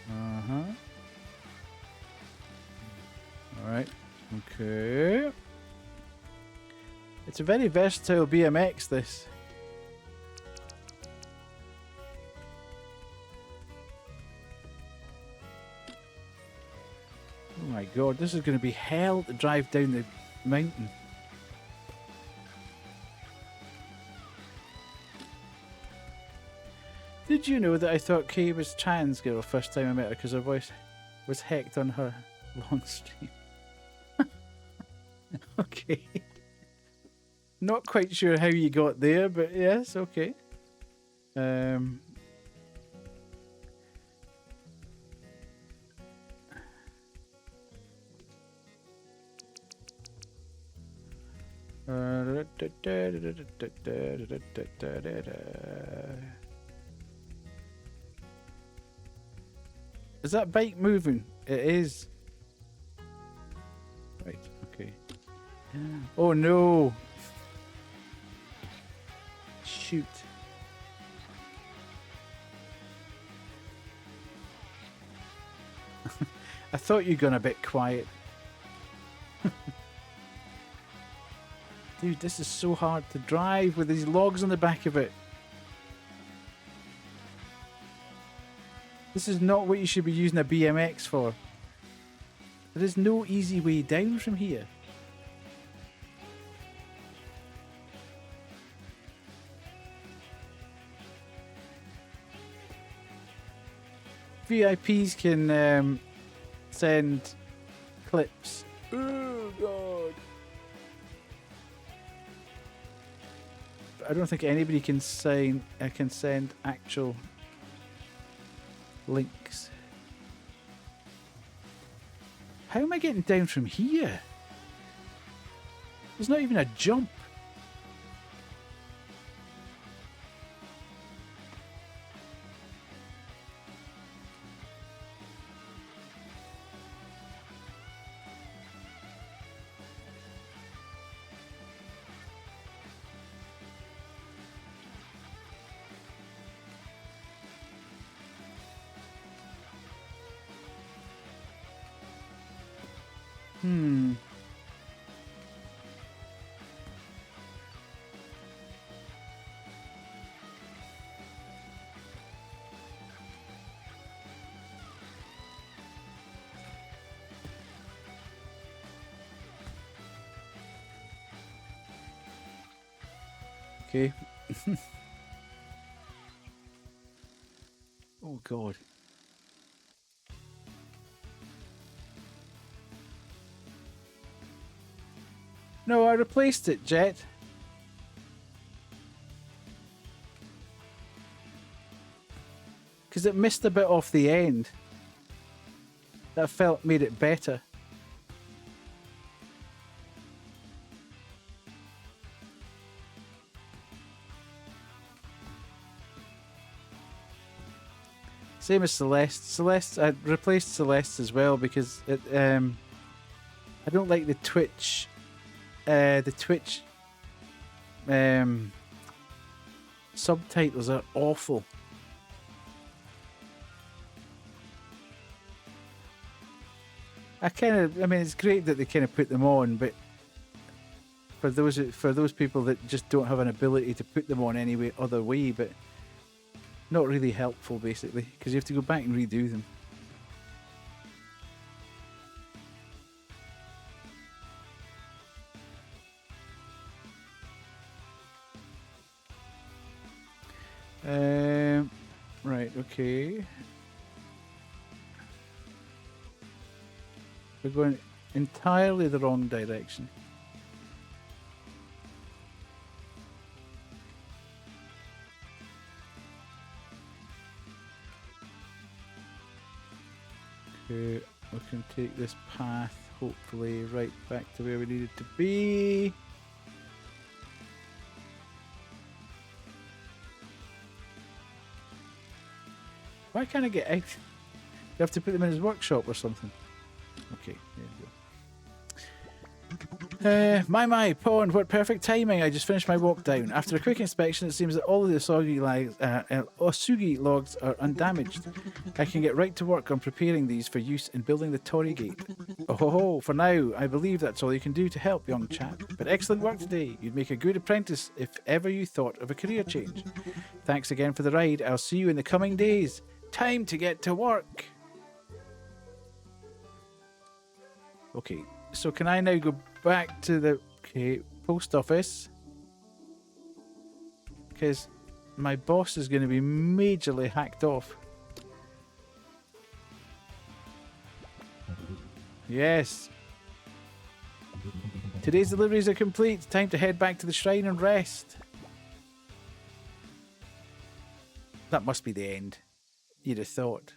Uh-huh. Alright. Okay. It's a very versatile BMX, this. Oh my god, this is going to be hell to drive down the mountain. Did you know that I thought Kay was trans girl first time I met her because her voice was hecked on her long stream? Okay. Not quite sure how you got there, but yes, okay. Is that bike moving? It is. Right, okay. Oh no! Shoot. I thought you'd gone a bit quiet. Dude, this is so hard to drive with these logs on the back of it. This is not what you should be using a BMX for. There is no easy way down from here. VIPs can send clips. Oh god. I don't think anybody can send actual links. How am I getting down from here? There's not even a jump. Okay. Oh god. No, I replaced it, Jet. Because it missed a bit off the end. That felt made it better. Same as Celeste. Celeste, I replaced Celeste as well because it. I don't like the Twitch. Subtitles are awful. I mean, it's great that they kind of put them on, but for those people that just don't have an ability to put them on any other way, but not really helpful basically because you have to go back and redo them. Right, okay. We're going entirely the wrong direction. Okay, we can take this path, hopefully, right back to where we needed to be. Why can't I get out? You have to put them in his workshop or something. Okay, there you go. My pond, what perfect timing. I just finished my walk down. After a quick inspection, it seems that all of the Osugi logs are undamaged. I can get right to work on preparing these for use in building the Torii Gate. Oh ho ho, for now, I believe that's all you can do to help, young chap. But excellent work today. You'd make a good apprentice if ever you thought of a career change. Thanks again for the ride. I'll see you in the coming days. Time to get to work. Okay, so can I now go back to the post office? Because my boss is going to be majorly hacked off. Yes. Today's deliveries are complete. Time to head back to the shrine and rest. That must be the end. You'd have thought.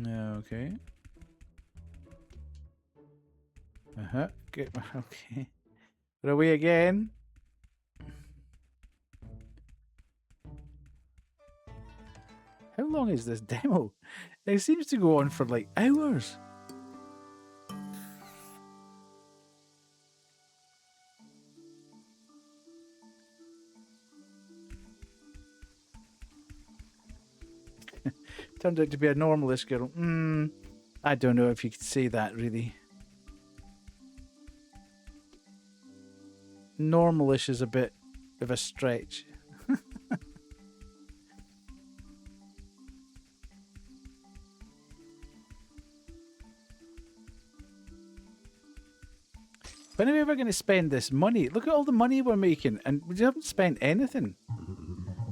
Okay. Good. Okay. We're away again. How long is this demo? It seems to go on for like hours. Turned out to be a normalist girl. I don't know if you could say that, really. Normalish is a bit of a stretch. When are we ever going to spend this money? Look at all the money we're making, and we haven't spent anything.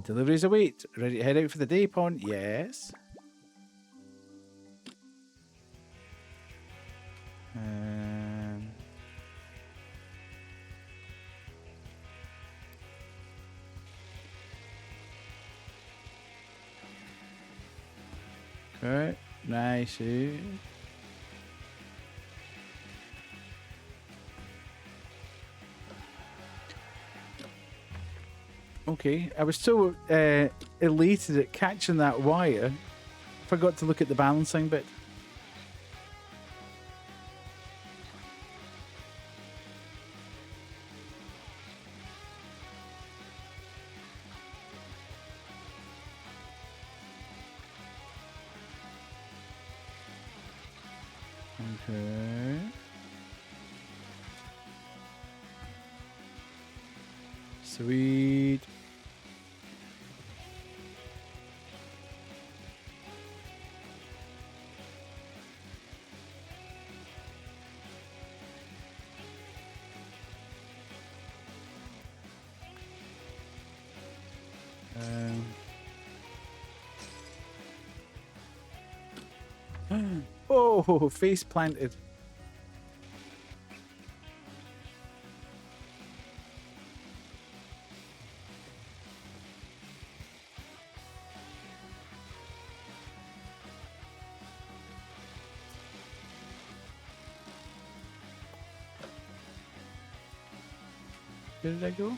Deliveries await. Ready to head out for the day, Pond? Yes. Okay, nice. Okay, I was so elated at catching that wire, forgot to look at the balancing bit. Okay. Sweet. Oh, face planted. Where did I go?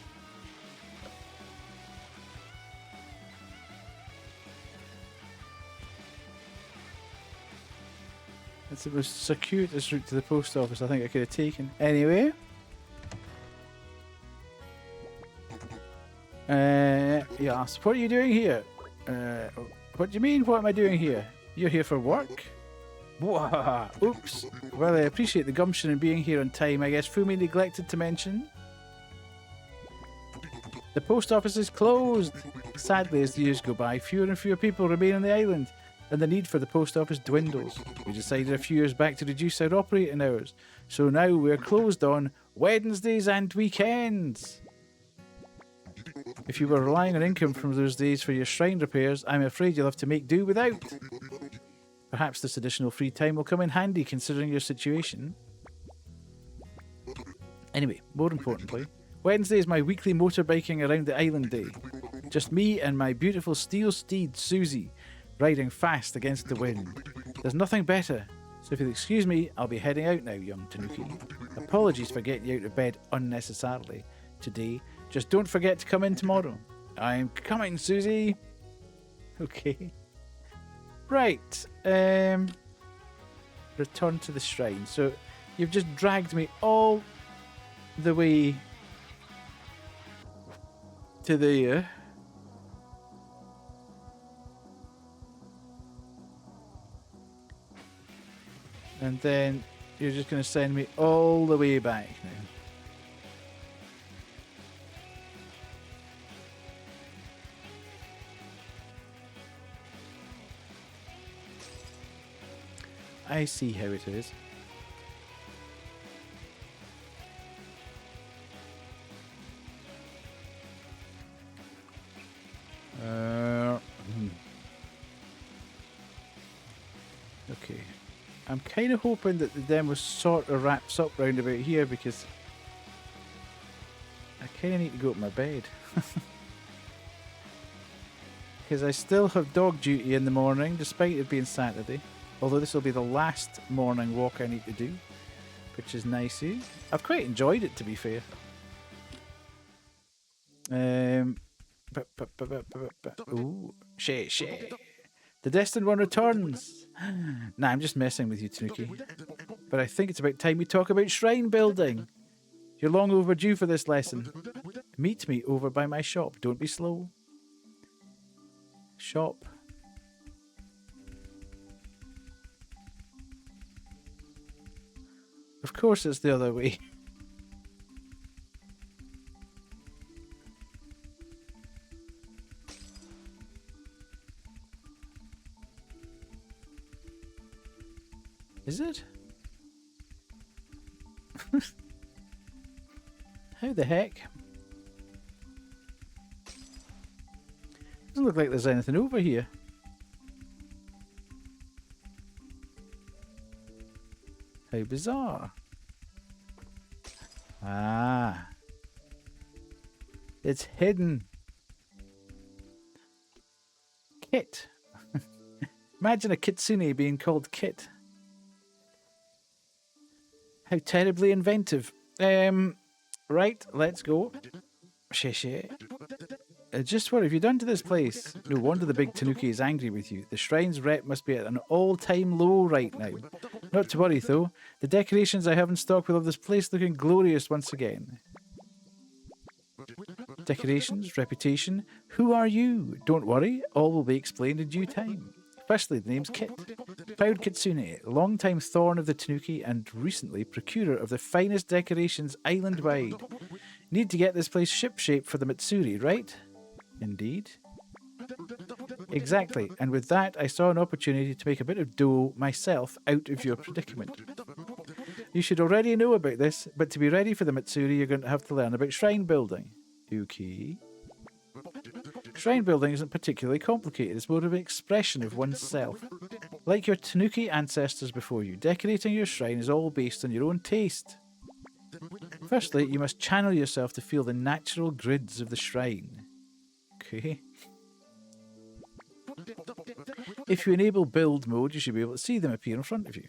It's the most circuitous route to the post office I think I could have taken. Anyway. Yes, what are you doing here? What do you mean, what am I doing here? You're here for work? Whoa, oops. Well, I appreciate the gumption in being here on time. I guess Fumi neglected to mention. The post office is closed. Sadly, as the years go by, fewer and fewer people remain on the island. and the need for the post office dwindles. We decided a few years back to reduce our operating hours, so now we're closed on Wednesdays and weekends. If you were relying on income from those days for your shrine repairs, I'm afraid you'll have to make do without. Perhaps this additional free time will come in handy considering your situation. Anyway, more importantly, Wednesday is my weekly motorbiking around the island day. Just me and my beautiful steel steed, Susie, riding fast against the wind. There's nothing better, so if you'll excuse me, I'll be heading out now, young Tanuki. Apologies for getting you out of bed unnecessarily today. Just don't forget to come in tomorrow. I'm coming, Susie. Okay. Right. Return to the shrine. So you've just dragged me all the way to there. And then you're just going to send me all the way back now. I see how it is. Okay. I'm kind of hoping that the demo sort of wraps up round about here because I kind of need to go to my bed. Because I still have dog duty in the morning, despite it being Saturday. Although this will be the last morning walk I need to do, which is nice. I've quite enjoyed it, to be fair. Ooh, shit. The Destined One returns. Nah, I'm just messing with you, Tanuki. But I think it's about time we talk about shrine building. You're long overdue for this lesson. Meet me over by my shop. Don't be slow. Shop. Of course it's the other way. Is it? How the heck? Doesn't look like there's anything over here. How bizarre. Ah. It's hidden. Kit. Imagine a kitsune being called Kit. How terribly inventive. Right, let's go. Shit. Just what have you done to this place? No wonder the big Tanuki is angry with you. The shrine's rep must be at an all-time low right now. Not to worry, though. The decorations I have in stock will have this place looking glorious once again. Decorations, reputation. Who are you? Don't worry, all will be explained in due time. Firstly, the name's Kit. Proud Kitsune, long-time thorn of the Tanuki and recently procurer of the finest decorations island-wide. Need to get this place ship-shape for the Matsuri, right? Indeed. Exactly, and with that I saw an opportunity to make a bit of dough myself out of your predicament. You should already know about this, but to be ready for the Matsuri you're going to have to learn about shrine building. Okay. Shrine building isn't particularly complicated, it's more of an expression of oneself. Like your Tanuki ancestors before you, decorating your shrine is all based on your own taste. Firstly, you must channel yourself to feel the natural grids of the shrine. Okay. If you enable build mode, you should be able to see them appear in front of you.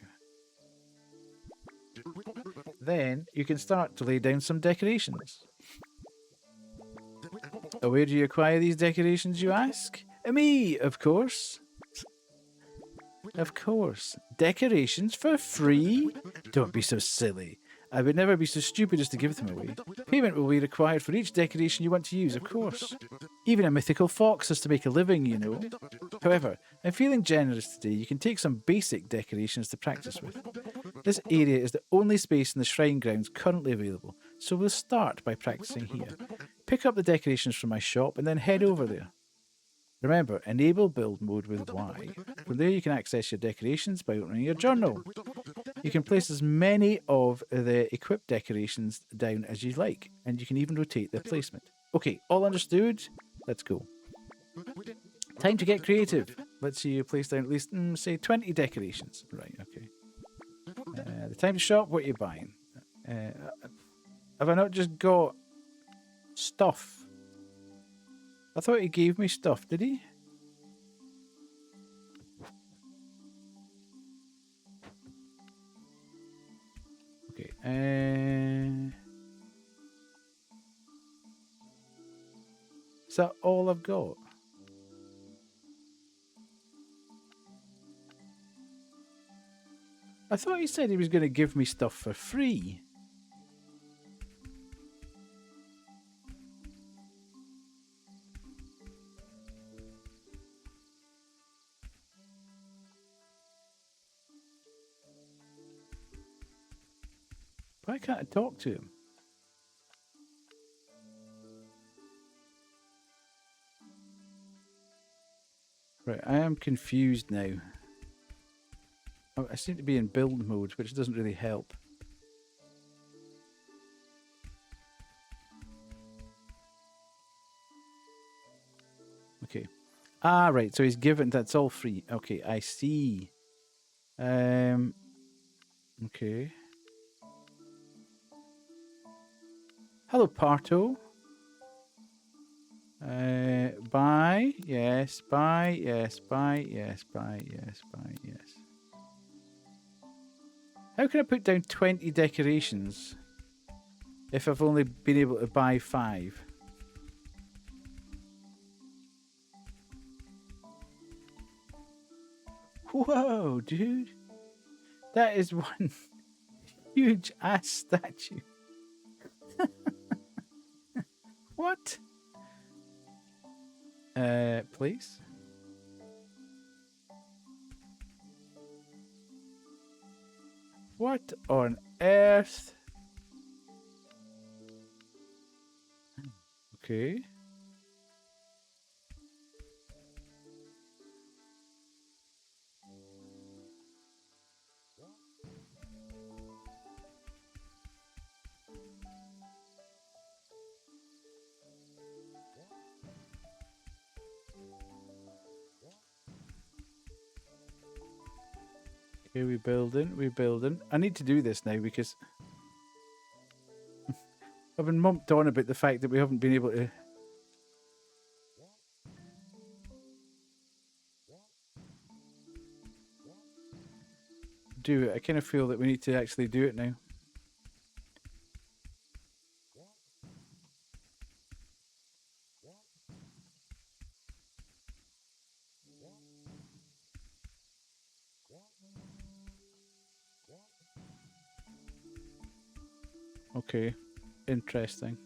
Then you can start to lay down some decorations. Where do you acquire these decorations, you ask? Me, of course. Of course. Decorations for free? Don't be so silly. I would never be so stupid as to give them away. Payment will be required for each decoration you want to use, of course. Even a mythical fox has to make a living, you know. However, I'm feeling generous today. You can take some basic decorations to practice with. This area is the only space in the shrine grounds currently available, so we'll start by practicing here. Pick up the decorations from my shop and then head over there. Remember, enable build mode with Y. From there you can access your decorations by opening your journal. You can place as many of the equipped decorations down as you like, and you can even rotate their placement. Okay, all understood? Let's go. Time to get creative. Let's see you place down at least, say, 20 decorations. Right, okay. The time to shop, what are you buying? Have I not just got stuff? I thought he gave me stuff, did he? Okay. Is that all I've got? I thought he said he was going to give me stuff for free. Why can't I talk to him? Right, I am confused now. Oh, I seem to be in build mode, which doesn't really help. Okay. Ah, right, so he's given, that's all free. Okay, I see. Okay. Hello, Parto. Buy, yes, buy, yes, buy, yes, buy, yes, buy, yes. How can I put down 20 decorations if I've only been able to buy 5? Whoa, dude. That is one huge ass statue. What? Please? What on earth? Okay. Okay, we building. I need to do this now because I've been mumped on about the fact that we haven't been able to do it. I kind of feel that we need to actually do it now. Okay, interesting.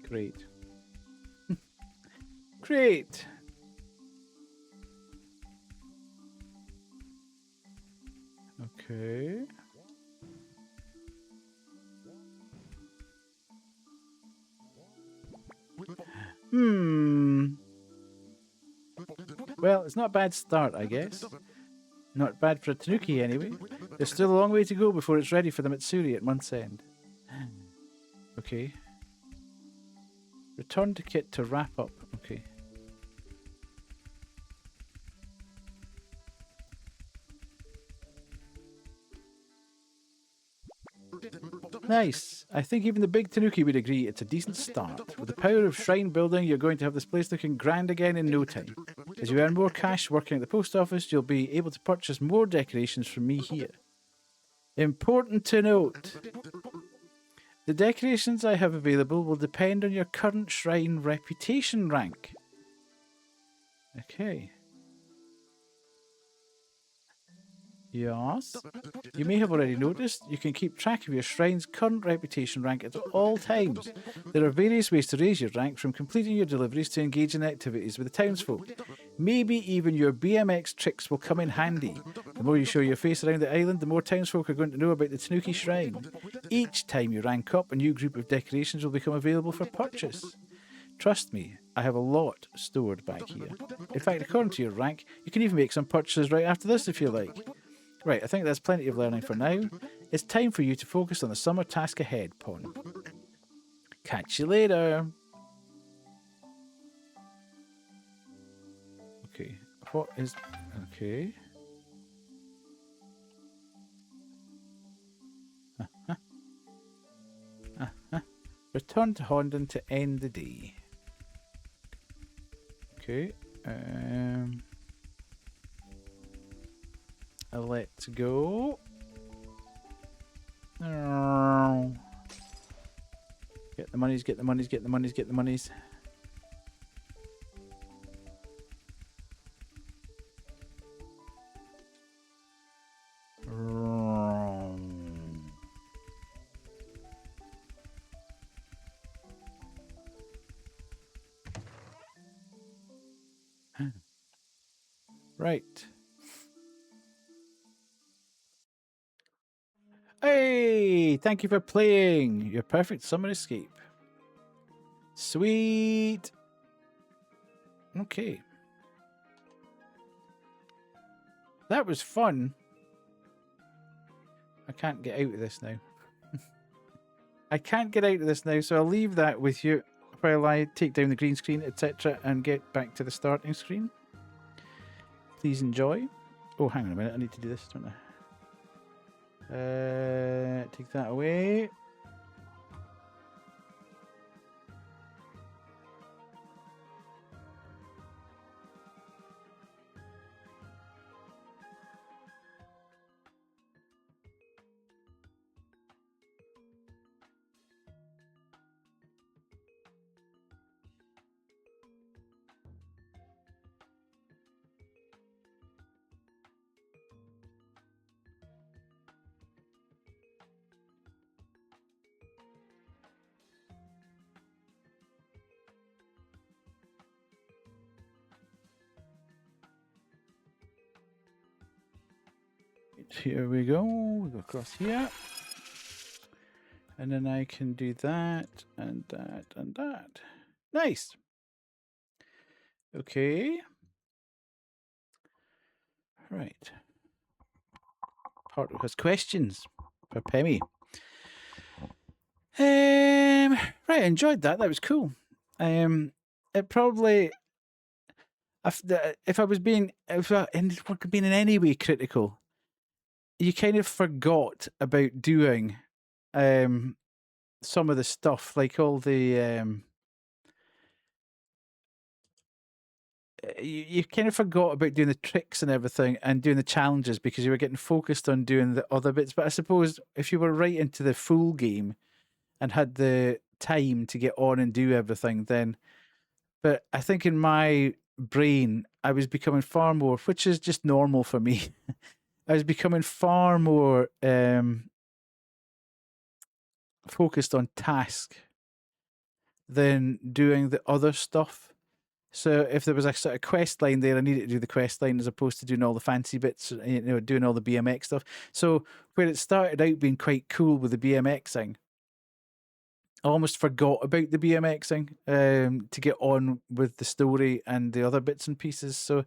Great. Great. Okay. Well, it's not a bad start, I guess. Not bad for a Tanuki, anyway. There's still a long way to go before it's ready for the Matsuri at month's end. Okay. Return to kit to wrap up. Okay. Nice. I think even the big Tanuki would agree it's a decent start. With the power of shrine building, you're going to have this place looking grand again in no time. As you earn more cash working at the post office, you'll be able to purchase more decorations from me here. Important to note. The decorations I have available will depend on your current shrine reputation rank. Okay. Yes. You may have already noticed you can keep track of your shrine's current reputation rank at all times. There are various ways to raise your rank, from completing your deliveries to engaging in activities with the townsfolk. Maybe even your BMX tricks will come in handy. The more you show your face around the island, the more townsfolk are going to know about the Tanuki Shrine. Each time you rank up, a new group of decorations will become available for purchase. Trust me, I have a lot stored back here. In fact, according to your rank, you can even make some purchases right after this if you like. Right, I think that's plenty of learning for now. It's time for you to focus on the summer task ahead, Pawn. Catch you later. Okay, what is... Okay. Return to Hondon to end the day. Okay. Let's go. Get the monies, get the monies, get the monies, get the monies. Right. Hey, thank you for playing your perfect summer escape. Sweet. Okay. That was fun. I can't get out of this now. I can't get out of this now, so I'll leave that with you while I take down the green screen, etc., and get back to the starting screen. Please enjoy. Oh, hang on a minute. I need to do this, don't I? Take that away. Here we go. We go across here. And then I can do that and that and that. Nice. Okay. Right. Part of his questions for Pemmy. Right, I enjoyed that. That was cool. It probably, if I was being, if I being in any way critical, you kind of forgot about doing some of the stuff, like all the you kind of forgot about doing the tricks and everything and doing the challenges because you were getting focused on doing the other bits. But I suppose if you were right into the full game and had the time to get on and do everything, then. But I think in my brain, I was becoming far more, which is just normal for me. I was becoming far more focused on task than doing the other stuff. So if there was a sort of quest line there, I needed to do the quest line as opposed to doing all the fancy bits, doing all the BMX stuff. So where it started out being quite cool with the BMXing, I almost forgot about the BMXing to get on with the story and the other bits and pieces. So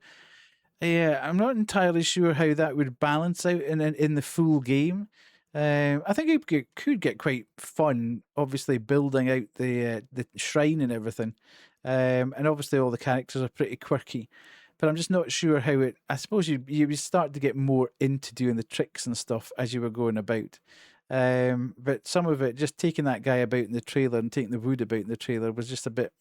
yeah, I'm not entirely sure how that would balance out in the full game. I think it could get quite fun, obviously building out the shrine and everything, and obviously all the characters are pretty quirky. But I'm just not sure how it. I suppose you would start to get more into doing the tricks and stuff as you were going about. But some of it, just taking that guy about in the trailer and taking the wood about in the trailer was just a bit.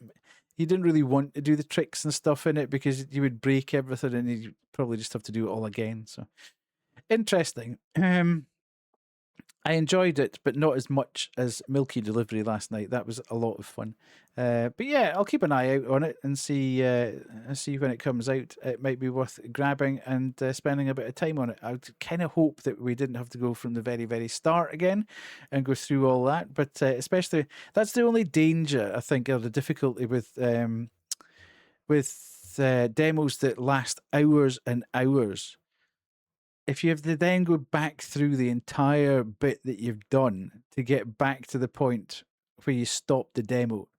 You didn't really want to do the tricks and stuff in it because you would break everything and you'd probably just have to do it all again. So interesting. I enjoyed it, but not as much as Milky Delivery last night. That was a lot of fun. But yeah, I'll keep an eye out on it and see when it comes out. It might be worth grabbing and spending a bit of time on it. I would kind of hope that we didn't have to go from the very, very start again and go through all that. But especially, that's the only danger, I think, or the difficulty with demos that last hours and hours. If you have to then go back through the entire bit that you've done to get back to the point where you stopped the demo,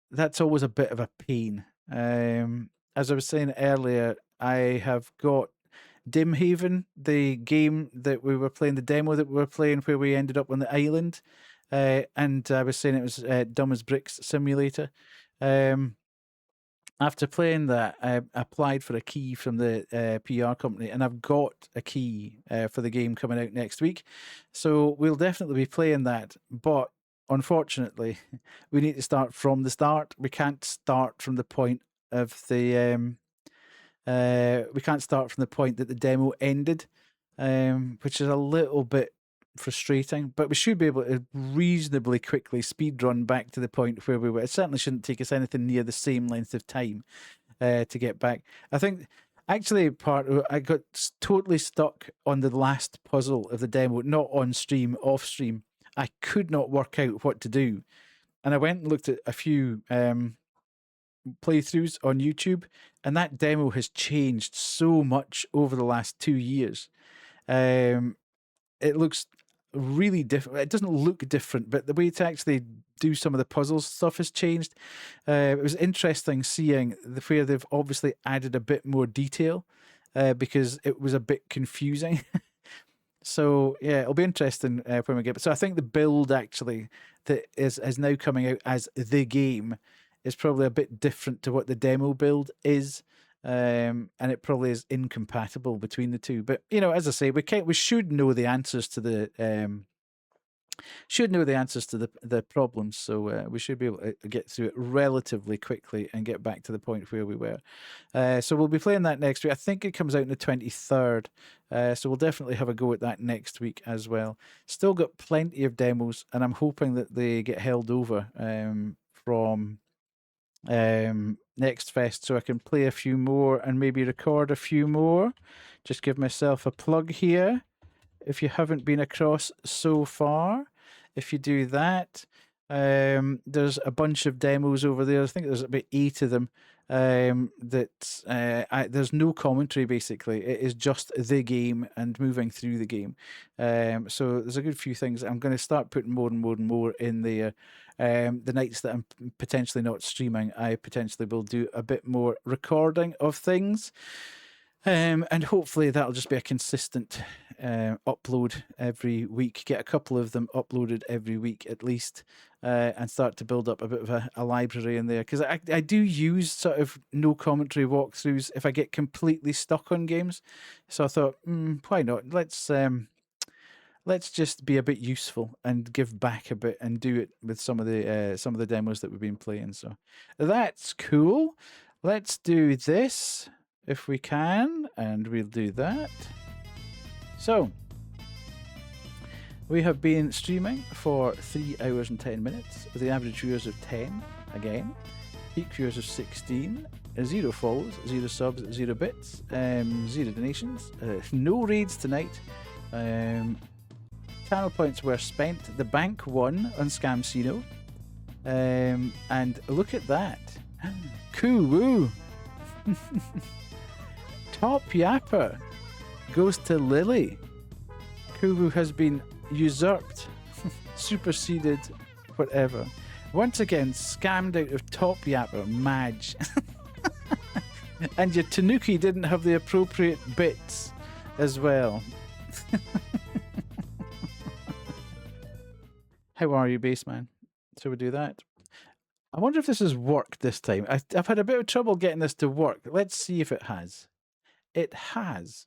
that's always a bit of a pain. As I was saying earlier, I have got Dimhaven, the game that we were playing, the demo that we were playing, where we ended up on the island, and I was saying it was Dumb as Bricks Simulator. After playing that, I applied for a key from the PR company, and I've got a key for the game coming out next week. So we'll definitely be playing that. But unfortunately, we need to start from the start. We can't start from the point of the. We can't start from the point that the demo ended, which is a little bit frustrating. But we should be able to reasonably quickly speed run back to the point where we were. It certainly shouldn't take us anything near the same length of time to get back. I think actually I got totally stuck on the last puzzle of the demo, not on stream, off stream. I could not work out what to do, and I went and looked at a few playthroughs on YouTube, and that demo has changed so much over the last 2 years. It looks really different. It doesn't look different, but the way to actually do some of the puzzles stuff has changed. It was interesting seeing where they've obviously added a bit more detail because it was a bit confusing. So yeah, it'll be interesting when we get. So I think the build actually that is now coming out as the game is probably a bit different to what the demo build is. And it probably is incompatible between the two. But as I say, we should know the answers to the problems. So we should be able to get through it relatively quickly and get back to the point where we were. So we'll be playing that next week. I think it comes out on the 23rd. So we'll definitely have a go at that next week as well. Still got plenty of demos, and I'm hoping that they get held over from next fest so I can play a few more and maybe record a few more. Just give myself a plug here if you haven't been across so far. If you do that, there's a bunch of demos over there. I think there's about 8 of them. There's no commentary basically. It is just the game and moving through the game. So there's a good few things. I'm going to start putting more and more and more in there. The nights that I'm potentially not streaming, I potentially will do a bit more recording of things. And hopefully that'll just be a consistent upload every week. Get a couple of them uploaded every week at least, and start to build up a bit of a library in there. Because I do use sort of no commentary walkthroughs if I get completely stuck on games. So I thought, why not? Let's just be a bit useful and give back a bit and do it with some of the demos that we've been playing. So that's cool. Let's do this if we can, and we'll do that. So we have been streaming for 3 hours and 10 minutes with the average viewers of 10 again, peak viewers of 16, 0 follows, 0 subs, 0 bits, 0 donations, no raids tonight. Channel points were spent. The bank won on Scamcino. And look at that. Cool woo. Top Yapper goes to Lily. Kuvu has been usurped, superseded, whatever. Once again, scammed out of Top Yapper, Madge. And your Tanuki didn't have the appropriate bits as well. How are you, Baseman? So we do that. I wonder if this has worked this time. I've had a bit of trouble getting this to work. Let's see if it has. It has.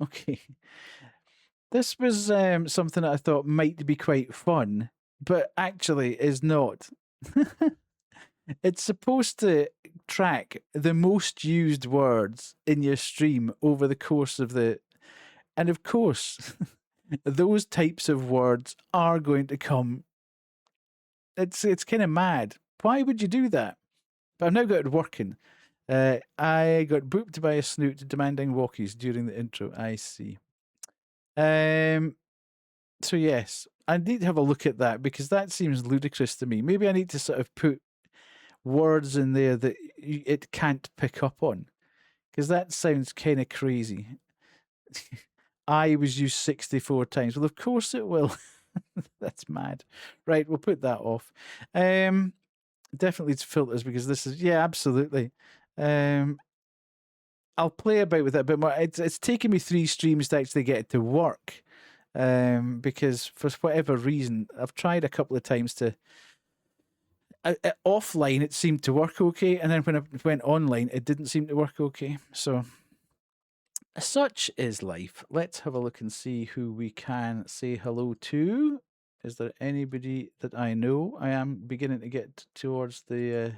Okay. This was something that I thought might be quite fun, but actually is not. It's supposed to track the most used words in your stream over the course of the... And of course, those types of words are going to come. It's kind of mad. Why would you do that? But I've now got it working. I got booped by a snoot demanding walkies during the intro. I see. So yes, I need to have a look at that because that seems ludicrous to me. Maybe I need to sort of put words in there that it can't pick up on because that sounds kind of crazy. I was used 64 times. Well, of course it will. That's mad. Right, we'll put that off. Definitely it's filters because this is absolutely. I'll play about with it a bit more. It's taken me 3 streams to actually get it to work. Because for whatever reason, I've tried a couple of times to offline it seemed to work okay, and then when I went online it didn't seem to work okay. So such is life. Let's have a look and see who we can say hello to. Is there anybody that I know? I am beginning to get towards the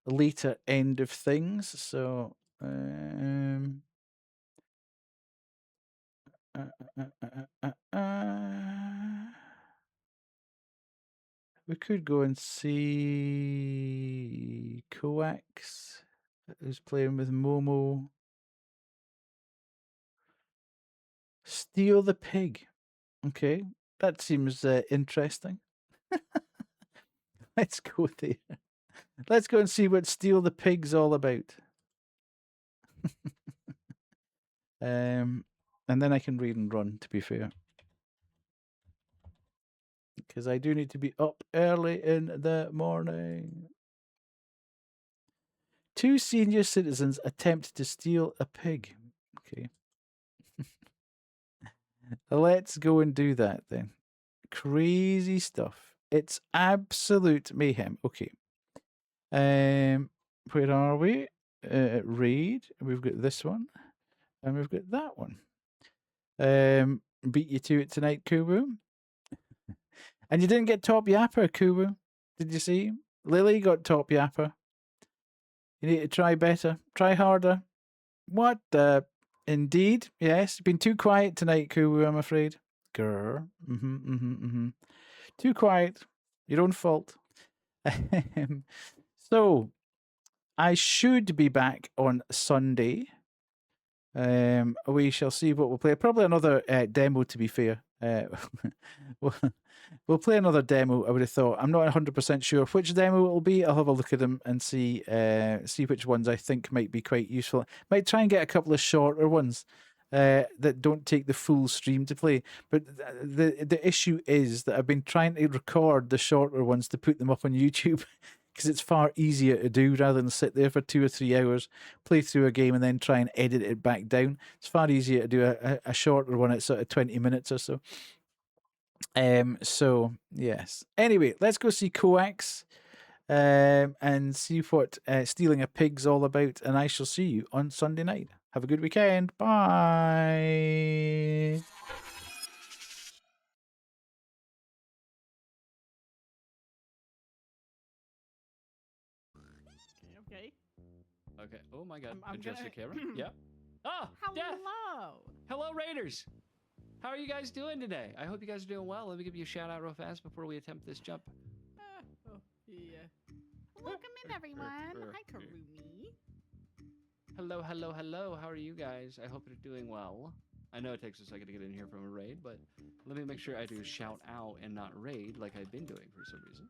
later end of things, so we could go and see Coax, who's playing with Momo. Steal the Pig. Okay, that seems interesting. Let's go there. Let's go and see what Steal the Pig's all about. And then I can read and run, to be fair. Because I do need to be up early in the morning. 2 senior citizens attempt to steal a pig. Okay. Let's go and do that then. Crazy stuff. It's absolute mayhem. Okay. Where are we? Raid. We've got this one. And we've got that one. Beat you to it tonight, Kubu. And you didn't get top yapper, Kubu. Did you see? Lily got top yapper. You need to try better. Try harder. What the? Indeed. Yes. Been too quiet tonight, Kubu, I'm afraid. Grr. Too quiet. Your own fault. So, I should be back on Sunday. We shall see what we'll play. Probably another demo, to be fair. we'll, we'll play another demo, I would have thought. I'm not 100% sure which demo it will be. I'll have a look at them and see which ones I think might be quite useful. Might try and get a couple of shorter ones that don't take the full stream to play. But the issue is that I've been trying to record the shorter ones to put them up on YouTube. Because it's far easier to do rather than sit there for 2 or 3 hours, play through a game, and then try and edit it back down. It's far easier to do a shorter one at sort of 20 minutes or so. So yes. Anyway, let's go see Coax and see what stealing a pig's all about. And I shall see you on Sunday night. Have a good weekend. Bye. Okay. Okay. Oh my God. I'm Adjust the gonna- camera. Yeah. Oh, Death. Hello. Hello, Raiders. How are you guys doing today? I hope you guys are doing well. Let me give you a shout out real fast before we attempt this jump. Yeah. Welcome in, everyone. Hi, Karumi. Hello, hello, hello. How are you guys? I hope you're doing well. I know it takes a second to get in here from a raid, but let me make sure I do shout out and not raid like I've been doing for some reason.